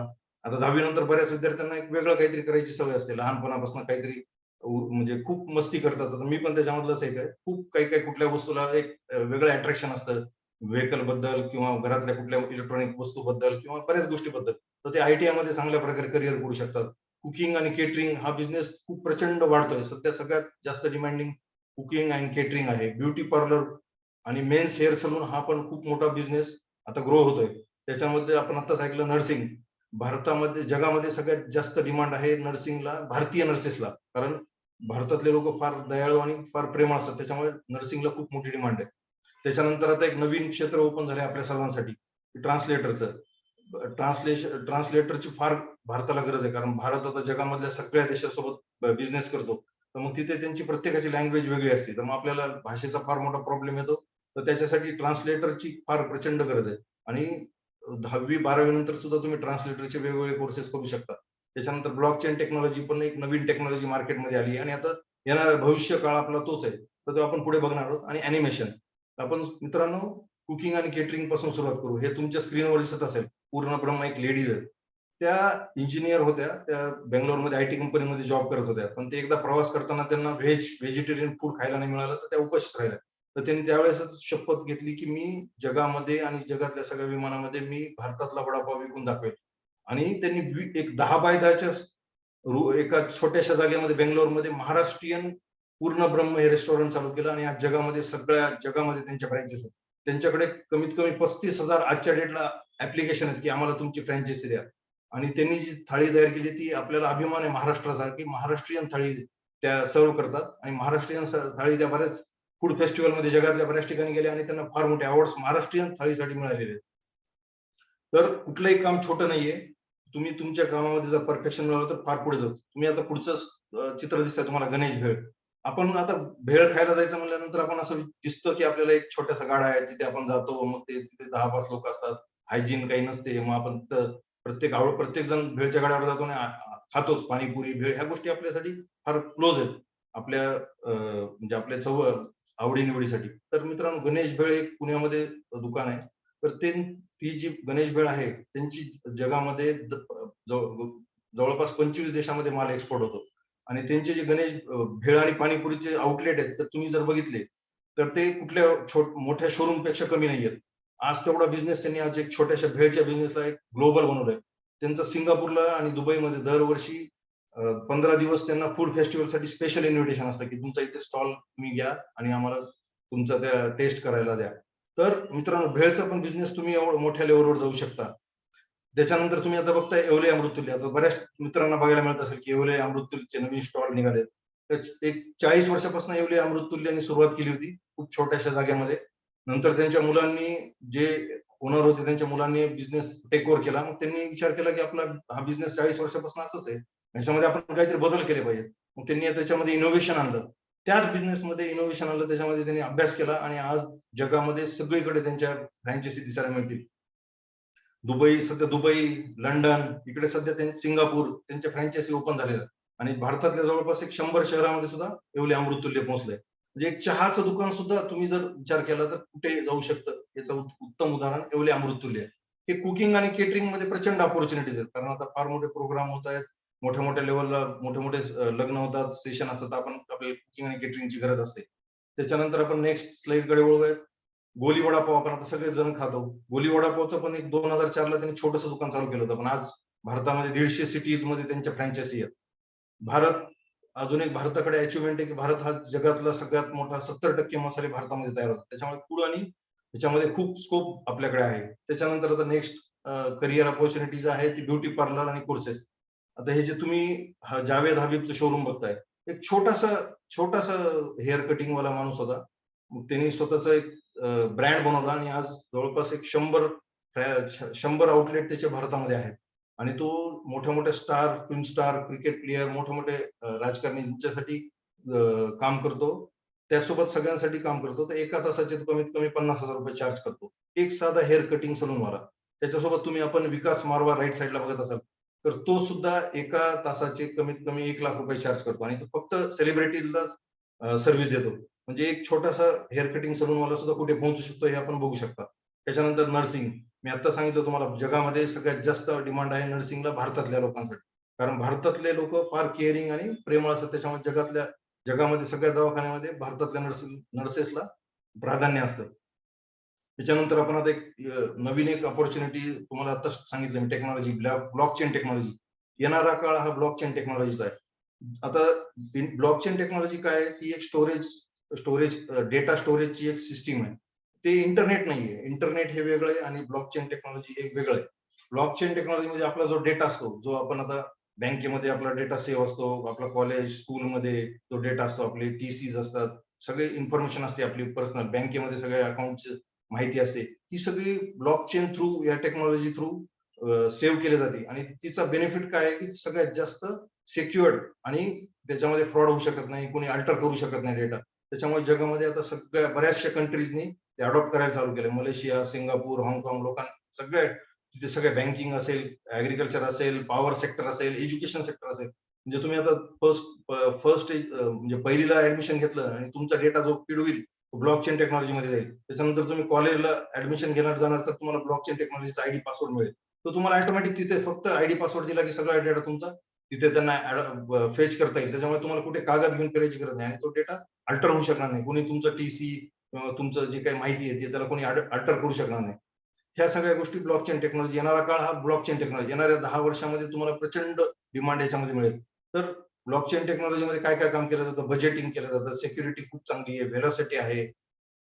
आता 10वी नंतर बऱ्याच विद्यार्थ्यांना एक वेगळं काहीतरी करायची सवय असते, लहानपणापासून काहीतरी म्हणजे खूप मस्ती करतात. आता मी पण त्याच्यामधलंच एक आहे. खूप काही कुठल्या वस्तूला एक वेगळं अट्रॅक्शन असतं, व्हेकल बद्दल किंवा घरातल्या कुठल्या इलेक्ट्रॉनिक वस्तूबद्दल किंवा बऱ्याच गोष्टीबद्दल. तर ते ITI मध्ये चांगल्या प्रकारे करिअर करू शकतात. कुकिंग आणि केटरिंग हा बिझनेस खूप प्रचंड वाढतोय. सध्या सगळ्यात जास्त डिमांडिंग कुकिंग आणि केटरिंग आहे. ब्युटी पार्लर आणि मेन्स हेअर सलून हा पण खूप मोठा बिझनेस आता ग्रो होतोय. त्याच्यामध्ये आपण आताच ऐकलं नर्सिंग. भारतामध्ये जगामध्ये सगळ्यात जास्त डिमांड आहे नर्सिंगला, भारतीय नर्सेसला. कारण भारतातले लोक फार दयाळू आणि फार प्रेमळ असतात, त्याच्यामुळे नर्सिंगला खूप मोठी डिमांड आहे. त्याच्यानंतर आता एक नवीन क्षेत्र ओपन झाले आपल्या सर्वांसाठी, ट्रान्सलेटरचं. ट्रान्सलेटरची फार भारताला गरज आहे, कारण भारत आता जगामधल्या सगळ्या देशासोबत बिझनेस करतो. तर मग तिथे त्यांची प्रत्येकाची लँग्वेज वेगळी असते, तर मग आपल्याला भाषेचा फार मोठा प्रॉब्लेम येतो. तर त्याच्यासाठी ट्रान्सलेटरची फार प्रचंड गरज आहे. आणि 10वी-12वी नंतर सुद्धा तुम्ही ट्रान्सलेटरचे वेगवेगळे कोर्सेस करू शकता. त्याच्यानंतर ब्लॉकचेन टेक्नॉलॉजी पण एक नवीन टेक्नॉलॉजी मार्केटमध्ये आली आणि आता येणारा भविष्य काळ आपला तोच आहे, तर तो आपण पुढे बघणार आहोत. आणि अॅनिमेशन. आपण मित्रांनो कुकिंग आणि केटरिंग पासून सुरुवात करू. हे तुमच्या स्क्रीनवर दिसत असेल, पूर्ण ब्रह्म एक लेडीज आहे. त्या इंजिनियर होत्या, त्या बेंगलोरमध्ये IT कंपनीमध्ये जॉब करत होत्या. पण ते एकदा प्रवास करताना त्यांना व्हेजिटेरियन फूड खायला नाही मिळालं, तर त्या उपाशीच राहिल्या. तर त्यांनी त्यावेळेसच शपथ घेतली की मी जगामध्ये आणि जगातल्या सगळ्या विमानामध्ये मी भारतातला वडापाव विकून दाखवेल. आणि त्यांनी एक 10 बाय 10च्या एका छोट्याशा जागेमध्ये बेंगलोरमध्ये महाराष्ट्रीयन पूर्ण ब्रह्म हे रेस्टॉरंट चालू केलं. आणि आज जगामध्ये सगळ्या जगामध्ये त्यांच्या ब्रँचेस आहेत. त्यांच्याकडे कमीत कमी 35,000 आजच्या डेटला ऍप्लिकेशन आहेत की आम्हाला तुमची फ्रँचायझी द्या. आणि त्यांनी जी थाळी तयार केली ती आपल्याला अभिमान आहे महाराष्ट्रासारखी महाराष्ट्रीयन थाळी त्या सर्व करतात. आणि महाराष्ट्रीयन थाळी त्या बऱ्याच फूड फेस्टिवलमध्ये जगातल्या बऱ्याच ठिकाणी गेल्या आणि त्यांना फार मोठे अवॉर्ड्स महाराष्ट्रीयन थाळीसाठी मिळालेले आहेत. तर कुठलंही काम छोटं नाहीये. तुम्ही तुमच्या कामामध्ये जर परफेक्शन मिळवलं तर फार पुढे जाऊ. तुम्ही आता पुढचं चित्र दिसतंय तुम्हाला गणेश भेळ. आपण आता भेळ खायला जायचं म्हणल्यानंतर आपण असं दिसतं की आपल्याला एक छोटासा गाडा आहे, तिथे आपण जातो, मग ते तिथे 10-5 लोक असतात, हायजीन काही नसते. मग आपण प्रत्येक जण भेळच्या गाड्यावर जातो आणि खातोच पाणीपुरी भेळ. ह्या गोष्टी आपल्यासाठी फार क्लोज आहेत आपल्या म्हणजे आपल्या आवडीनिवडीसाठी. तर मित्रांनो गणेश भेळ एक पुण्यामध्ये दुकान आहे. तर ती जी गणेश भेळ आहे त्यांची जगामध्ये जवळपास 25 देशामध्ये माल एक्सपोर्ट होतो. आणि त्यांचे जे गणेश भेळ आणि पाणीपुरीचे आउटलेट आहेत, तर तुम्ही जर बघितले तर ते कुठल्या मोठ्या शोरूम पेक्षा कमी नाहीयेत. आज तेवढा बिझनेस त्यांनी आज एक छोट्याशा भेळच्या बिझनेसला एक ग्लोबल बनवलंय. त्यांचं सिंगापूरला आणि दुबईमध्ये दरवर्षी 15 दिवस त्यांना फूड फेस्टिवलसाठी स्पेशल इन्व्हिटेशन असतं की तुमचा इथे स्टॉल तुम्ही घ्या आणि आम्हाला तुमचा त्या टेस्ट करायला द्या. तर मित्रांनो भेळचा पण बिझनेस तुम्ही एवढं मोठ्या लेवलवर जाऊ शकता. त्याच्यानंतर तुम्ही आता बघताय येवले अमृततुल्य. आता बऱ्याच मित्रांना बघायला मिळत असेल की येवले अमृततुल्यचे नवीन स्टॉल निघाले. एक 40 वर्षापासून येवले अमृततुल्यांनी सुरुवात केली होती खूप छोट्याशा जागेमध्ये. नंतर त्यांच्या मुलांनी जे ओनर होते त्यांच्या मुलांनी बिझनेस टेक ओव्हर केला. मग त्यांनी विचार केला की आपला हा बिझनेस 40 वर्षापासून असंच आहे, याच्यामध्ये आपण काहीतरी बदल केले पाहिजे. मग त्यांनी त्याच्यामध्ये इनोव्हेशन आणलं. त्याच बिझनेसमध्ये इनोव्हेशन आणलं, त्याच्यामध्ये त्यांनी अभ्यास केला आणि आज जगामध्ये सगळीकडे त्यांच्या फ्रँचायझी दिसायला मिळतील. दुबई, लंडन इकडे सध्या सिंगापूर त्यांच्या फ्रँचायझी ओपन झालेल्या. आणि भारतातल्या जवळपास एक 100 शहरामध्ये सुद्धा येवले अमृततुल्य पोहोचलंय. म्हणजे एक चहाचं दुकान सुद्धा तुम्ही जर विचार केला तर कुठे जाऊ शकतं, याचं उत्तम उदाहरण येवले अमृततुल्य. हे कुकिंग आणि केटरिंग मध्ये प्रचंड ऑपॉर्च्युनिटीज आहेत, कारण आता फार मोठे प्रोग्राम होत आहेत, मोठ्या मोठ्या लेवलला मोठे लग्न होतात, सेशन असतात, आपण आपल्याला कुकिंग आणि केटरिंगची गरज असते. त्याच्यानंतर आपण नेक्स्ट स्लाइड कडे वळूयात. गोली वडापाव आपण आता सगळेच जण खातो. गोली वडापावचं पण एक 2004 ला त्यांनी छोटंसं दुकान चालू केलं होतं, पण आज भारतामध्ये 150 सिटीज मध्ये त्यांच्या फ्रँचायझी आहेत. अजून एक भारताकडे अचिव्हमेंट आहे की भारत हा जगातला सगळ्यात मोठा 70% मसाले भारतामध्ये तयार होतात. त्याच्यामुळे फूड आणि त्याच्यामध्ये खूप स्कोप आपल्याकडे आहे. त्याच्यानंतर आता नेक्स्ट करिअर अपॉर्च्युनिटीज आहे ती ब्युटी पार्लर आणि कोर्सेस. आता हे जे तुम्ही जावेद हबीबचं शोरूम बघताय, एक छोटासा हेअर कटिंग वाला माणूस होता. मग त्यांनी स्वतःचा एक ब्रँड बनवला आणि आज जवळपास एक 100 आउटलेट त्याचे भारतामध्ये आहेत. आणि तो मोठ्या मोठ्या star, film star, cricket player, मोठे मोठे राजकारणी यांच्यासाठी काम करतो. त्यासोबत सगळ्यांसाठी काम करतो. तर एका तासाचे कमीत कमी 50,000 रुपये चार्ज करतो. एक साधा हेअर कटिंग सलून वाला. त्याच्यासोबत तुम्ही आपण विकास मारवा राईट साईडला बघत असाल, तर तो सुद्धा एका तासाचे कमीत कमी 1 लाख रुपये चार्ज करतो. आणि तो फक्त सेलिब्रिटीजला सर्व्हिस देतो. म्हणजे एक छोटासा हेअर कटिंग सलूनवाला सुद्धा कुठे पोहोचू शकतो हे आपण बघू शकता. त्याच्यानंतर नर्सिंग, मी आता सांगितलं तुम्हाला जगामध्ये सगळ्यात जास्त डिमांड आहे नर्सिंगला भारतातल्या लोकांसाठी. कारण भारतातले लोक फार केअरिंग आणि प्रेमळ असतात. त्याच्यामुळे जगामध्ये सगळ्या दवाखान्यामध्ये भारतातल्या नर्सेसला प्राधान्य असतं. त्याच्यानंतर आपण आता एक नवीन एक अपॉर्च्युनिटी तुम्हाला आता सांगितलं मी, टेक्नॉलॉजी, ब्लॉकचेन टेक्नॉलॉजी. येणारा काळ हा ब्लॉकचेन टेक्नॉलॉजीचा आहे. आता ब्लॉकचेन टेक्नॉलॉजी काय आहे, ती एक स्टोरेज डेटा स्टोरेजची एक सिस्टीम आहे. ते इंटरनेट नाहीये. इंटरनेट हे वेगळं आहे आणि ब्लॉकचेन टेक्नॉलॉजी हे वेगळं आहे. ब्लॉकचेन टेक्नॉलॉजी म्हणजे आपला जो डेटा असतो, जो आपण आता बँकेमध्ये आपला डेटा सेव्ह असतो, आपला कॉलेज स्कूलमध्ये जो डेटा असतो, आपले टीसीज असतात, सगळे इन्फॉर्मेशन असते आपली पर्सनल, बँकेमध्ये सगळ्या अकाउंटची माहिती असते, ही सगळी ब्लॉकचेन थ्रू, या टेक्नॉलॉजी थ्रू सेव्ह केली जाते. आणि तिचा बेनिफिट काय आहे की सगळ्यात जास्त सिक्युअर्ड आणि त्याच्यामध्ये फ्रॉड होऊ शकत नाही, कोणी अल्टर करू शकत नाही डेटा. त्याच्यामुळे जगामध्ये आता सगळ्या बऱ्याचशा कंट्रीजनी ते अडॉप्ट करायला चालू केलं. मलेशिया, सिंगापूर, हाँगकाँग, लोकांना सगळ्या तिथे सगळ्या बँकिंग असेल, ऍग्रिकल्चर असेल, पॉवर सेक्टर असेल, एज्युकेशन सेक्टर असेल. म्हणजे तुम्ही आता फर्स्ट म्हणजे पहिलीला ऍडमिशन घेतलं आणि तुमचा डेटा जो फीड होईल ब्लॉकचेन टेक्नॉलॉजी मध्ये जाईल. त्याच्यानंतर तुम्ही कॉलेजला ऍडमिशन घेणार जाणार तर तुम्हाला ब्लॉकचेन टेक्नॉलॉजीचा आयडी पासवर्ड मिळेल. तर तुम्हाला ऑटोमॅटिक तिथे फक्त आयडी पासवर्ड दिला की सगळा डेटा तुमचा तिथे त्यांना फेच करता येईल. त्याच्यामुळे तुम्हाला कुठे कागद घेऊन फिरायची गरज नाही आणि तो डेटा अल्टर होऊ शकणार नाही. कोणी तुमचं टीसी किंवा तुमचं जे काही माहिती आहे त्याला कोणी अल्टर करू शकणार नाही. ह्या सगळ्या गोष्टी ब्लॉकचेन टेक्नॉलॉजी, येणारा काळ हा ब्लॉकचेन टेक्नॉलॉजी, येणाऱ्या 10 वर्षामध्ये तुम्हाला प्रचंड डिमांड याच्यामध्ये मिळेल. तर ब्लॉकचेन टेक्नॉलॉजीमध्ये काय काय काम केलं जातं, बजेटिंग केलं जातं, सिक्युरिटी खूप चांगली आहे, व्हेलॉसिटी आहे,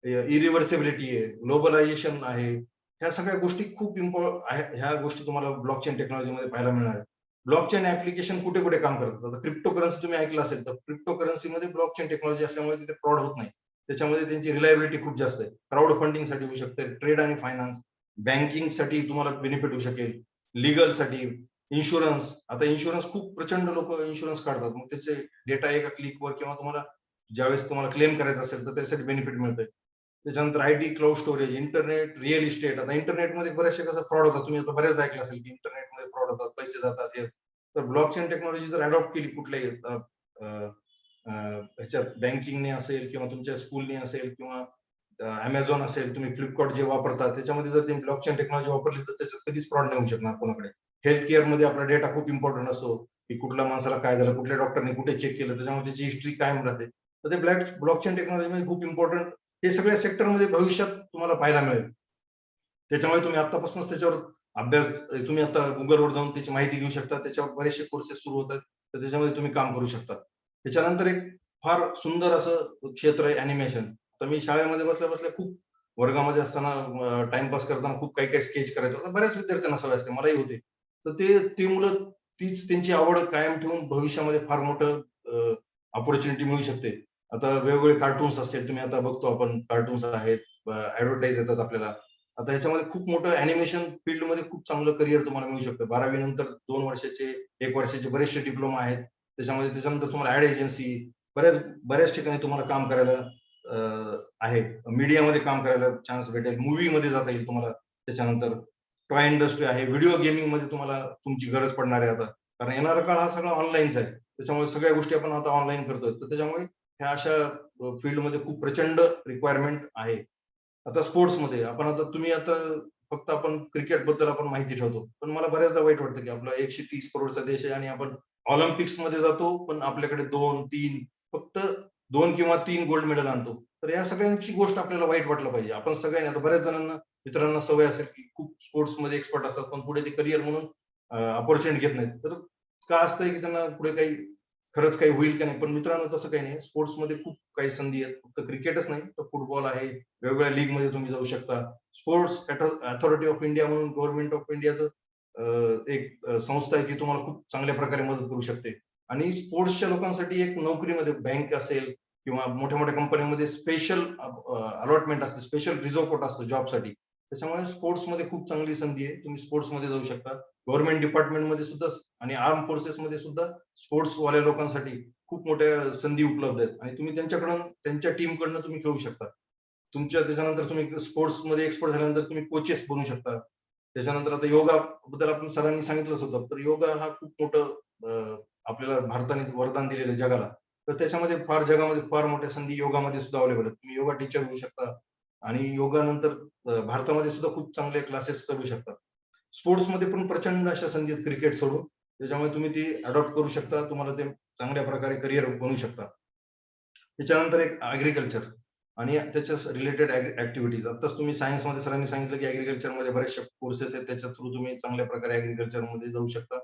इरिव्हर्सिबिलिटी आहे, ग्लोबलायझेशन आहे. ह्या सगळ्या गोष्टी खूप ह्या गोष्टी तुम्हाला ब्लॉकचेन टेक्नॉलॉजीमध्ये पाहायला मिळणार आहे. ब्लॉकचेन ऍप्लिकेशन कुठे कुठे काम करतात. आता क्रिप्टो करन्सी तुम्ही ऐकलं असेल तर क्रिप्टो करन्सीमध्ये ब्लॉकचेन टेक्नॉलॉजी असल्यामुळे तिथे फ्रॉड होत नाही. त्याच्यामध्ये त्यांची रिलायबिलिटी खूप जास्त आहे. क्राऊड फंडिंगसाठी होऊ शकते, ट्रेड आणि फायनान्स, बँकिंग साठी तुम्हाला बेनिफिट होऊ शकेल, लिगल साठी, इन्शुरन्स. आता इन्शुरन्स खूप प्रचंड लोक इन्शुरन्स काढतात. मग त्याचे डेटा एका क्लिकवर किंवा तुम्हाला ज्यावेळेस तुम्हाला क्लेम करायचं असेल तर त्यासाठी बेनिफिट मिळतंय. त्याच्यानंतर IT, cloud storage, internet, real estate. आता इंटरनेटमध्ये बरेचसे कसं फ्रॉड होतात. तुम्ही आता बऱ्याचदा ऐकलं असेल की इंटरनेटमध्ये फ्रॉड होतात, पैसे जातात. तर ब्लॉकचेन टेक्नॉलॉजी जर अडॉप्ट केली कुठल्याही ह्याच्यात, बँकिंगने असेल किंवा तुमच्या स्कूलने असेल किंवा अमेझॉन असेल, तुम्ही फ्लिपकार्ट जे वापरता त्याच्यामध्ये जर तुम्ही ब्लॉकचेन टेक्नॉलॉजी वापरली तर त्याच्यात कधीच फ्रॉड नाही होऊ शकणार कोणाकडे. हेल्थ केअर मध्ये आपला डेटा खूप इम्पॉर्टंट असतो की कुठल्या माणसाला काय झालं, कुठल्या डॉक्टरने कुठे चेक केलं, त्याच्यामुळे त्याची हिस्ट्री कायम राहते. तर ते ब्लॉकचेन टेक्नॉलॉजी मध्ये खूप इम्पॉर्टंट, हे सगळ्या सेक्टरमध्ये भविष्यात तुम्हाला पाहायला मिळेल. त्याच्यामुळे तुम्ही आतापासूनच त्याच्यावर अभ्यास, तुम्ही आता गुगलवर जाऊन त्याची माहिती घेऊ शकता. त्याच्यावर बरेचसे कोर्सेस सुरू होतात, तर त्याच्यामध्ये तुम्ही काम करू शकता. त्याच्यानंतर एक फार सुंदर असं क्षेत्र आहे अॅनिमेशन. तर मी शाळेमध्ये बसल्या बसल्या खूप वर्गामध्ये असताना टाइमपास करताना खूप काही काही स्केच करायचो. आता बऱ्याच विद्यार्थ्यांना सवय असते, मलाही होते. तर ते मुलं तीच त्यांची आवड कायम ठेवून भविष्यामध्ये फार मोठं ऑपॉर्च्युनिटी मिळू शकते. आता वेगवेगळे कार्टून्स असतील, तुम्ही आता बघतो आपण कार्टून्स आहेत, ऍडव्हर्टाईज येतात आपल्याला. आता ह्याच्यामध्ये खूप मोठं अॅनिमेशन फील्डमध्ये खूप चांगलं करिअर तुम्हाला मिळू शकतं. 12वी नंतर 2 वर्षाचे, 1 वर्षाचे बरेचसे डिप्लोमा आहेत. त्याच्यानंतर तुम्हाला ऍड एजन्सी, बऱ्याच ठिकाणी तुम्हाला काम करायला आहे. मीडियामध्ये काम करायला चान्स भेटेल, मूव्ही मध्ये जाता येईल तुम्हाला. त्याच्यानंतर टॉय इंडस्ट्री आहे, व्हिडिओ गेमिंग मध्ये तुम्हाला तुमची गरज पडणार आहे आता, कारण येणारा काळ हा सगळा ऑनलाईनचा आहे. त्याच्यामुळे सगळ्या गोष्टी आपण आता ऑनलाईन करतोय. तर त्याच्यामुळे ह्या अशा फील्डमध्ये खूप प्रचंड रिक्वायरमेंट आहे. आता स्पोर्ट्समध्ये तुम्ही आता फक्त आपण क्रिकेट बद्दल आपण माहिती ठेवतो, पण मला बऱ्याचदा वाईट वाटतं की आपला 130 करोडचा देश आहे आणि आपण ऑलिम्पिक्स मध्ये जातो पण आपल्याकडे 2-3, फक्त 2 किंवा 3 गोल्ड मेडल आणतो. तर या सगळ्यांची गोष्ट आपल्याला वाईट वाटलं पाहिजे. आपण सगळ्यांनी, आता बऱ्याच जणांना, मित्रांना सवय असेल की खूप स्पोर्ट्स मध्ये एक्सपर्ट असतात पण पुढे ते करिअर म्हणून अपॉर्च्युनिटी घेत नाहीत. तर का असतंय की त्यांना पुढे काही खरंच काही होईल का नाही. पण मित्रांनो तसं काही नाही. स्पोर्ट्समध्ये खूप काही संधी आहेत. फक्त क्रिकेटच नाही तर फुटबॉल आहे, वेगवेगळ्या लीग मध्ये तुम्ही जाऊ शकता. स्पोर्ट्स अथॉरिटी ऑफ इंडिया म्हणून गव्हर्नमेंट ऑफ इंडियाचं एक संस्था आहे, ती तुम्हाला खूप चांगल्या प्रकारे मदत करू शकते. आणि स्पोर्ट्सच्या लोकांसाठी एक नोकरीमध्ये बँक असेल किंवा मोठ्या मोठ्या कंपन्यांमध्ये स्पेशल अलॉटमेंट असते, स्पेशल रिझर्व्ह कोटा असतो जॉबसाठी. त्याच्यामुळे स्पोर्ट्समध्ये खूप चांगली संधी आहे. तुम्ही स्पोर्ट्समध्ये जाऊ शकता. गव्हर्नमेंट डिपार्टमेंटमध्ये सुद्धा आणि आर्म फोर्सेसमध्ये सुद्धा स्पोर्ट्सवाल्या लोकांसाठी खूप मोठ्या संधी उपलब्ध आहेत आणि तुम्ही त्यांच्या टीमकडनं तुम्ही खेळू शकता. त्याच्यानंतर तुम्ही स्पोर्ट्समध्ये एक्सपर्ट झाल्यानंतर तुम्ही कोचेस बनू शकता. त्याच्यानंतर आता योगा बद्दल आपण सरांनी सांगितलंच होतं, तर योगा हा खूप मोठं आपल्याला भारताने वरदान दिलेलं आहे जगाला. तर त्याच्यामध्ये फार जगामध्ये फार मोठ्या संधी योगामध्ये सुद्धा अवेलेबल आहेत. तुम्ही योगा टीचर होऊ शकता आणि योगानंतर भारतामध्ये सुद्धा खूप चांगले क्लासेस चालू शकतात. स्पोर्ट्समध्ये पण प्रचंड अशा संधी आहेत क्रिकेट सोडून, त्याच्यामुळे तुम्ही ती अडॉप्ट करू शकता, तुम्हाला ते चांगल्या प्रकारे करिअर बनवू शकता. त्याच्यानंतर एक ऍग्रिकल्चर आणि त्याच्या रिलेटेड ऍक्टिव्हिटीज. आताच तुम्ही सायन्समध्ये सरांनी सांगितलं की ऍग्रिकल्चरमध्ये बरेचसे कोर्सेस आहेत, त्याच्या थ्रू तुम्ही चांगल्या प्रकारे ऍग्रिकल्चरमध्ये जाऊ शकता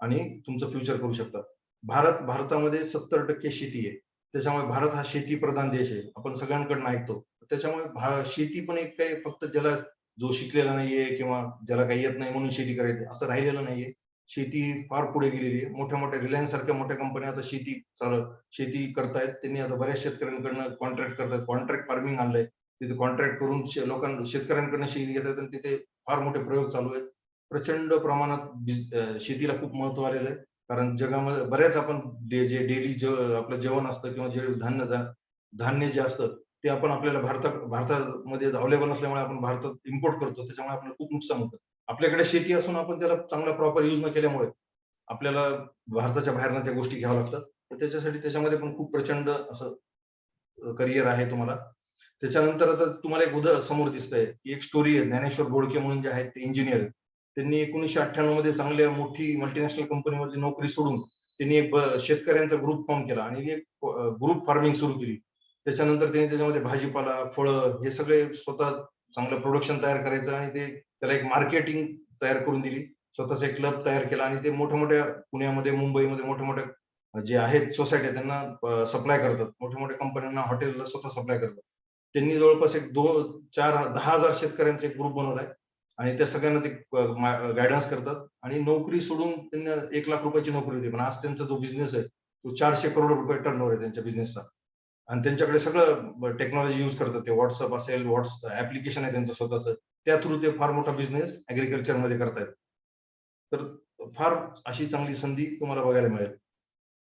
आणि तुमचं फ्युचर करू शकता. भारतामध्ये 70% शेती आहे, त्याच्यामुळे भारत हा शेती प्रधान देश आहे. आपण सगळ्यांकडून ऐकतो, त्याच्यामुळे शेती पण एक काही फक्त ज्याला जो शिकलेला नाहीये किंवा ज्याला काही येत नाही म्हणून शेती करायची असं राहिलेलं नाहीये. शेती फार पुढे गेलेली आहे. मोठ्या मोठ्या रिलायन्स सारख्या मोठ्या कंपन्या आता शेती करतायत. त्यांनी आता बऱ्याच शेतकऱ्यांकडनं कॉन्ट्रॅक्ट करतात, कॉन्ट्रॅक्ट फार्मिंग आणलंय. तिथे कॉन्ट्रॅक्ट करून शेतकऱ्यांकडनं शेती घेतात आणि तिथे फार मोठे प्रयोग चालू आहेत. प्रचंड प्रमाणात शेतीला खूप महत्व आलेलं आहे, कारण जगामध्ये बऱ्याच आपण जे डेली आपलं जेवण असतं किंवा जे धान्य जे असतं ते आपण आपल्याला भारतामध्ये अवेलेबल नसल्यामुळे आपण भारतात इम्पोर्ट करतो, त्याच्यामुळे आपल्याला खूप नुकसान होतं. आपल्याकडे शेती असून आपण त्याला चांगला प्रॉपर यूज न केल्यामुळे आपल्याला भारताच्या बाहेरनं त्या गोष्टी घ्याव्या लागतात. तर त्याच्यासाठी त्याच्यामध्ये पण खूप प्रचंड असं करिअर आहे तुम्हाला. त्याच्यानंतर आता तुम्हाला एक समोर दिसतंय की एक स्टोरी आहे. ज्ञानेश्वर बोडके म्हणून जे आहेत ते इंजिनियर आहेत. त्यांनी 1998 मध्ये चांगल्या मोठी मल्टीनॅशनल कंपनीमध्ये नोकरी सोडून त्यांनी एक शेतकऱ्यांचा ग्रुप फॉर्म केला आणि एक ग्रुप फार्मिंग सुरू केली. त्याच्यानंतर त्यांनी त्याच्यामध्ये भाजीपाला, फळं हे सगळे स्वतः चांगलं प्रोडक्शन तयार करायचं आणि ते त्याला एक मार्केटिंग तयार करून दिली. स्वतःचा एक क्लब तयार केला आणि ते मोठ्या मोठ्या पुण्यामध्ये, मुंबईमध्ये मोठ्या मोठ्या जे आहेत सोसायटी त्यांना सप्लाय करतात. मोठ्या मोठ्या कंपन्यांना, हॉटेलला स्वतः सप्लाय करतात. त्यांनी जवळपास एक 10,000 शेतकऱ्यांचा एक ग्रुप बनवलाय आणि त्या सगळ्यांना ते गायडन्स करतात आणि नोकरी सोडून त्यांना 1 लाख रुपयाची नोकरी होती. पण आज त्यांचा जो बिझनेस आहे तो 400 करोड रुपये टर्नओव्हर आहे त्यांच्या बिझनेसचा आणि त्यांच्याकडे सगळं टेक्नॉलॉजी युज करतात. ते व्हॉट्सअप असेल, ऍप्लिकेशन आहे त्यांचं स्वतःचं, त्या थ्रू ते फार मोठा बिझनेस ऍग्रिकल्चर मध्ये करतायत. तर फार अशी चांगली संधी तुम्हाला बघायला मिळेल.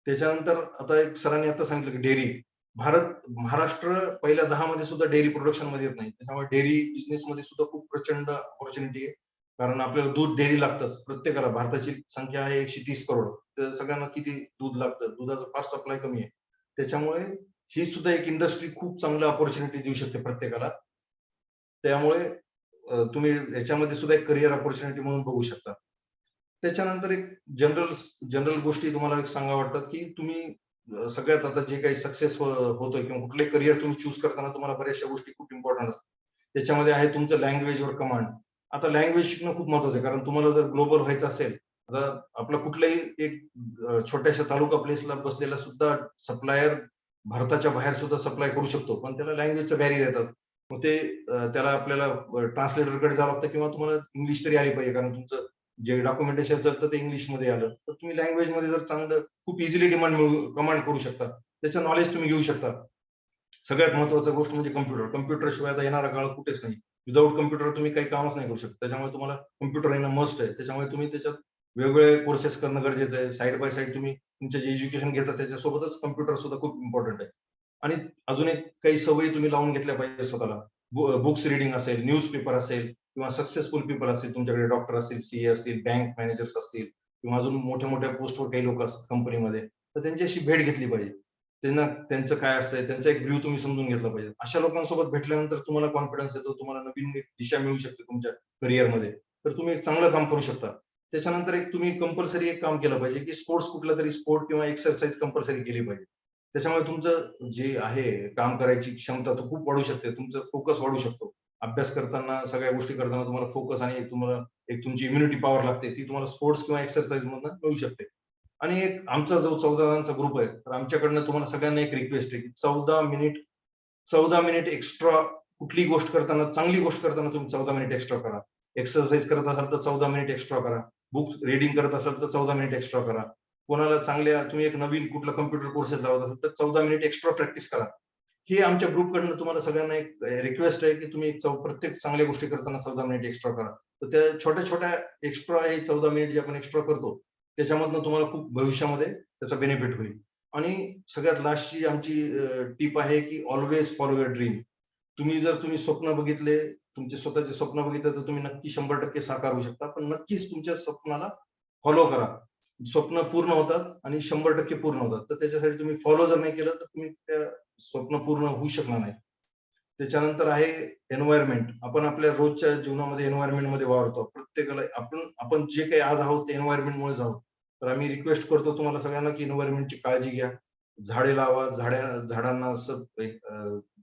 त्याच्यानंतर आता एक सरांनी आता सांगितलं की डेअरी. महाराष्ट्र पहिल्या 10 मध्ये सुद्धा डेअरी प्रोडक्शन मध्ये येत नाही, त्याच्यामुळे डेअरी बिझनेस मध्ये सुद्धा खूप प्रचंड ऑपॉर्च्युनिटी आहे. कारण आपल्याला दूध डेअरी लागतंच प्रत्येकाला. भारताची संख्या आहे 130 करोड, तर सगळ्यांना किती दूध लागतं, दुधाचं फार सप्लाय कमी आहे. त्याच्यामुळे ही सुद्धा एक इंडस्ट्री खूप चांगलं ऑपॉर्च्युनिटी देऊ शकते प्रत्येकाला. त्यामुळे तुम्ही याच्यामध्ये सुद्धा एक करिअर ऑपॉर्च्युनिटी म्हणून बघू शकता. त्याच्यानंतर एक जनरल गोष्टी तुम्हाला एक सांगा वाटतात की तुम्ही सगळ्यात आता जे काही सक्सेस होतोय किंवा कुठले करिअर तुम्ही चूज करताना तुम्हाला बऱ्याचशा गोष्टी खूप इम्पॉर्टंट असतात. त्याच्यामध्ये आहे तुमचं लँग्वेजवर कमांड. आता लँग्वेज शिकणं खूप महत्वाचं आहे, कारण तुम्हाला जर ग्लोबल व्हायचं असेल, आता आपला कुठलाही एक छोट्याशा तालुका प्लेसला बसलेला सुद्धा सप्लायर भारताच्या बाहेर सुद्धा सप्लाय करू शकतो, पण त्याला लँग्वेजचं बॅरियर येतात. मग ते त्याला आपल्याला ट्रान्सलेटरकडे जावं लागतं किंवा तुम्हाला इंग्लिश तरी आली पाहिजे, कारण तुमचं जे डॉक्युमेंटेशन चालतं ते इंग्लिशमध्ये आलं तर तुम्ही लँग्वेजमध्ये जर चांगलं खूप इझिली कमांड करू शकता. त्याचं नॉलेज तुम्ही घेऊ शकता. सगळ्यात महत्वाची गोष्ट म्हणजे कम्प्युटर शिवाय आता येणारा काळ कुठेच नाही. विदाऊट कम्प्युटर तुम्ही काही कामच नाही करू शकत. त्याच्यामुळे तुम्हाला कम्प्युटर येणं मस्ट आहे. त्याच्यामुळे तुम्ही त्याच्यात वेगवेगळे कोर्सेस करणं गरजेचं आहे. साईड बाय साईड तुम्ही तुमचे जे एज्युकेशन घेता त्याच्यासोबतच कम्प्युटर सुद्धा खूप इम्पॉर्टंट आहे. आणि अजून एक काही सवयी तुम्ही लावून घेतल्या पाहिजे स्वतःला. बुक्स रिडिंग असेल, न्यूजपेपर असेल किंवा सक्सेसफुल पीपल असतील तुमच्याकडे, डॉक्टर असतील, सीए असतील, बँक मॅनेजर्स असतील किंवा अजून मोठ्या मोठ्या पोस्टवर काही लोक असतात कंपनीमध्ये, तर त्यांच्याशी भेट घेतली पाहिजे. त्यांना त्यांचं काय असतंय, त्यांचा एक व्ह्यू तुम्ही समजून घेतला पाहिजे. अशा लोकांसोबत भेटल्यानंतर तुम्हाला कॉन्फिडन्स येतो, तुम्हाला नवीन एक दिशा मिळू शकते तुमच्या करिअरमध्ये, तर तुम्ही एक चांगलं काम करू शकता. त्याच्यानंतर एक तुम्ही कंपल्सरी एक काम केलं पाहिजे की स्पोर्ट्स, कुठला तरी स्पोर्ट किंवा एक्सरसाइज कंपल्सरी केली पाहिजे. त्याच्यामुळे तुमचं जे आहे काम करायची क्षमता तो खूप वाढू शकते, तुमचं फोकस वाढू शकतो. अभ्यास करताना, सगळ्या गोष्टी करताना तुम्हाला फोकस आणि तुम्हाला एक तुमची इम्युनिटी पॉवर लागते, ती तुम्हाला स्पोर्ट्स किंवा एक्सरसाइज मधून मिळू शकते. आणि एक आमचा जो 14 जणांचा ग्रुप आहे, तर आमच्याकडनं तुम्हाला सगळ्यांना एक रिक्वेस्ट आहे की 14 मिनिट एक्स्ट्रा कुठली गोष्ट करताना, चांगली गोष्ट करताना तुम्ही 14 मिनिट एक्स्ट्रा करा. एक्सरसाइज करत असाल तर 14 मिनिट एक्स्ट्रा करा. बुक्स रीडिंग करत असाल तर 14 मिनिट एक्स्ट्रा करा. कोणाला चांगल्या तुम्ही एक नवीन कुठला कम्प्युटर कोर्सेस लावत असाल तर 14 मिनिट एक्स्ट्रा प्रॅक्टिस करा. ही आमच्या ग्रुपकडनं तुम्हाला सगळ्यांना एक रिक्वेस्ट आहे की तुम्ही प्रत्येक चांगल्या गोष्टी करताना 14 मिनिट एक्स्ट्रा करा. तर त्या छोट्या छोट्या एक्स्ट्रा हे 14 मिनिट जे आपण एक्स्ट्रा करतो त्याच्यामधनं तुम्हाला खूप भविष्यामध्ये त्याचा बेनिफिट होईल. आणि सगळ्यात लास्टची आमची टिप आहे की ऑलवेज फॉलो युअर ड्रीम. तुम्ही स्वप्न बघितले, तुमचे स्वतःचे स्वप्न बघितले तर तुम्ही नक्की 100% साकारू शकता, पण नक्कीच तुमच्या स्वप्नाला फॉलो करा. स्वप्न पूर्ण होतात आणि 100% पूर्ण होतात. तर त्याच्यासाठी तुम्ही फॉलो जर नाही केलं तर तुम्ही त्या स्वप्न पूर्ण होऊ शकणार नाही. त्याच्यानंतर आहे एन्व्हायरमेंट. आपण आपल्या रोजच्या जीवनामध्ये एन्व्हायरमेंटमध्ये वावरतो. प्रत्येकाला आपण जे काही आज आहोत ते एन्व्हायरमेंटमुळेच आहोत. तर आम्ही रिक्वेस्ट करतो तुम्हाला सगळ्यांना की एन्व्हायरमेंटची काळजी घ्या. झाडे लावा, झाडांना असं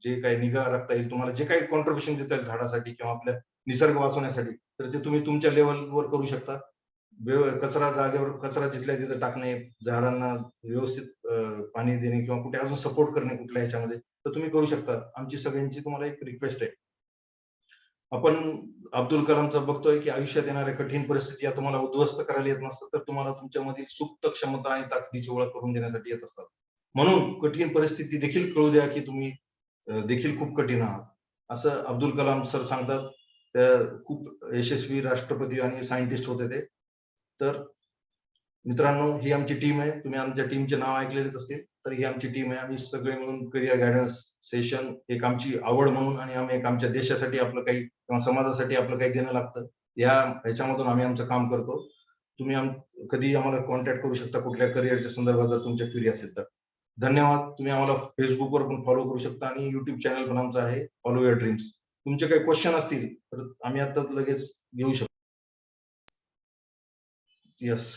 जे काही निगा राखता येईल, तुम्हाला जे काही कॉन्ट्रिब्युशन देता येईल झाडासाठी किंवा आपल्या निसर्ग वाचवण्यासाठी, तर ते तुम्ही तुमच्या लेवलवर करू शकता. कचरा जागेवर कचरा जिथल्या तिथं टाकणे, झाडांना व्यवस्थित पाणी देणे किंवा कुठे अजून सपोर्ट करणे कुठल्या ह्याच्यामध्ये, तर तुम्ही करू शकता. आमची सगळ्यांची तुम्हाला एक रिक्वेस्ट आहे. आपण अब्दुल कलामचं बघतोय की आयुष्यात येणाऱ्या कठीण परिस्थिती या तुम्हाला उद्ध्वस्त करायला येत नसतात, तर तुम्हाला तुमच्यामधील सुप्त क्षमता आणि ताकदीची ओळख करून देण्यासाठी येत असतात. म्हणून कठीण परिस्थिती देखील कळू द्या की तुम्ही देखील खूप कठीण आहात, असं अब्दुल कलाम सर सांगतात. त्या खूप यशस्वी राष्ट्रपती आणि सायंटिस्ट होते ते. तर मित्रांनो, ही आमची टीम आहे. तुम्ही आमच्या टीमचे नाव ऐकलेलेच असतील. तर ही आमची टीम आहे. आम्ही सगळे मिळून करिअर गायडन्स सेशन एक आमची आवड म्हणून आणि आम्ही एक आमच्या देशासाठी आपलं काही किंवा समाजासाठी आपलं काही देणं लागतं. ह्याच्यामधून आम्ही आमचं काम करतो. तुम्ही कधी आम्हाला कॉन्टॅक्ट करू शकता कुठल्या करिअरच्या संदर्भात जर तुमच्या क्वेरी असेल तर. धन्यवाद. तुम्ही आम्हाला फेसबुकवर पण फॉलो करू शकता आणि युट्यूब चॅनल पण आमचं आहे, फॉलो युअर ड्रीम्स. तुमचे काही क्वेश्चन असतील तर आम्ही आता लगेच घेऊ शकतो. येस.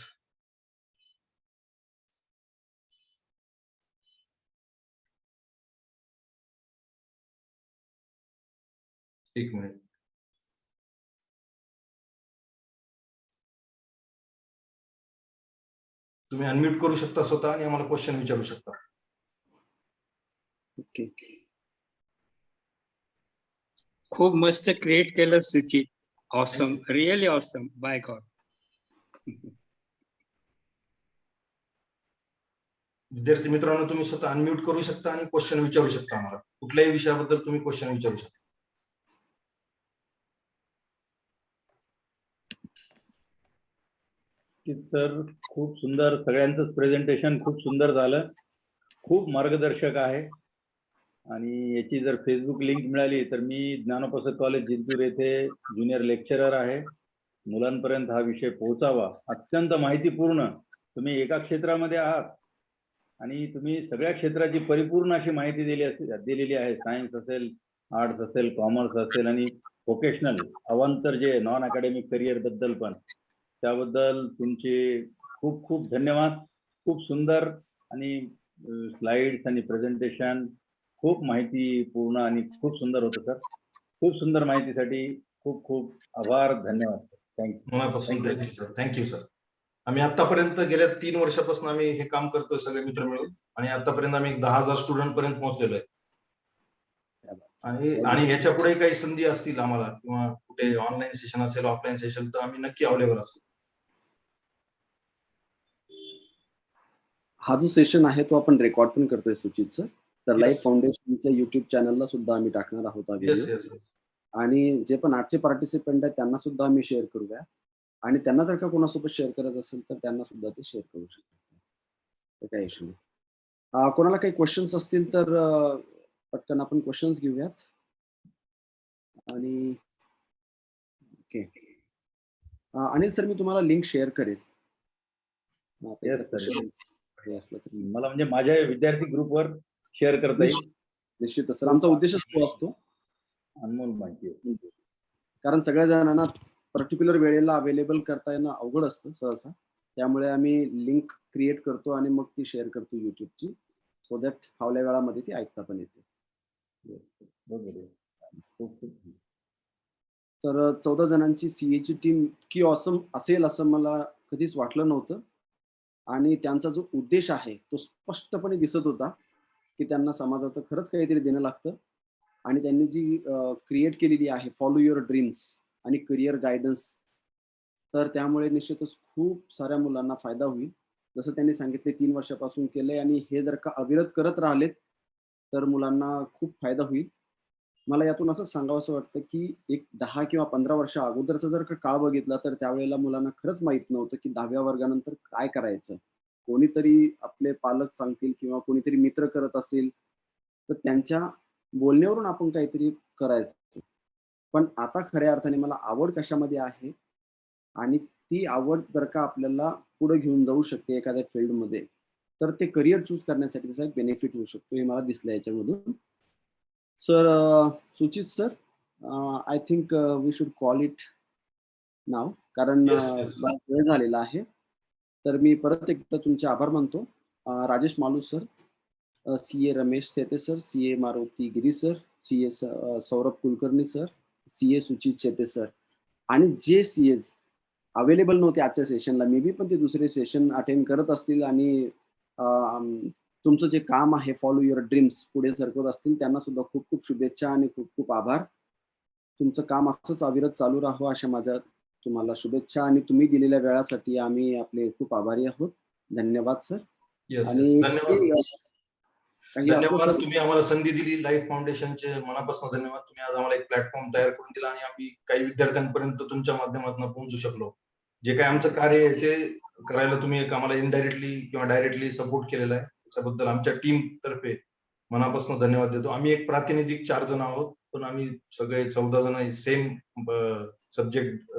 एक मिनिट. तुम्ही अनम्यूट करू शकता स्वतः आणि आम्हाला क्वेश्चन विचारू शकता. ओके. खूप मस्त क्रिएट केलं Suchit. Awesome, really awesome, by god. विद्यार्थी मित्रांनो, तुम्ही स्वतः अनम्यूट करू शकता आणि क्वेश्चन विचारू शकता आम्हाला. कुठल्याही विषयाबद्दल तुम्ही क्वेश्चन विचारू शकता. तर खूप सुंदर, सगळ्यांचंच प्रेझेंटेशन खूप सुंदर झालं, खूप मार्गदर्शक आहे. आणि याची जर फेसबुक लिंक मिळाली तर मी ज्ञानोपासक कॉलेज जिंतूर येथे ज्युनियर लेक्चरर आहे. मुलांपर्यंत हा विषय पोहोचावा. अत्यंत माहितीपूर्ण, तुम्ही एका क्षेत्रामध्ये आहात आणि तुम्ही सगळ्या क्षेत्राची परिपूर्ण अशी माहिती दिलेली आहे. सायन्स असेल, आर्ट्स असेल, कॉमर्स असेल आणि व्होकेशनल अवांतर जे नॉन अकॅडमिक करिअर बद्दल पण, त्याबद्दल तुमचे खूप खूप धन्यवाद. खूप सुंदर आणि स्लाइड्स आणि प्रेझेंटेशन खूप माहितीपूर्ण आणि खूप सुंदर होतं सर. खूप सुंदर माहितीसाठी खूप खूप आभार, धन्यवाद सर. थँक्यू. मनापासून थँक्यू सर. Thank you sir. आम्ही आतापर्यंत गेल्या 3 वर्षापासून आम्ही हे काम करतोय सगळे मित्र मिळून आणि आतापर्यंत आम्ही 10,000 स्टुडंट पर्यंत पोहोचलेलो आहे. आणि याच्या पुढे काही संधी असतील आम्हाला किंवा कुठे ऑनलाईन सेशन असेल, ऑफलाईन सेशन, तर आम्ही नक्की अवेलेबल असू. हा जो सेशन आहे तो आपण रेकॉर्ड पण करतोय सुचितचं. तर लाईफ फाउंडेशनच्या युट्यूब चॅनलला सुद्धा आम्ही टाकणार आहोत हा येस व्हिडिओ. येस. आणि जे पण आजचे पार्टिसिपंट आहेत त्यांना सुद्धा आम्ही शेअर करूया. आणि त्यांना जर का कोणासोबत शेअर करायचं असेल तर त्यांना सुद्धा ते शेअर करू शकतात. तर काही इश्यू नाही. कोणाला काही क्वेश्चन्स असतील तर पटकन आपण क्वेश्चन्स घेऊयात. आणि ओके. अनिल सर, मी तुम्हाला लिंक शेअर करेन. Yes, sir. हे असलं तर मला म्हणजे माझ्या विद्यार्थी ग्रुपवर शेअर करता येईल. निश्चितच सर, आमचा उद्देशच तो असतो. अनमोल माहिती आहे. कारण सगळ्या जणांना पर्टिक्युलर वेळेला अवेलेबल करता येणं अवघड असतं सहसा. त्यामुळे आम्ही लिंक क्रिएट करतो आणि मग ती शेअर करतो युट्यूबची, सो दॅट फावल्या वेळामध्ये ती ऐकता पण येते. बरोबर आहे. खूप खूप तर 14 जणांची सीएची टीम इतकी ऑसम असेल असं मला कधीच वाटलं नव्हतं. आणि त्यांचा जो उद्देश आहे तो स्पष्टपणे दिसत होता की त्यांना समाजाचं खरंच काहीतरी देणं लागतं. आणि त्यांनी जी क्रिएट केलेली आहे फॉलो युअर ड्रीम्स आणि करिअर गायडन्स, तर त्यामुळे निश्चितच खूप साऱ्या मुलांना फायदा होईल. जसं त्यांनी सांगितले 3 वर्षापासून केलंय आणि हे जर का अविरत करत राहिलेत तर मुलांना खूप फायदा होईल. मला यातून असं सांगावंसं वाटतं की एक 10 किंवा 15 वर्ष अगोदरचा जर का काळ बघितला तर त्यावेळेला मुलांना खरंच माहित नव्हतं की 10व्या वर्गानंतर काय करायचं. कोणीतरी आपले पालक सांगतील किंवा कोणीतरी मित्र करत असेल तर त्यांच्या बोलण्यावरून आपण काहीतरी करायचं. पण आता खऱ्या अर्थाने मला आवड कशामध्ये आहे आणि ती आवड जर का आपल्याला पुढे घेऊन जाऊ शकते एखाद्या फील्डमध्ये, तर ते करिअर चूज करण्यासाठी त्याचा एक बेनिफिट होऊ शकतो, हे मला दिसलं याच्यामधून. Sir Suchit sir, I think we should call it now, कारण Yes, yes. बराच वेळ झालेला आहे. तर मी परत एकदा तुमचे आभार मानतो. Rajesh Malu sir, CA Ramesh Thete sir, CA Maruti Giri sir, CA Saurabh Kulkarni sir, CA Suchit चेते सर, आणि जे CAs अवेलेबल नव्हते आजच्या सेशनला, मे बी पण ते दुसरे सेशन अटेंड करत असतील आणि तुमचं जे काम आहे फॉलो युअर ड्रीम्स पुढे सरकवत असतील, त्यांना सुद्धा खूप खूप शुभेच्छा आणि खूप खूप आभार. तुमचं काम असंच अविरत चालू राहावं अशा माझ्या तुम्हाला शुभेच्छा, आणि तुम्ही दिलेल्या वेळासाठी आम्ही आपले खूप आभारी आहोत. धन्यवाद सर. Yes, yes. आणि धन्यवाद. काही असलं धन्यवाद, सर, तुम्ही आम्हाला संधी दिली. लाईफ फाउंडेशनचे मनापासून धन्यवाद. तुम्ही आज आम्हाला एक प्लॅटफॉर्म तयार करून दिला आणि आम्ही काही विद्यार्थ्यांपर्यंत तुमच्या माध्यमातून पोहोचू शकलो. जे काही आमचं कार्य आहे ते करायला तुम्ही एक आम्हाला इनडायरेक्टली किंवा डायरेक्टली सपोर्ट केलेला आहे, त्याच्याबद्दल आमच्या टीम तर्फे मनापासून धन्यवाद देतो. आम्ही एक प्रातिनिधिक 4 जण आहोत, पण आम्ही सगळे 14 जण सेम सब्जेक्ट